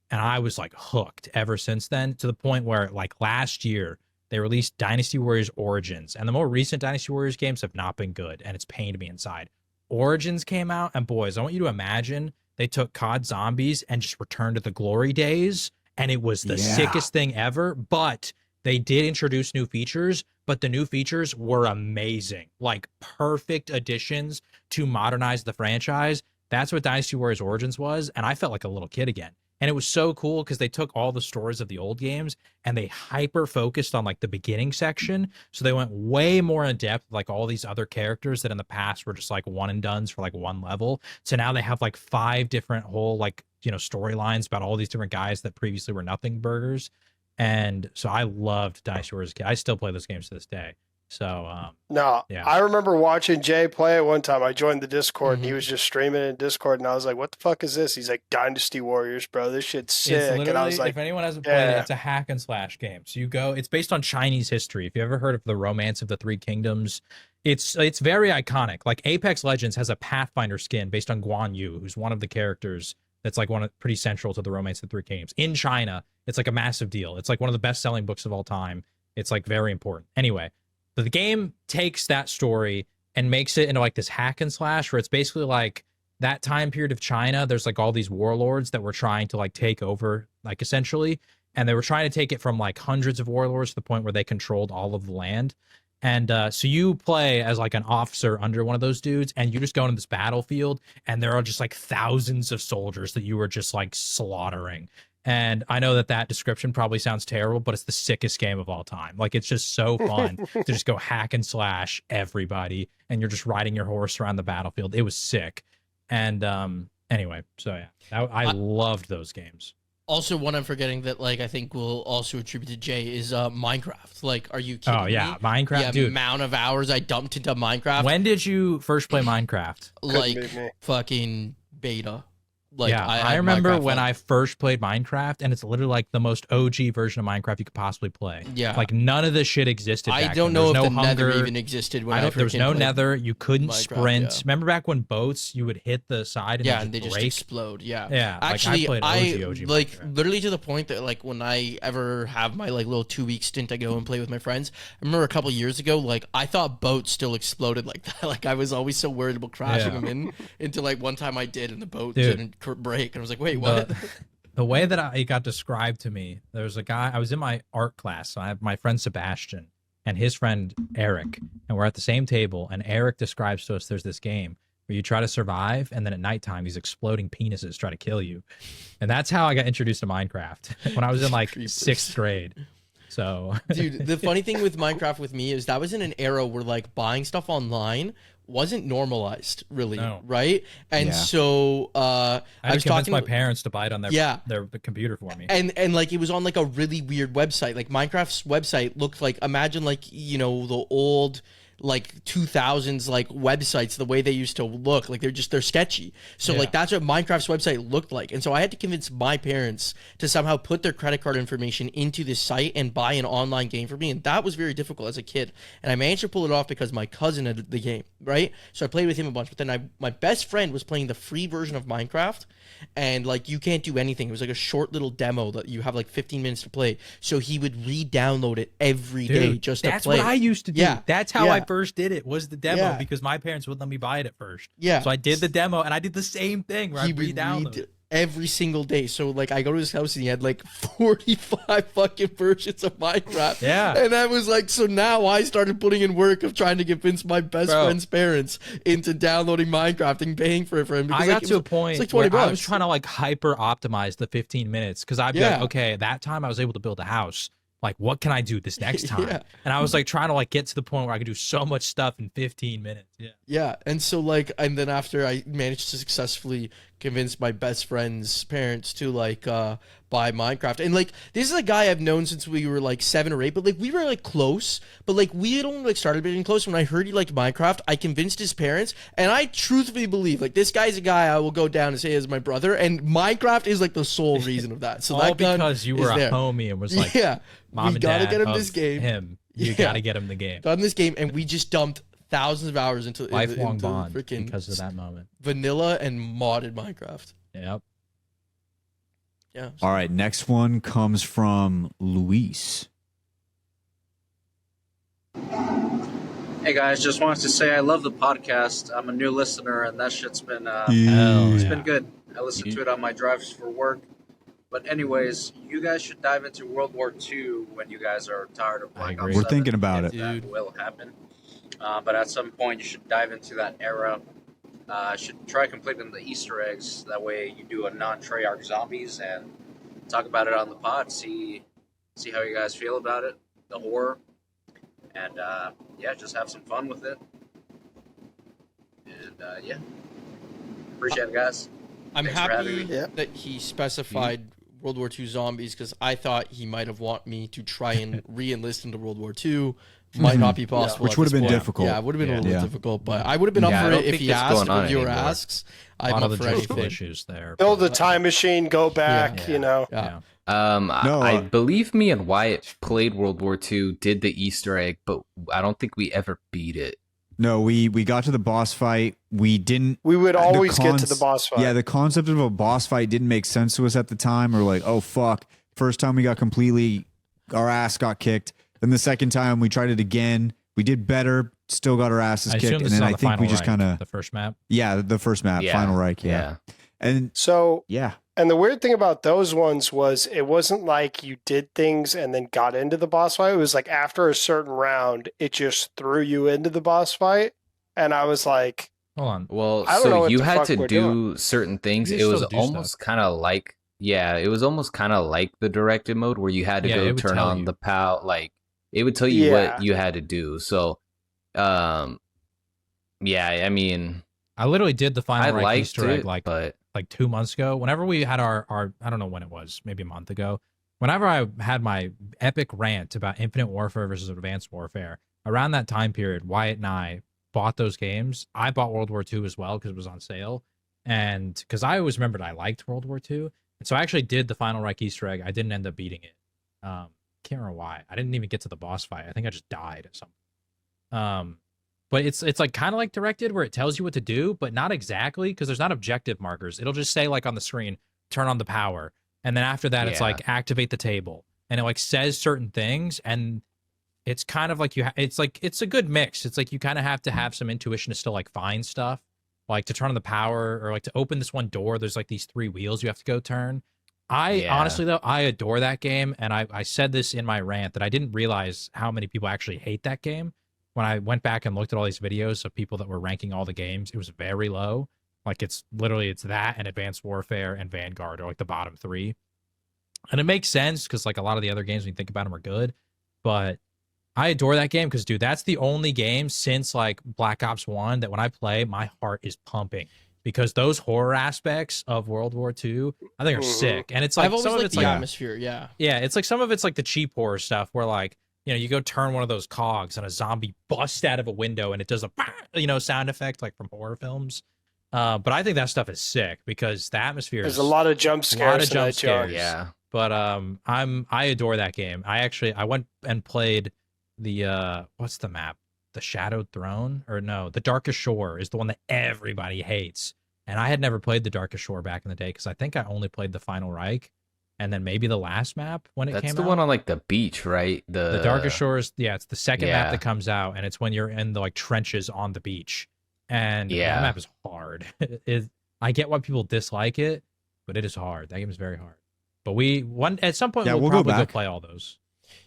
And I was like hooked ever since then, to the point where like last year they released Dynasty Warriors Origins, and the more recent Dynasty Warriors games have not been good, and it's pained me inside. Origins came out, and boys, I want you to imagine they took COD Zombies and just returned to the glory days, and it was the sickest thing ever. But they did introduce new features, but the new features were amazing, like perfect additions to modernize the franchise. That's what Dynasty Warriors Origins was, and I felt like a little kid again. And it was so cool because they took all the stories of the old games and they hyper focused on like the beginning section. So they went way more in depth, like all these other characters that in the past were just like one and dones for like one level. So now they have like 5 different whole like, you know, storylines about all these different guys that previously were nothing burgers. And so I loved Dynasty Warriors. I still play those games to this day. So no, yeah. I remember watching Jay play it one time. I joined the Discord and he was just streaming in Discord, and I was like, "What the fuck is this?" He's like, "Dynasty Warriors, bro. This shit's sick." It's literally, and I was like, if anyone hasn't played it, it's a hack and slash game. So you go. It's based on Chinese history. If you ever heard of the Romance of the Three Kingdoms, it's very iconic. Like Apex Legends has a Pathfinder skin based on Guan Yu, who's one of the characters that's like pretty central to the Romance of the Three Kingdoms. In China, it's like a massive deal. It's like one of the best-selling books of all time. It's like very important. Anyway. So the game takes that story and makes it into like this hack and slash where it's basically like that time period of China. There's like all these warlords that were trying to like take over, like essentially, and they were trying to take it from like hundreds of warlords to the point where they controlled all of the land. And so you play as like an officer under one of those dudes, and you just go into this battlefield, and there are just like thousands of soldiers that you are just like slaughtering. And I know that description probably sounds terrible, but it's the sickest game of all time. Like, it's just so fun to just go hack and slash everybody, and you're just riding your horse around the battlefield. It was sick. And anyway, so yeah, I loved those games. Also, one I'm forgetting that, like, I think we'll also attribute to Jay is Minecraft. Like, are you kidding me? Oh, yeah, Minecraft, the dude. amount of hours I dumped into Minecraft. When did you first play Minecraft? Like, fucking beta. Like, yeah, I remember Minecraft when I first played Minecraft, and it's literally like the most OG version of Minecraft you could possibly play. Yeah, like none of this shit existed. I back don't then. know if no the hunger. Nether even existed when there was no Nether. You couldn't sprint. Yeah. Remember back when boats you would hit the side and they just explode. Yeah. Actually, like I played OG like Minecraft. literally to the point that like when I ever have my like little 2-week stint, I go and play with my friends. I remember a couple years ago, like I thought boats still exploded like that. Like I was always so worried about crashing them into like one time I did, and the boat didn't break, and I was like, wait, what? The way that it got described to me, there was a guy, I was in my art class, so I have my friend Sebastian and his friend Eric, and we're at the same table, and Eric describes to us there's this game where you try to survive, and then at nighttime these exploding penises try to kill you. And that's how I got introduced to Minecraft when I was in like 6th grade. So dude, the funny thing with Minecraft with me is that was in an era where like buying stuff online wasn't normalized really, right? And so I was talking my parents to buy it on their computer for me. And like it was on like a really weird website. Like Minecraft's website looked like, imagine like, you know, the old like 2000s like websites, the way they used to look, like they're sketchy. So like that's what Minecraft's website looked like. And so I had to convince my parents to somehow put their credit card information into this site and buy an online game for me, and that was very difficult as a kid. And I managed to pull it off because my cousin had the game, right? So I played with him a bunch, but then my best friend was playing the free version of Minecraft, and like you can't do anything. It was like a short little demo that you have like 15 minutes to play. So he would re-download it every day just to play. That's what I used to do. Yeah. That's how I first did it, was the demo, because my parents wouldn't let me buy it at first. Yeah. So I did the demo, and I did the same thing where I re-downloaded every single day. So like I go to his house and he had like 45 fucking versions of Minecraft. Yeah. And I was like, so now I started putting in work of trying to convince my best friend's parents into downloading Minecraft and paying for it for him. Because I got to a point like where I was trying to like hyper optimize the 15 minutes, because I'd be like, okay, that time I was able to build a house. Like, what can I do this next time? And I was like trying to like get to the point where I could do so much stuff in 15 minutes. Yeah. And so like, and then after I managed to successfully convince my best friend's parents to like buy Minecraft, and like this is a guy I've known since we were like 7 or 8, but like we were like close, but like we had only like started being close. When I heard he liked Minecraft, I convinced his parents, and I truthfully believe like this guy's a guy I will go down and say is my brother, and Minecraft is like the sole reason of that. So all that because you were a homie and was like, Mom and Dad, get him this game. You gotta get him the game. Got him this game, and we just dumped thousands of hours into lifelong bond freaking because of that moment. Vanilla and modded Minecraft. Yep. Yeah. All right, next one comes from Luis. Hey guys, just wanted to say I love the podcast. I'm a new listener, and that shit's been been good. I listen to it on my drives for work. But anyways, you guys should dive into World War II when you guys are tired of Black Ops 7. We're thinking about it. That will happen. But at some point, you should dive into that era. Should try completing the Easter eggs. That way you do a non-Treyarch Zombies and talk about it on the pod. See how you guys feel about it, the horror. And, just have some fun with it. And, appreciate it, guys. I'm Thanks for having happy me. that he specified World War II Zombies because I thought he might have want me to try and re-enlist into World War II. Might not be possible. Which would have been difficult. Yeah, it would have been a little difficult, but I would have been up for it if he asked, if a viewer asks. I'm up for anything. Issues there. Build a time machine, go back, you know. Yeah. I believe me and Wyatt played World War II, did the Easter egg, but I don't think we ever beat it. No, we got to the boss fight. We would always get to the boss fight. Yeah, the concept of a boss fight didn't make sense to us at the time. We're like, oh fuck. First time we got our ass got kicked. Then the second time we tried it again. We did better, still got our asses kicked. And then I think we just kind of the first map. Yeah, the first map, Final Reich, yeah. And so yeah. And the weird thing about those ones was it wasn't like you did things and then got into the boss fight. It was like after a certain round, it just threw you into the boss fight. And I was like, hold on. Well, so you had to do certain things. It was almost kind of like, it was almost kind of like the directed mode where you had to go turn on the POW. Like, it would tell you what you had to do. So, I mean, I literally did the final Easter egg like 2 months ago. Whenever we had our I don't know when it was, maybe a month ago. Whenever I had my epic rant about Infinite Warfare versus Advanced Warfare, around that time period, Wyatt and I bought those games. I bought World War II as well because it was on sale, and because I always remembered I liked World War II, and so I actually did the Final Reich Easter egg. I didn't end up beating it. Can't remember why. I didn't even get to the boss fight. I think I just died at something. But it's like kind of like directed where it tells you what to do, but not exactly because there's not objective markers. It'll just say like on the screen, turn on the power. And then after that, it's like activate the table. And it like says certain things. And it's kind of like it's a good mix. It's like you kind of have to have some intuition to still like find stuff, like to turn on the power or like to open this one door. There's like these 3 wheels you have to go turn. Honestly, though, I adore that game. And I said this in my rant that I didn't realize how many people actually hate that game. When I went back and looked at all these videos of people that were ranking all the games, it was very low. Like it's that and Advanced Warfare and Vanguard are like the bottom 3. And it makes sense because like a lot of the other games when you think about them are good. But I adore that game because, dude, that's the only game since like Black Ops 1 that when I play, my heart is pumping. Because those horror aspects of World War II, I think are sick. And it's like I've always some of liked it's the like atmosphere, Yeah, it's like some of it's like the cheap horror stuff where like, you know, you go turn one of those cogs and a zombie busts out of a window and it does a sound effect like from horror films. But I think that stuff is sick because the atmosphere there's a lot of jump scares. Yeah. But I adore that game. I went and played the what's the map? The Shadowed Throne? Or no, the Darkest Shore is the one that everybody hates. And I had never played the Darkest Shore back in the day because I think I only played the Final Reich. And then maybe the last map when it came out. That's the one on like the beach, right? The Darkest Shores. Yeah, it's the second map that comes out, and it's when you're in the like trenches on the beach. And that map is hard. I get why people dislike it, but it is hard. That game is very hard. But at some point we'll probably go play all those.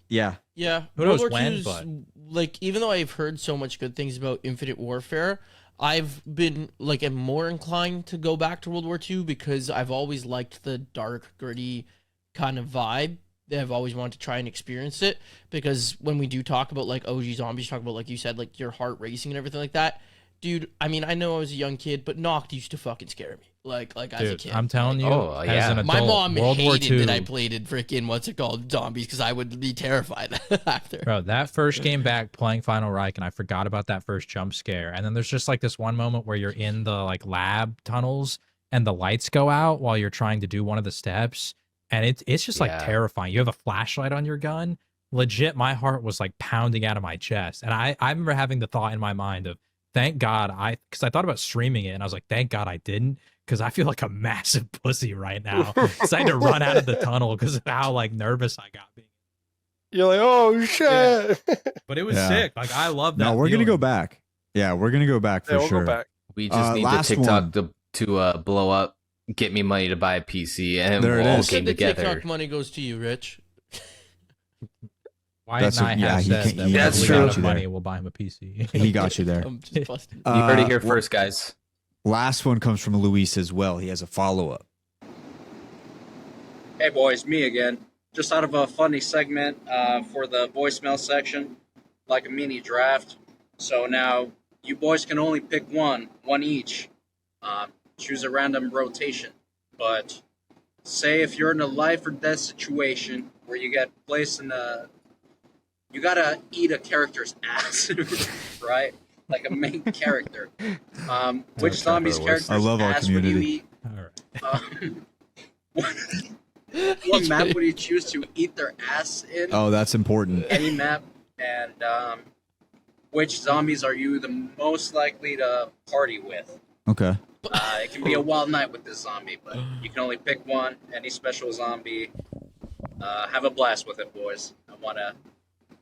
Yeah. Yeah. Who knows when? But like, even though I've heard so much good things about Infinite Warfare, I've been like am more inclined to go back to World War II because I've always liked the dark, gritty kind of vibe. I've always wanted to try and experience it because when we do talk about like OG Zombies, talk about like you said, like your heart racing and everything like that, dude. I mean, I know I was a young kid, but Noct used to fucking scare me. Like as a kid. I'm telling you, as an adult, my mom World War hated II, that I played in freaking Zombies because I would be terrified after. Bro, that first game back playing Final Reich, and I forgot about that first jump scare. And then there's just like this one moment where you're in the like lab tunnels and the lights go out while you're trying to do one of the steps. And it's just like terrifying. You have a flashlight on your gun. Legit, my heart was like pounding out of my chest. And I remember having the thought in my mind of, thank God because I thought about streaming it and I was like, thank God I didn't because I feel like a massive pussy right now. Because I had to run out of the tunnel because of how like nervous I got being. You're like, oh shit. Yeah. But it was sick. Like I love that. No, we're gonna go back. Yeah, we're gonna go back for sure. Go back. We just need the TikTok to blow up. Get me money to buy a PC, and there we'll all came together. The TikTok money goes to you, Rich. Wyatt and I have said that that's true. Got money, we'll buy him a PC. He got you there. I'm just busting. You heard it here first, guys. Last one comes from Luis as well. He has a follow-up. Hey boys, me again. Just out of a funny segment for the voicemail section, like a mini draft. So now you boys can only pick one each. Choose a random rotation. But say if you're in a life or death situation where you get placed in a, you gotta eat a character's ass, right? Like a main character. Which zombies character's I love our ass would you community. eat? What map would you choose to eat their ass in? Oh, that's important. Any map. And which zombies are you the most likely to party with? Okay. It can be a wild night with this zombie, but you can only pick one. Any special zombie. Have a blast with it, boys. I want to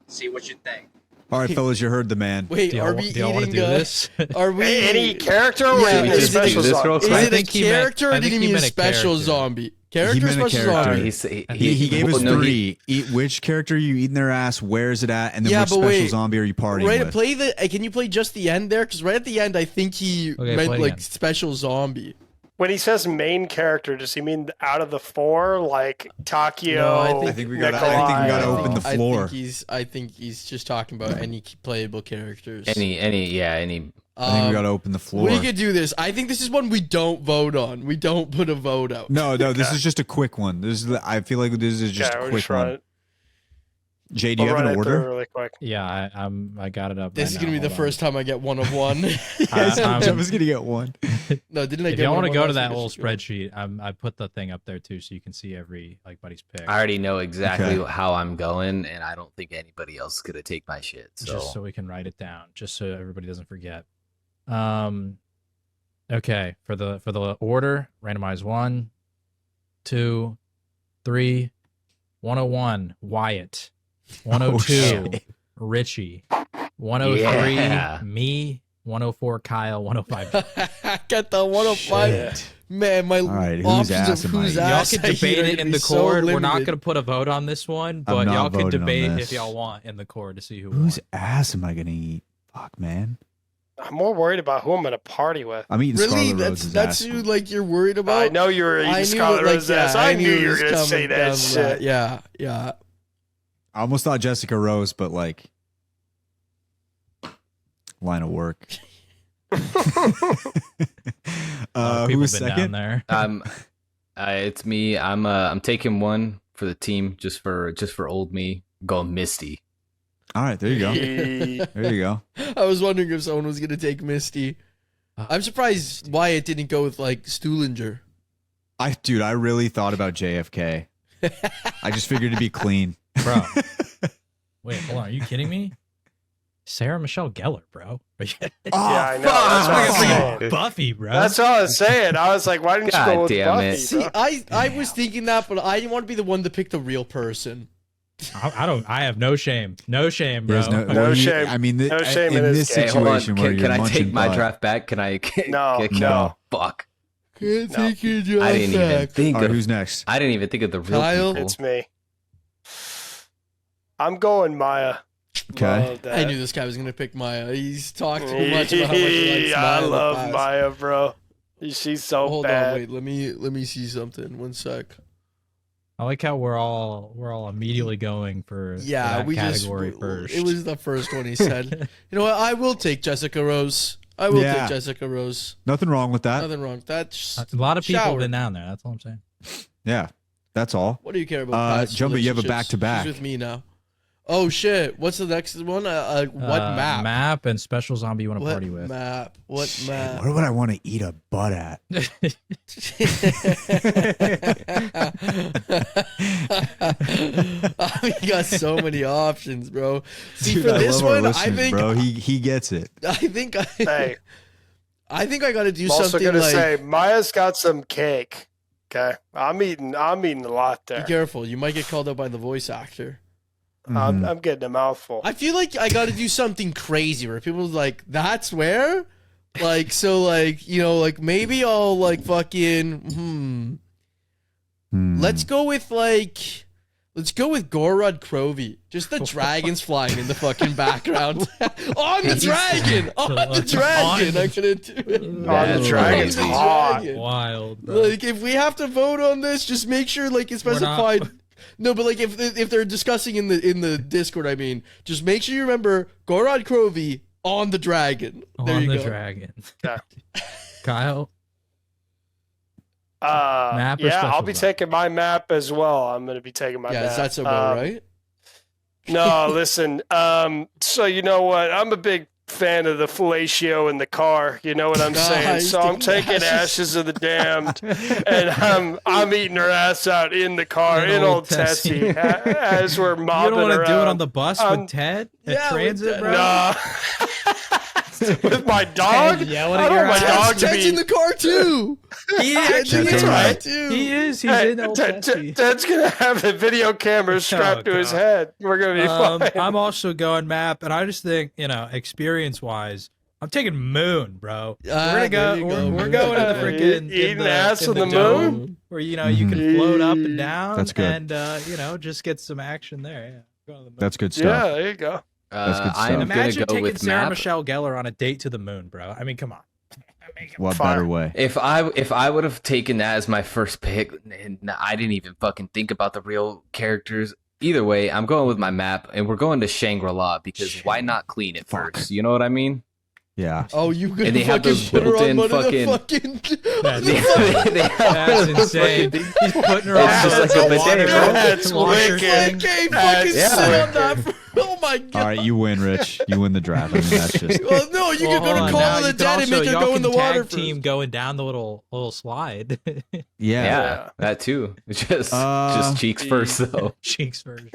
see what you think. All right, fellas, you heard the man. Wait, are we eating this? Are we any character? Yeah, Or is it a special zombie? Is it a character or did he mean a special zombie? Character, he meant special a zombie. He gave us three. Eat which character are you eating their ass? Where is it at? And then which special zombie are you partying with? Play the. Can you play just the end there? Because right at the end, I think he meant like special zombie. When he says main character, does he mean out of the four, like Takio? No, I think we gotta open the floor. I think he's just talking about any playable characters. Any. I think we gotta open the floor. We could do this. I think this is one we don't vote on. We don't put a vote out. No, this is just a quick one. I feel like this is just a quick one. Jay, do you have an order? Really quick. Yeah, I got it up. This is gonna be the first time I get one of one. I was gonna get one. No, didn't I? If you want to go to that whole spreadsheet, I put the thing up there too, so you can see every buddy's pick. I already know exactly how I'm going, and I don't think anybody else is gonna take my shit. So. Just so we can write it down, just so everybody doesn't forget. Okay, for the order, randomize 1, 2, 3, 101, Wyatt, 102, Richie, 103, me, 104, Kyle, 105. Get the 105. Shit. Man, my options of who's ass. Y'all can debate it in the cord. We're not gonna put a vote on this one, but y'all can debate if y'all want in the cord to see whose ass am I gonna eat. Fuck, man. I'm more worried about who I'm going to party with. I'm eating Scarlet Rose's that's who you're worried about. I know you were eating Scarlet Rose's ass. I knew you were going to say that shit. Yeah. I almost thought Jessica Rose, but like line of work. Who's second? There. It's me. I'm taking one for the team just for old me. Going Misty. All right, there you go. There you go. I was wondering if someone was going to take Misty. I'm surprised Wyatt didn't go with like Stuhlinger. Dude, I really thought about JFK. I just figured it'd be clean. Bro. Wait, hold on. Are you kidding me? Sarah Michelle Gellar, bro. Yeah, I know. That's what Buffy, bro. That's all I was saying. I was like, why didn't you go with Buffy? See, I was thinking that, but I didn't want to be the one to pick the real person. I have no shame. No shame, bro. No shame. I mean, no shame in this situation where can I take my draft back? Can I? No. Fuck. Can't take your draft I didn't even think of who's next. I didn't even think of the real Kyle? people. It's me. I'm going Maya. Okay. I knew this guy was gonna pick Maya. He's talked too much about how much he likes Maya. I love Maya, bro. She's so Hold bad. on, wait. Let me see something. 1 sec. I like how we're all immediately going for that category first. It was the first one he said. You know what? I will take Jessica Rose. I will take Jessica Rose. Nothing wrong with that. Nothing wrong. That's a lot of people have been down there. That's all I'm saying. Yeah, that's all. What do you care about? Jumpy, you have a back-to-back. She's with me now. Oh shit! What's the next one? What map? Map and special zombie you want to party with. What map? Where would I want to eat a butt at? We got so many options, bro. See, Dude, for this one, I think, bro, he gets it. I think I got to do I'm something. also gonna like, say Maya's got some cake. Okay, I'm eating a lot there. Be careful, you might get called out by the voice actor. I'm getting a mouthful. I feel like I got to do something crazy where people are like, that's where? Like, so like, you know, like maybe I'll like fucking, Let's go with Gorod Crovey. Just the dragons flying in the fucking background. On the dragon! On the dragon! I'm gonna do it. On the dragon's hot. Wild, bro. Like, if we have to vote on this, just make sure like it's specified. No, but like if they're discussing in the Discord, I mean, just make sure you remember Gorod Crovey on the dragon. There on you the go. dragon. Okay. Kyle. Map or yeah, I'll special be zone? taking my map as well. I'm going to be taking my map. Yeah, that's about right. No, listen. So you know what? I'm a big fan of the fellatio in the car. You know what I'm saying? So I'm taking Ashes of the Damned, and I'm eating her ass out in the car in old Tessie as we're mobbing her. You don't want to do out. it on the bus with Ted at transit, bro? Nah. With my dog? Yeah, I don't want my dog to Ted's be in the car too. He actually Ted's is. right too. He is. He's in old Tessie. Ted's gonna have a video camera strapped to his head. We're gonna be fine. I'm also going map, and I just think, experience wise, I'm taking moon, bro. We're gonna go. We're going to the freaking eating ass on the dome, moon, where you can float up and down. That's good. And just get some action there. Yeah, That's good stuff. Yeah, there you go. That's good stuff. I'm Imagine gonna go taking with Sarah map. Michelle Gellar on a date to the moon, bro. I mean, come on. What Fire. better way? If I would have taken that as my first pick, and I didn't even fucking think about the real characters. Either way, I'm going with my map, and we're going to Shangri-La because why not clean it first? You know what I mean? Yeah. Oh, you gonna And they have fucking those put her on built-in one of the fucking- fucking. That's insane. He's putting her It's on just like a bidet, bro. That's washer wicked. thing. Okay, fucking Yeah. sit on that. Oh my god. All right, you win, Rich. You win the draft. I mean, that's just. Well, no, you can go to Call of the Dead and make her go in the water first. Team going down the little slide. Yeah, that too. Just cheeks first though. Cheeks version.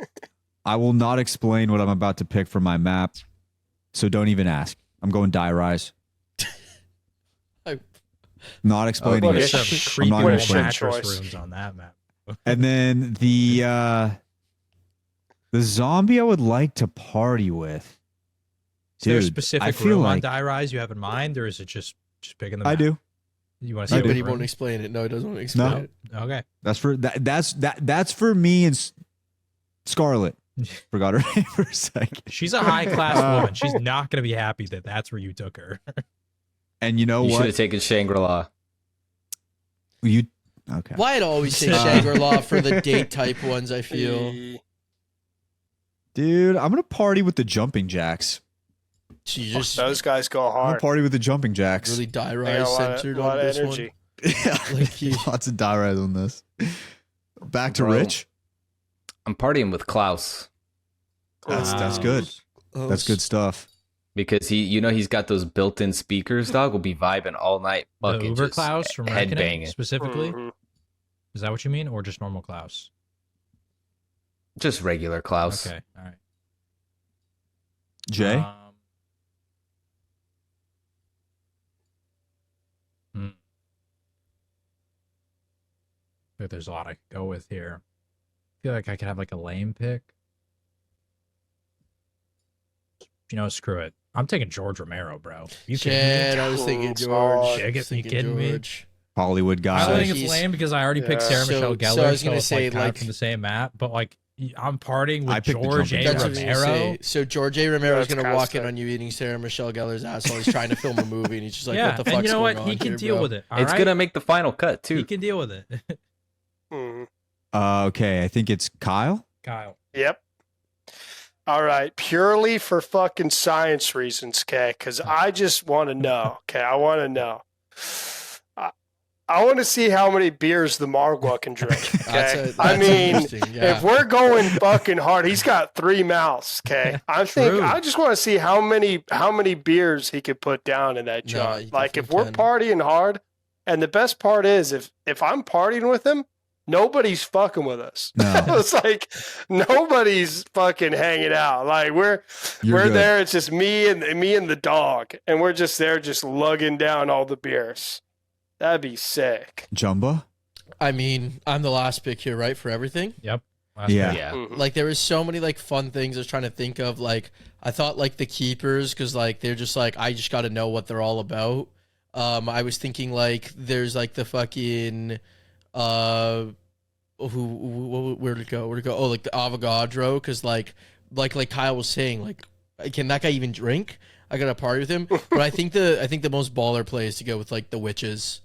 I will not explain what I'm about to pick for my map, so don't even ask. I'm going Die Rise. Not explaining what it. a Some sh- creepy I'm not little gonna mattress choice. rooms on that map. And then the zombie I would like to party with. Is there a Dude, specific I feel room on like Die Rise you have in mind, or is it just picking the map? I do. You want to see But what he room? won't explain it. No, he doesn't want to explain No. it. Okay. That's for that's for me and Scarlett. Forgot her name for a second. She's a high class woman. She's not going to be happy that that's where you took her. And you know You should what? have taken Shangri-La. You okay? Why'd always say Shangri-La for the date type ones, I feel. Dude, I'm gonna party with the jumping jacks. She just Those guys go I'm gonna hard. party with the jumping jacks. really Die They got Rise a lot centered of, lot on of this energy. Yeah, Like lots of Die Rise on this. Back to Bro. Rich. I'm partying with Klaus That's good. one. That's good stuff. because he's got those built-in speakers. Dog will be vibing all night. The Fucking Uber just Klaus from head Reckoning banging. specifically? Mhm. Is that what you mean, or just normal Klaus? Just regular Klaus. Okay, all right. Jay. I think there's a lot I could go with here. I feel like I could have like a lame pick. Screw it. I'm taking George Romero, bro. You kidding Shit, me? I was thinking Oh, George. shit, I was you thinking kidding me? George. Hollywood I guy. don't think it's he's- lame because I already picked Yeah. Sarah So- Michelle Gellar. so I was gonna it's say, like, kind of like- from the same map, but like I'm partying I with picked the George jumping A. That's what I was gonna Romero. say. So George A. Romero is That's gonna walk in Costa. on you eating Sarah Michelle Gellar's ass while he's trying to film a movie, and he's just like, Yeah, "What the fuck's and you know going what? on He can here, deal bro?" with it. It's gonna make the final cut too. He can deal with it. Mhm. Okay, I think it's Kyle. Kyle. Yep. All right. Purely for fucking science reasons, okay? Because I just want to know, okay? I want to know. I want to see how many beers the Margwa can drink, okay? I mean, if we're going fucking hard, he's got 3 mouths, okay? I just want to see how many beers he could put down in that No, jar. you Like, if definitely we're can. partying hard, and the best part is, if I'm partying with him, nobody's fucking with us. No. It's like nobody's fucking hanging out. Like we're You're good. there. It's just me and the dog, and we're just there, just lugging down all the beers. That'd be sick. Jumba. I mean, I'm the last pick here, right, for everything. Yep. Yeah. Yeah. Mhm. Like there was so many like fun things I was trying to think of. Like I thought like the keepers, because like they're just like I just got to know what they're all about. I was thinking like there's like the fucking where'd it go? Oh, like the Avogadro, because like Kyle was saying, like can that guy even drink? I gotta party with him. But I think the most baller play is to go with like the witches.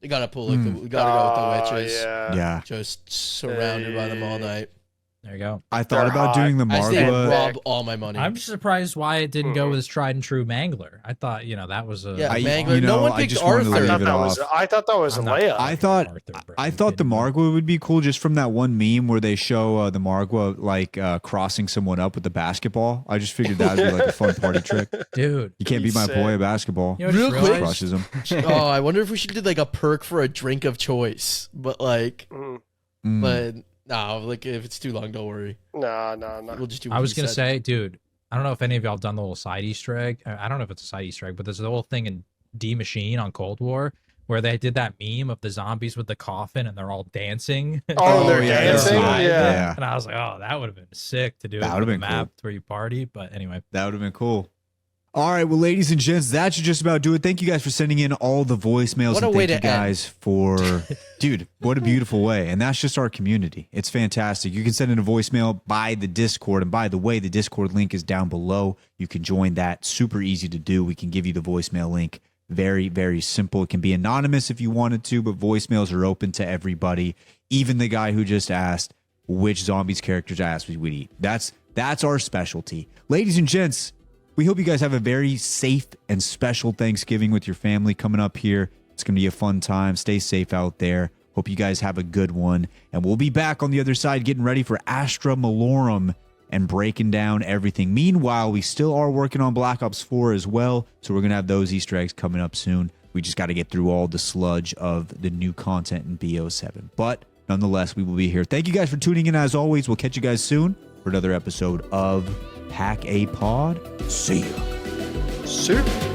We gotta go with the witches. Yeah. Yeah. Just surrounded by them all night. There you go. I thought about doing the I say Margwa. rob all my money. I'm just surprised why it didn't go with his tried and true Mangler. I thought, that was a Mangler. No one picked Arthur. I thought that was Leia. I thought the Margwa would be cool just from that one meme where they show the Margwa like crossing someone up with the basketball. I just figured that would be like a fun party trick. Dude, you can't beat my boy at basketball. Real quick, crushes him. Oh, I wonder if we should do like a perk for a drink of choice, but like, but. No, like if it's too long, don't worry. No. We'll just do. I was gonna say, dude, I don't know if any of y'all done the little side Easter egg. I don't know if it's a side Easter egg, but there's a little thing in D Machine on Cold War where they did that meme of the zombies with the coffin and they're all dancing. Oh, they're dancing. Yeah. And I was like, oh, that would have been sick to do. That would have been map cool. where you party. But anyway, that would have been cool. All right, well, ladies and gents, that should just about do it. Thank you guys for sending in all the voicemails. What a and way thank to you guys for, dude, what a beautiful way. And that's just our community. It's fantastic. You can send in a voicemail by the Discord. And by the way, the Discord link is down below. You can join that. Super easy to do. We can give you the voicemail link. Very, very simple. It can be anonymous if you wanted to, but voicemails are open to everybody. Even the guy who just asked which zombies characters ass we would eat. That's our specialty. Ladies and gents, we hope you guys have a very safe and special Thanksgiving with your family coming up here. It's going to be a fun time. Stay safe out there. Hope you guys have a good one. And we'll be back on the other side getting ready for Astra Malorum and breaking down everything. Meanwhile, we still are working on Black Ops 4 as well. So we're going to have those Easter eggs coming up soon. We just got to get through all the sludge of the new content in BO7. But nonetheless, we will be here. Thank you guys for tuning in. As always, we'll catch you guys soon for another episode of Pack a Pod. See ya. Super.